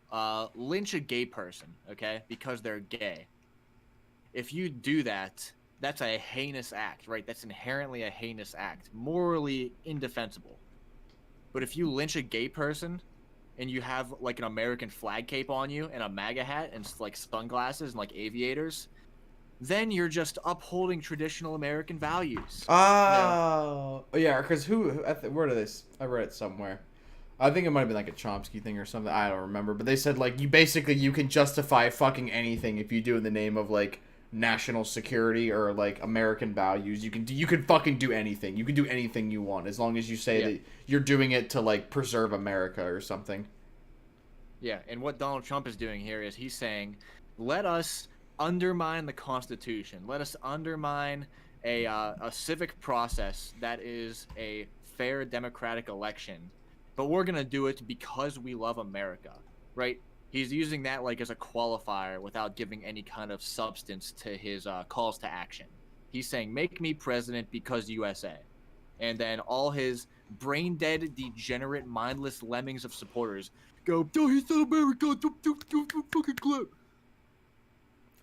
Speaker 2: lynch a gay person, okay, because they're gay. If you do that, that's a heinous act, right? That's inherently a heinous act, morally indefensible. But if you lynch a gay person and you have like an American flag cape on you and a MAGA hat and like sunglasses and like aviators, then you're just upholding traditional American values.
Speaker 1: Oh, yeah, because where did this? I read it somewhere. I think it might have been like a Chomsky thing or something. I don't remember. But they said like you can justify fucking anything if you do in the name of like national security or like American values. You can fucking do anything. You can do anything you want as long as you say that you're doing it to like preserve America or something.
Speaker 2: Yeah, and what Donald Trump is doing here is he's saying, let us undermine the Constitution. Let us undermine a civic process that is a fair democratic election. But we're going to do it because we love America, right? He's using that like as a qualifier without giving any kind of substance to his calls to action. He's saying, make me president because USA. And then all his brain-dead, degenerate, mindless lemmings of supporters go, oh, he's not America, fucking clip.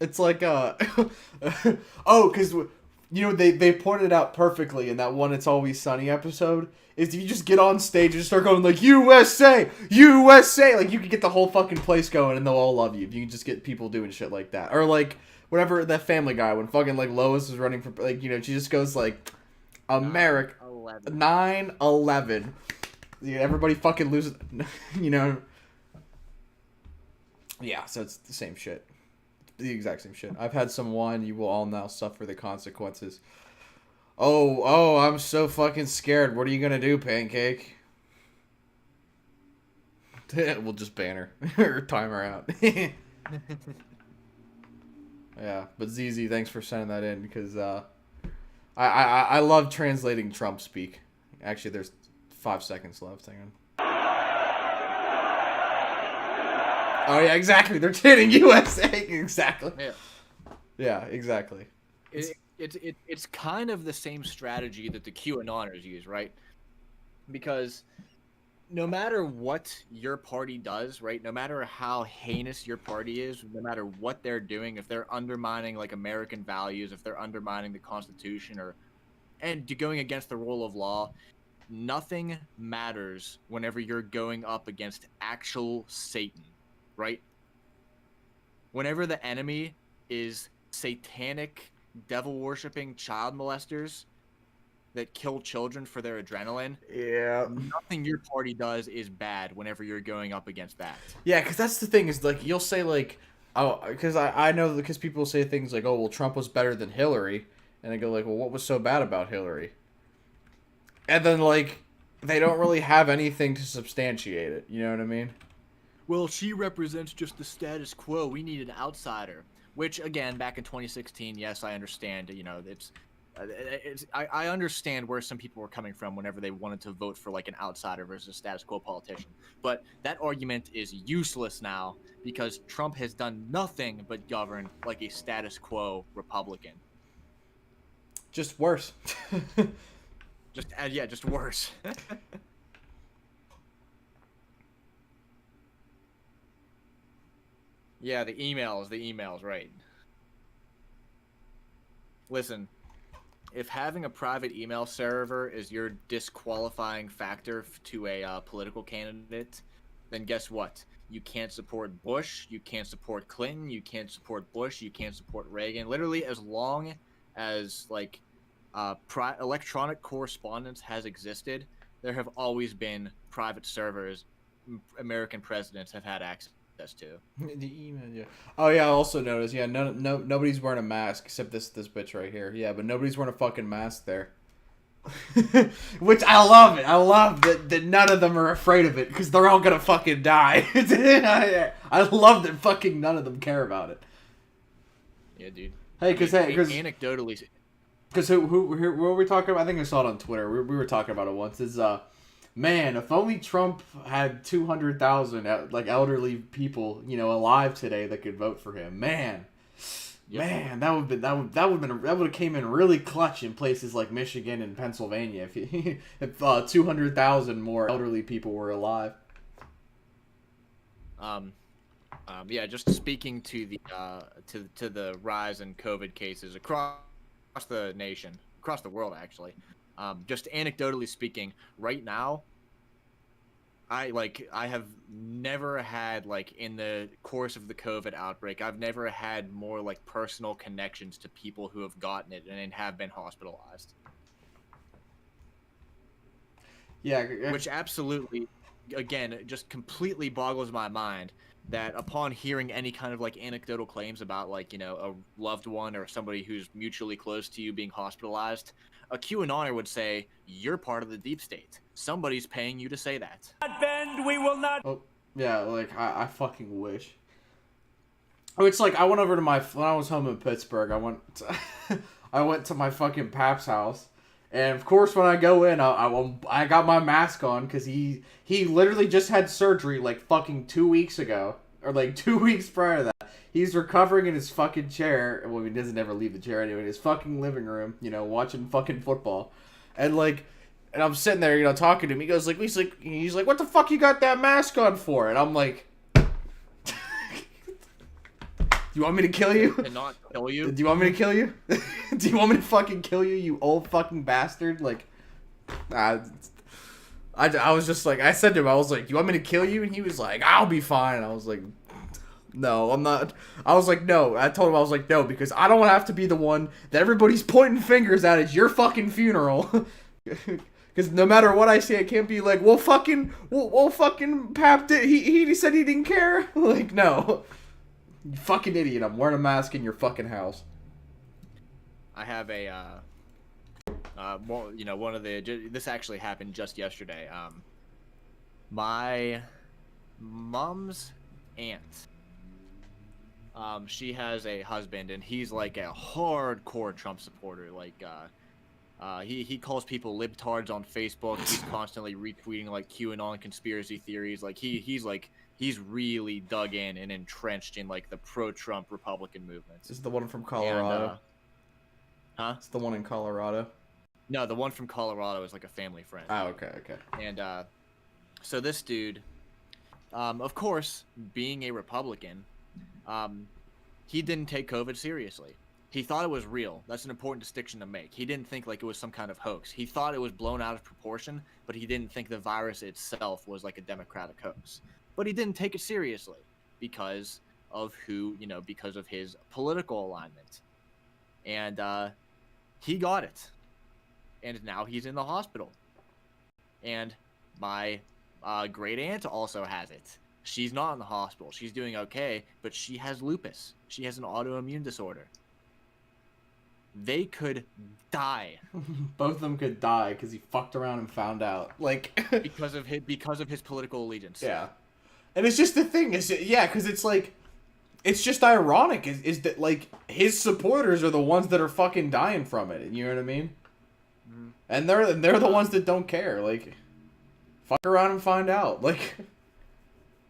Speaker 1: It's like, oh, because, you know, they pointed out perfectly in that one It's Always Sunny episode, is if you just get on stage and start going, like, USA! USA! Like, you can get the whole fucking place going and they'll all love you. If you can just get people doing shit like that. Or, like, whatever, that Family Guy, when fucking, like, Lois is running for, like, you know, she just goes, like, America, 9/11. Yeah, everybody fucking loses, you know. Yeah, so it's the same shit. The exact same shit. I've had some wine. You will all now suffer the consequences. Oh, I'm so fucking scared. What are you gonna do, Pancake? We'll just ban her or time her out. Yeah, but ZZ, thanks for sending that in because I love translating Trump speak. Actually, there's 5 seconds left. Hang on. Oh yeah, exactly. They're chanting USA. Exactly. Yeah, exactly.
Speaker 2: It's kind of the same strategy that the QAnoners use, right? Because no matter what your party does, right? No matter how heinous your party is, no matter what they're doing, if they're undermining like American values, if they're undermining the Constitution, and going against the rule of law, nothing matters whenever you're going up against actual Satan, right? Whenever the enemy is satanic, devil-worshipping child molesters that kill children for their adrenaline, nothing your party does is bad whenever you're going up against that.
Speaker 1: Yeah, because that's the thing is, like, you'll say, like, oh, because I know, because people say things like, oh, well, Trump was better than Hillary, and I go, like, well, what was so bad about Hillary? And then, like, they don't really have anything to substantiate it, you know what I mean?
Speaker 2: Well, she represents just the status quo. We need an outsider. Which, again, back in 2016, yes, I understand. You know, I understand where some people were coming from whenever they wanted to vote for like an outsider versus a status quo politician. But that argument is useless now because Trump has done nothing but govern like a status quo Republican.
Speaker 1: Just worse.
Speaker 2: Just worse. Yeah, the emails, right. Listen, if having a private email server is your disqualifying factor to a political candidate, then guess what? You can't support Bush, you can't support Clinton, you can't support Bush, you can't support Reagan. Literally, as long as, like, electronic correspondence has existed, there have always been private servers American presidents have had access to.
Speaker 1: The email, yeah. Oh yeah, I also noticed, yeah, nobody's wearing a mask except this bitch right here. Yeah, but nobody's wearing a fucking mask there. Which I love it. I love that none of them are afraid of it because they're all gonna fucking die. I love that fucking none of them care about it.
Speaker 2: Yeah, dude.
Speaker 1: Because
Speaker 2: anecdotally,
Speaker 1: because who were we talking about? I think I saw it on Twitter. We were talking about it once. Is man, if only Trump had 200,000 like elderly people, you know, alive today that could vote for him. Man. Yep. Man, that would have came in really clutch in places like Michigan and Pennsylvania if 200,000 more elderly people were alive.
Speaker 2: Yeah, just speaking to the to the rise in COVID cases across the nation, across the world, actually. Just anecdotally speaking, right now, I have never had, like, in the course of the COVID outbreak, I've never had more like personal connections to people who have gotten it and have been hospitalized.
Speaker 1: Yeah,
Speaker 2: which absolutely, again, it just completely boggles my mind that upon hearing any kind of like anecdotal claims about, like, you know, a loved one or somebody who's mutually close to you being hospitalized, a QAnoner would say, you're part of the deep state. Somebody's paying you to say that.
Speaker 10: Not bend, we will not.
Speaker 1: Oh, yeah, like, I fucking wish. Oh, it's like, I went over to when I was home in Pittsburgh, I went to my fucking Pap's house. And of course, when I go in, I got my mask on because he literally just had surgery like fucking 2 weeks ago, or like 2 weeks prior to that. He's recovering in his fucking chair. Well, he doesn't ever leave the chair anyway. In his fucking living room, you know, watching fucking football, and I'm sitting there, you know, talking to him. He goes like, he's like, what the fuck you got that mask on for? And I'm like, do you want me to kill you?
Speaker 2: And not kill you?
Speaker 1: Do you want me to kill you? Do you want me to fucking kill you, you old fucking bastard? Like, I was just like, I said to him, I was like, you want me to kill you? And he was like, I'll be fine. I was like, no, I'm not. I was like, no. I told him, I was like, no, because I don't want to have to be the one that everybody's pointing fingers at at your fucking funeral. Because no matter what I say, it can't be like, well, fucking Pap did. He said he didn't care. Like, no. You fucking idiot. I'm wearing a mask in your fucking house.
Speaker 2: I have a, well, you know, this actually happened just yesterday. My mom's aunt, she has a husband, and he's like a hardcore Trump supporter. Like, he calls people libtards on Facebook. He's constantly retweeting like QAnon conspiracy theories. Like, he's really dug in and entrenched in like the pro-Trump Republican movements.
Speaker 1: This is the one from Colorado.
Speaker 2: And, huh?
Speaker 1: It's the one in Colorado.
Speaker 2: No, the one from Colorado is like a family friend.
Speaker 1: Oh, okay.
Speaker 2: And so this dude, of course, being a Republican, he didn't take COVID seriously. He thought it was real. That's an important distinction to make. He didn't think like it was some kind of hoax. He thought it was blown out of proportion, but he didn't think the virus itself was like a democratic hoax. But he didn't take it seriously because of because of his political alignment. And he got it. And now he's in the hospital. And my great aunt also has it. She's not in the hospital. She's doing okay, but she has lupus. She has an autoimmune disorder. They could die.
Speaker 1: Both of them could die because he fucked around and found out. Like
Speaker 2: because of his political allegiance.
Speaker 1: Yeah. And it's just the thing because it's like, it's just ironic is that like his supporters are the ones that are fucking dying from it. You know what I mean? Mm-hmm. And they're the ones that don't care. Like, fuck around and find out. Like,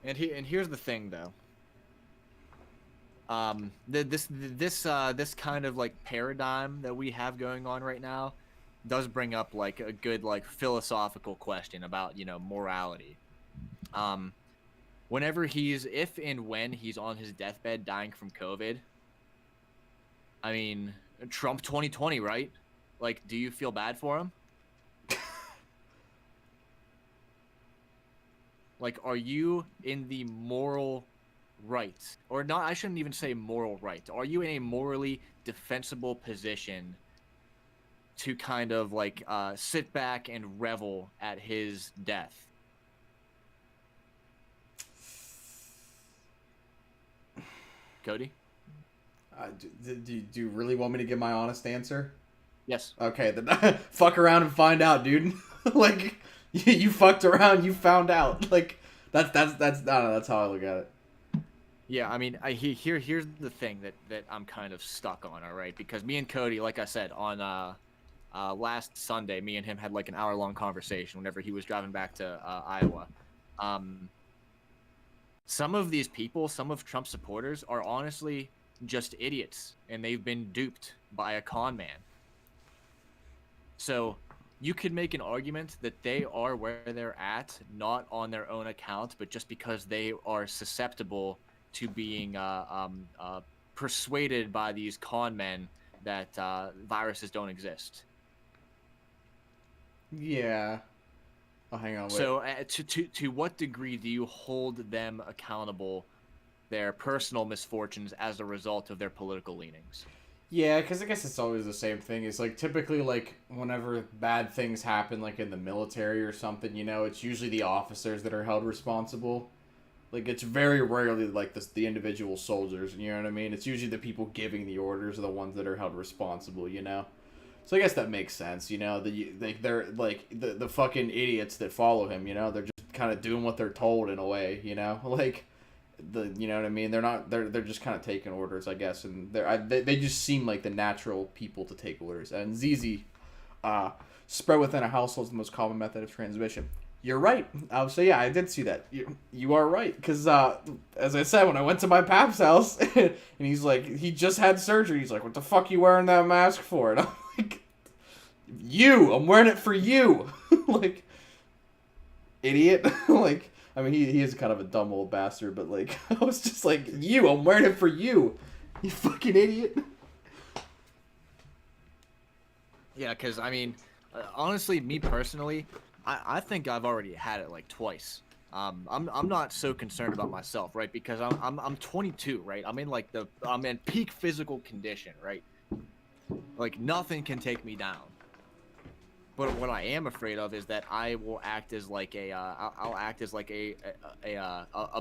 Speaker 2: and here's the thing though. This kind of like paradigm that we have going on right now does bring up like a good like philosophical question about, you know, morality. If and when he's on his deathbed dying from COVID, I mean, Trump 2020, right? Like, do you feel bad for him? Like, are you in the moral right? Or not, I shouldn't even say moral right. Are you in a morally defensible position to kind of like sit back and revel at his death? Cody?
Speaker 1: Do you really want me to give my honest answer?
Speaker 2: Yes.
Speaker 1: Okay, then fuck around and find out, dude. Like, you fucked around, you found out. Like, that's I don't know, that's how I look at it.
Speaker 2: Yeah, I mean, here's the thing that I'm kind of stuck on, all right? Because me and Cody, like I said, on last Sunday, me and him had like an hour-long conversation whenever he was driving back to Iowa. Some of these people, some of Trump's supporters, are honestly just idiots, and they've been duped by a con man. So you could make an argument that they are where they're at, not on their own account, but just because they are susceptible to being persuaded by these con men that viruses don't exist.
Speaker 1: Yeah. Oh, hang on. Wait.
Speaker 2: So to what degree do you hold them accountable, their personal misfortunes, as a result of their political leanings?
Speaker 1: Yeah, because I guess it's always the same thing. It's like typically like whenever bad things happen, like in the military or something, you know, it's usually the officers that are held responsible. Like it's very rarely like the individual soldiers. You know what I mean? It's usually the people giving the orders are the ones that are held responsible. You know. So I guess that makes sense, you know. They're like the fucking idiots that follow him, you know. They're just kind of doing what they're told in a way, you know. Like you know what I mean. They're just kind of taking orders, I guess, and they just seem like the natural people to take orders. And ZZ, spread within a household is the most common method of transmission. You're right. So yeah, I did see that. You are right, because as I said, when I went to my pap's house, and he's like, he just had surgery. He's like, what the fuck you wearing that mask for? And I'm like, I'm wearing it for you. Like, idiot. Like, I mean, he is kind of a dumb old bastard, but like, I was just like, I'm wearing it for you. You fucking idiot.
Speaker 2: Yeah, because I mean, honestly, me personally, I think I've already had it like twice. I'm not so concerned about myself, right? Because I'm 22, right? I'm in peak physical condition, right? Like nothing can take me down. But what I am afraid of is that I will act as like I'll act as like a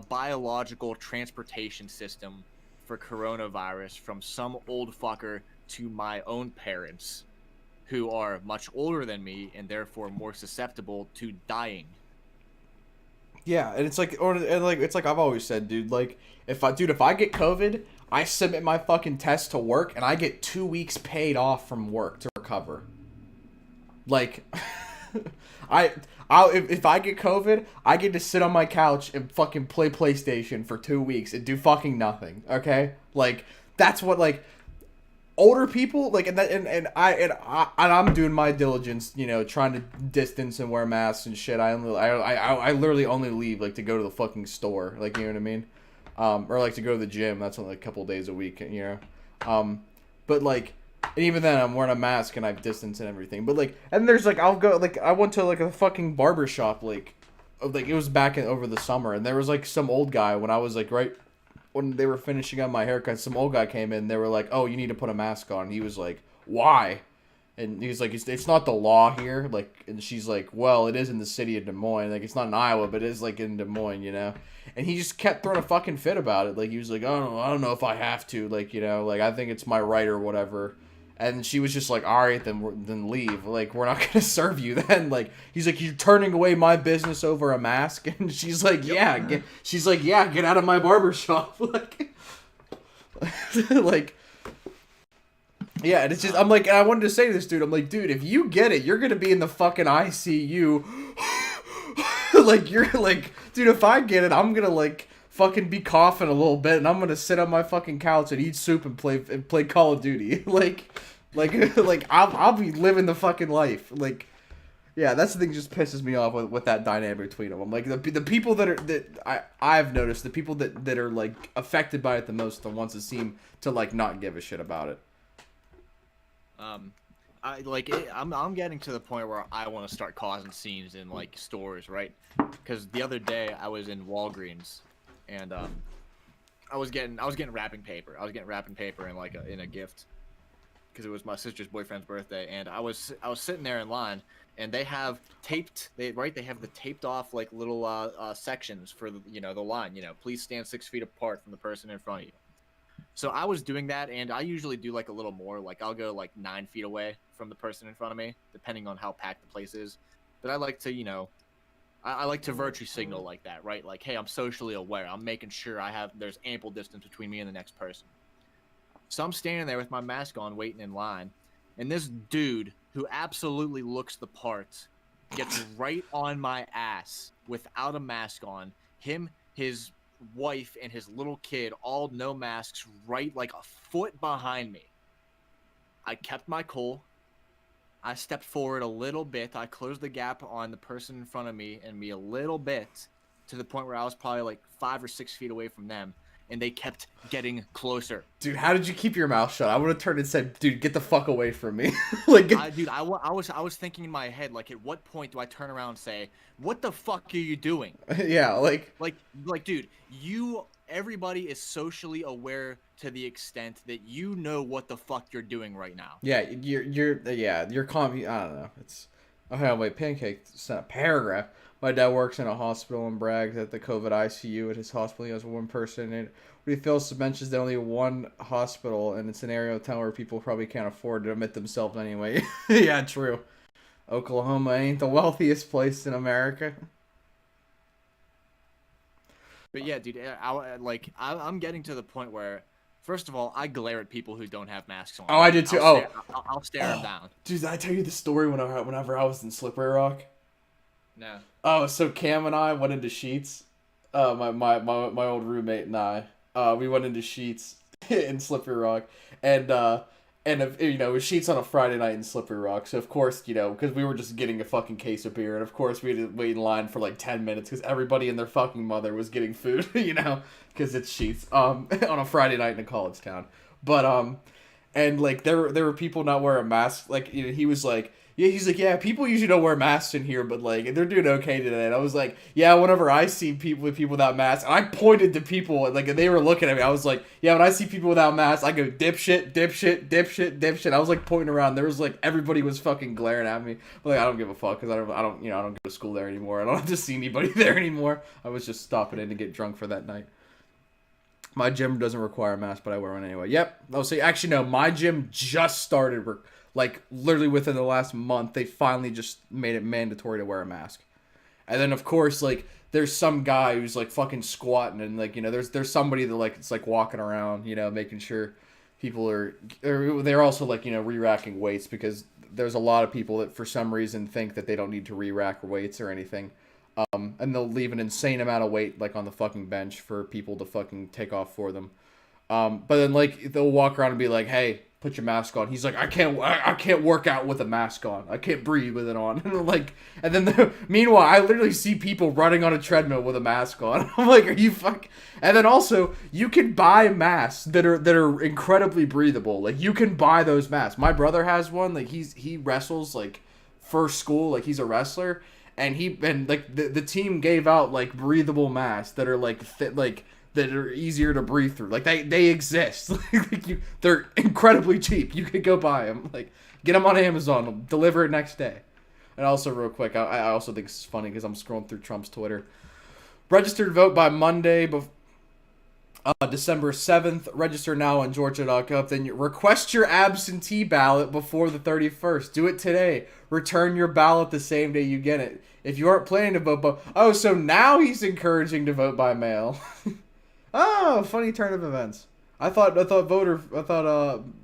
Speaker 2: biological transportation system for coronavirus from some old fucker to my own parents, who are much older than me and therefore more susceptible to dying.
Speaker 1: Yeah, and it's like, it's like I've always said, dude. Like, if I get COVID, I submit my fucking test to work, and I get 2 weeks paid off from work to recover. Like, if I get COVID, I get to sit on my couch and fucking play PlayStation for 2 weeks and do fucking nothing. Okay, like that's what like. Older people like and I'm doing my diligence, you know, trying to distance and wear masks and shit. I literally only leave like to go to the fucking store, like, you know what I mean, or like to go to the gym. That's only a couple days a week, you know, but like, and even then I'm wearing a mask and I have distance and everything. But like, and there's like I'll go like I went to like a fucking barber shop like it was back over the summer, and there was like some old guy when I was like when they were finishing up my haircut, some old guy came in. They were like, "Oh, you need to put a mask on." He was like, "Why?" And he was like, "It's not the law here." Like, and she's like, "Well, it is in the city of Des Moines. Like, it's not in Iowa, but it is like in Des Moines, you know." And he just kept throwing a fucking fit about it. Like, he was like, I don't know if I have to. Like, you know, like I think it's my right or whatever. And she was just like, all right, then leave. Like, we're not gonna serve you then. Like, he's like, you're turning away my business over a mask. And she's like, yeah. Get out of my barbershop. Like, like, yeah. And it's just, I'm like, and I wanted to say to this dude, I'm like, dude, if you get it, you're gonna be in the fucking ICU. Like, you're like, dude, if I get it, I'm gonna like fucking be coughing a little bit, and I'm gonna sit on my fucking couch and eat soup and play Call of Duty. like I'll be living the fucking life. Like, yeah, that's the thing that just pisses me off with that dynamic between them. I'm like, the people I've noticed, the people that are like affected by it the most, the ones that seem to like not give a shit about it.
Speaker 2: I'm getting to the point where I want to start causing scenes in like stores, right? Because the other day I was in Walgreens, and I was getting wrapping paper. I was getting wrapping paper in like in a gift, because it was my sister's boyfriend's birthday, and I was sitting there in line, and they have they have the taped off like little sections for the, you know, the line, you know, please stand 6 feet apart from the person in front of you. So I was doing that, and I usually do like a little more, like I'll go like 9 feet away from the person in front of me, depending on how packed the place is. But I like to, you know, I like to virtue signal like that, right? Like, hey, I'm socially aware. I'm making sure there's ample distance between me and the next person. So I'm standing there with my mask on, waiting in line, and this dude who absolutely looks the part, gets right on my ass without a mask on. Him, his wife, and his little kid, all no masks, right like a foot behind me. I kept my cool. I stepped forward a little bit. I closed the gap on the person in front of me and me a little bit, to the point where I was probably like 5 or 6 feet away from them, and they kept getting closer.
Speaker 1: Dude, how did you keep your mouth shut? I would have turned and said, "Dude, get the fuck away from me." Like,
Speaker 2: I was thinking in my head, like, at what point do I turn around and say, "What the fuck are you doing?"
Speaker 1: Yeah, like,
Speaker 2: dude, everybody is socially aware to the extent that you know what the fuck you're doing right now.
Speaker 1: Yeah, you're calm. I don't know. It's okay. Wait, Pancake sent a paragraph. My dad works in a hospital and brags at the COVID ICU at his hospital. He has one person, and he fails to mention that only one hospital, and it's an area of town where people probably can't afford to admit themselves anyway. Yeah, true. Oklahoma ain't the wealthiest place in America.
Speaker 2: But yeah, dude, I'm getting to the point where, first of all, I glare at people who don't have masks on.
Speaker 1: Oh, I did too.
Speaker 2: I'll stare them down.
Speaker 1: Dude, did I tell you the story whenever I was in Slippery Rock?
Speaker 2: No.
Speaker 1: Oh, so Cam and I went into Sheets. My old roommate and I. We went into Sheets in Slippery Rock, and it was Sheets on a Friday night in Slippery Rock. So of course, because we were just getting a fucking case of beer, and of course we had to wait in line for like 10 minutes because everybody and their fucking mother was getting food, because it's Sheets on a Friday night in a college town. But and like there were people not wearing masks. Like he was like. Yeah, he's like, yeah, people usually don't wear masks in here, but like they're doing okay today. And I was like, yeah, whenever I see people without masks, and I pointed to people and like they were looking at me. I was like, yeah, when I see people without masks, I go dipshit, dipshit, dipshit, dipshit. I was like pointing around. There was like everybody was fucking glaring at me. But like I don't give a fuck because I don't go to school there anymore. I don't have to see anybody there anymore. I was just stopping in to get drunk for that night. My gym doesn't require a mask, but I wear one anyway. Yep. I'll say actually no, my gym just started. Like, literally within the last month, they finally just made it mandatory to wear a mask. And then, of course, like, there's some guy who's, like, fucking squatting. And, like, there's somebody that, like, it's, like, walking around, making sure people are... They're also, like, re-racking weights. Because there's a lot of people that, for some reason, think that they don't need to re-rack weights or anything. And they'll leave an insane amount of weight, like, on the fucking bench for people to fucking take off for them. But then, like, they'll walk around and be like, hey... put your mask on. He's like, I can't work out with a mask on. I can't breathe with it on. And then meanwhile, I literally see people running on a treadmill with a mask on. I'm like, are you fuck? And then also, you can buy masks that are incredibly breathable. Like you can buy those masks. My brother has one. Like he wrestles like for school. Like he's a wrestler, and the team gave out like breathable masks that are like that are easier to breathe through. Like they exist. They're incredibly cheap. You could go buy them. Like get them on Amazon. Deliver it next day. And also real quick, I also think it's funny because I'm scrolling through Trump's Twitter. Registered vote by Monday, December 7th. Register now on Georgia.gov. Then request your absentee ballot before the 31st. Do it today. Return your ballot the same day you get it. If you aren't planning to vote so now he's encouraging to vote by mail. Oh, funny turn of events. I thought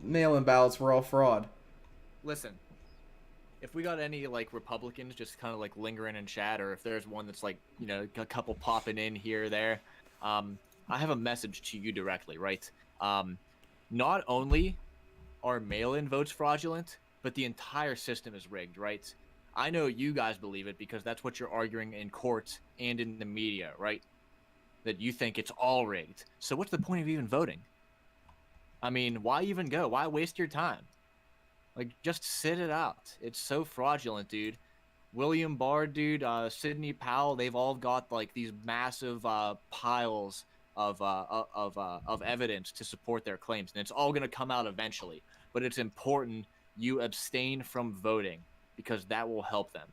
Speaker 1: mail-in ballots were all fraud.
Speaker 2: Listen, if we got any like Republicans just kind of like lingering in chat, or if there's one that's like a couple popping in here or there, I have a message to you directly, right? Not only are mail-in votes fraudulent, but the entire system is rigged, right? I know you guys believe it because that's what you're arguing in court and in the media, right? That you think it's all rigged. So what's the point of even voting? I mean, why even go? Why waste your time? Like, just sit it out. It's so fraudulent, dude. William Barr, dude, Sidney Powell, they've all got like these massive piles of evidence to support their claims, and it's all going to come out eventually. But it's important you abstain from voting because that will help them.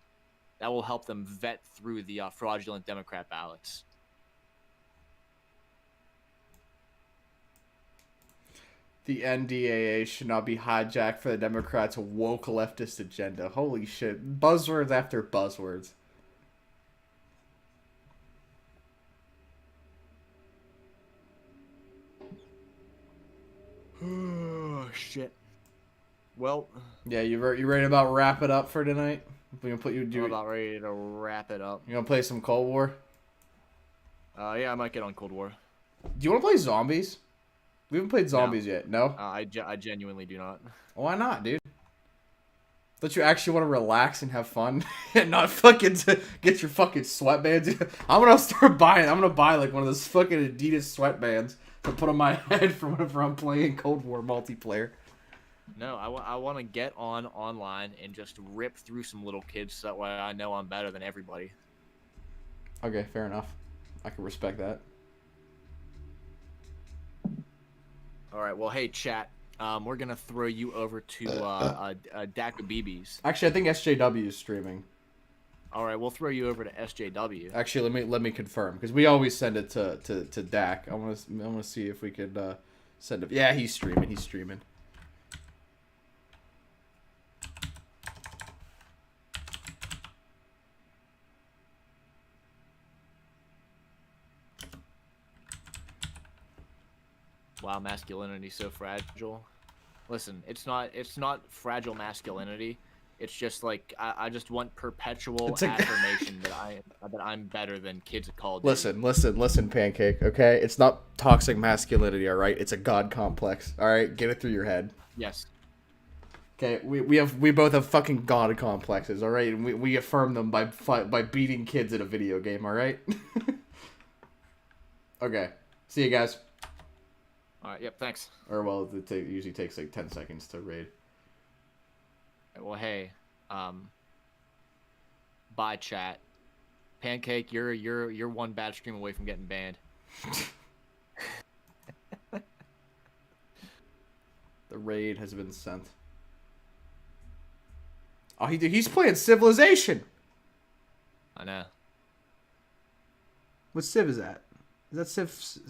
Speaker 2: That will help them vet through the fraudulent Democrat ballots.
Speaker 1: The NDAA should not be hijacked for the Democrats' woke leftist agenda. Holy shit. Buzzwords after buzzwords.
Speaker 2: Oh, shit. Well.
Speaker 1: Yeah, you ready to about wrap it up for tonight? We gonna put you
Speaker 2: I'm about ready to wrap it up.
Speaker 1: You gonna play some Cold War?
Speaker 2: Yeah, I might get on Cold War.
Speaker 1: Do you want to play zombies? We haven't played zombies yet. No.
Speaker 2: I genuinely do not.
Speaker 1: Why not, dude? Don't you actually want to relax and have fun and not fucking get your fucking sweatbands? I'm gonna buy like one of those fucking Adidas sweatbands to put on my head for whenever I'm playing Cold War multiplayer.
Speaker 2: No, I want to get online and just rip through some little kids so that way I know I'm better than everybody.
Speaker 1: Okay, fair enough. I can respect that.
Speaker 2: All right, well, hey, chat. We're gonna throw you over to Dakabibis.
Speaker 1: Actually, I think SJW is streaming.
Speaker 2: All right, we'll throw you over to SJW.
Speaker 1: Actually, let me confirm because we always send it to Dak. I want to see if we could send it. Yeah, he's streaming. He's streaming.
Speaker 2: Wow, masculinity's so fragile. Listen, it's not fragile masculinity. It's just like I just want perpetual affirmation that I'm better than kids at Call of Duty.
Speaker 1: Listen, Pancake. Okay, it's not toxic masculinity. All right, it's a god complex. All right, get it through your head.
Speaker 2: Yes.
Speaker 1: Okay, we both have fucking god complexes. All right, and we affirm them by beating kids at a video game. All right. Okay. See you guys.
Speaker 2: Alright, yep, thanks.
Speaker 1: Or, well, it usually takes like 10 seconds to raid.
Speaker 2: Well, hey, bye, chat. Pancake, you're one bad stream away from getting banned.
Speaker 1: The raid has been sent. Oh, he's playing Civilization!
Speaker 2: I know.
Speaker 1: What Civ is that? Is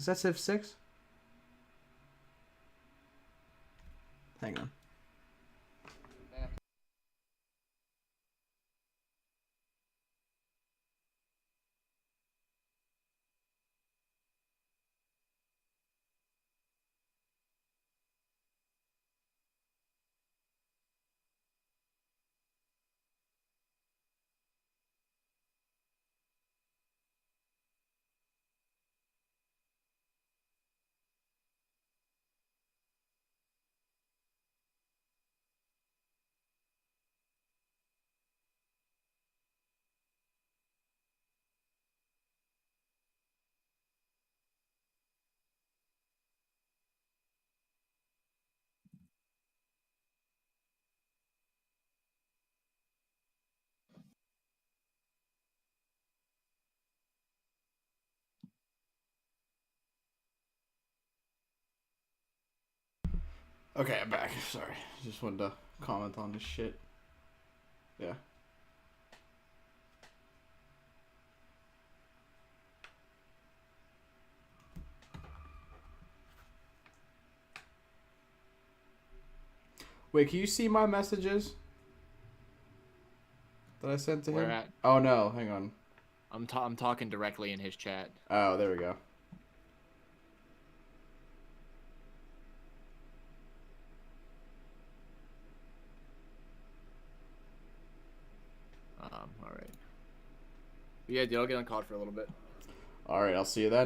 Speaker 1: that Civ 6? Hang on. Okay, I'm back. Sorry. Just wanted to comment on this shit. Yeah. Wait, can you see my messages that I sent to him?
Speaker 2: Where at?
Speaker 1: Oh, no. Hang on.
Speaker 2: I'm talking directly in his chat.
Speaker 1: Oh, there we go.
Speaker 2: Alright. Yeah, dude, I'll get on COD for a little bit.
Speaker 1: Alright, I'll see you then.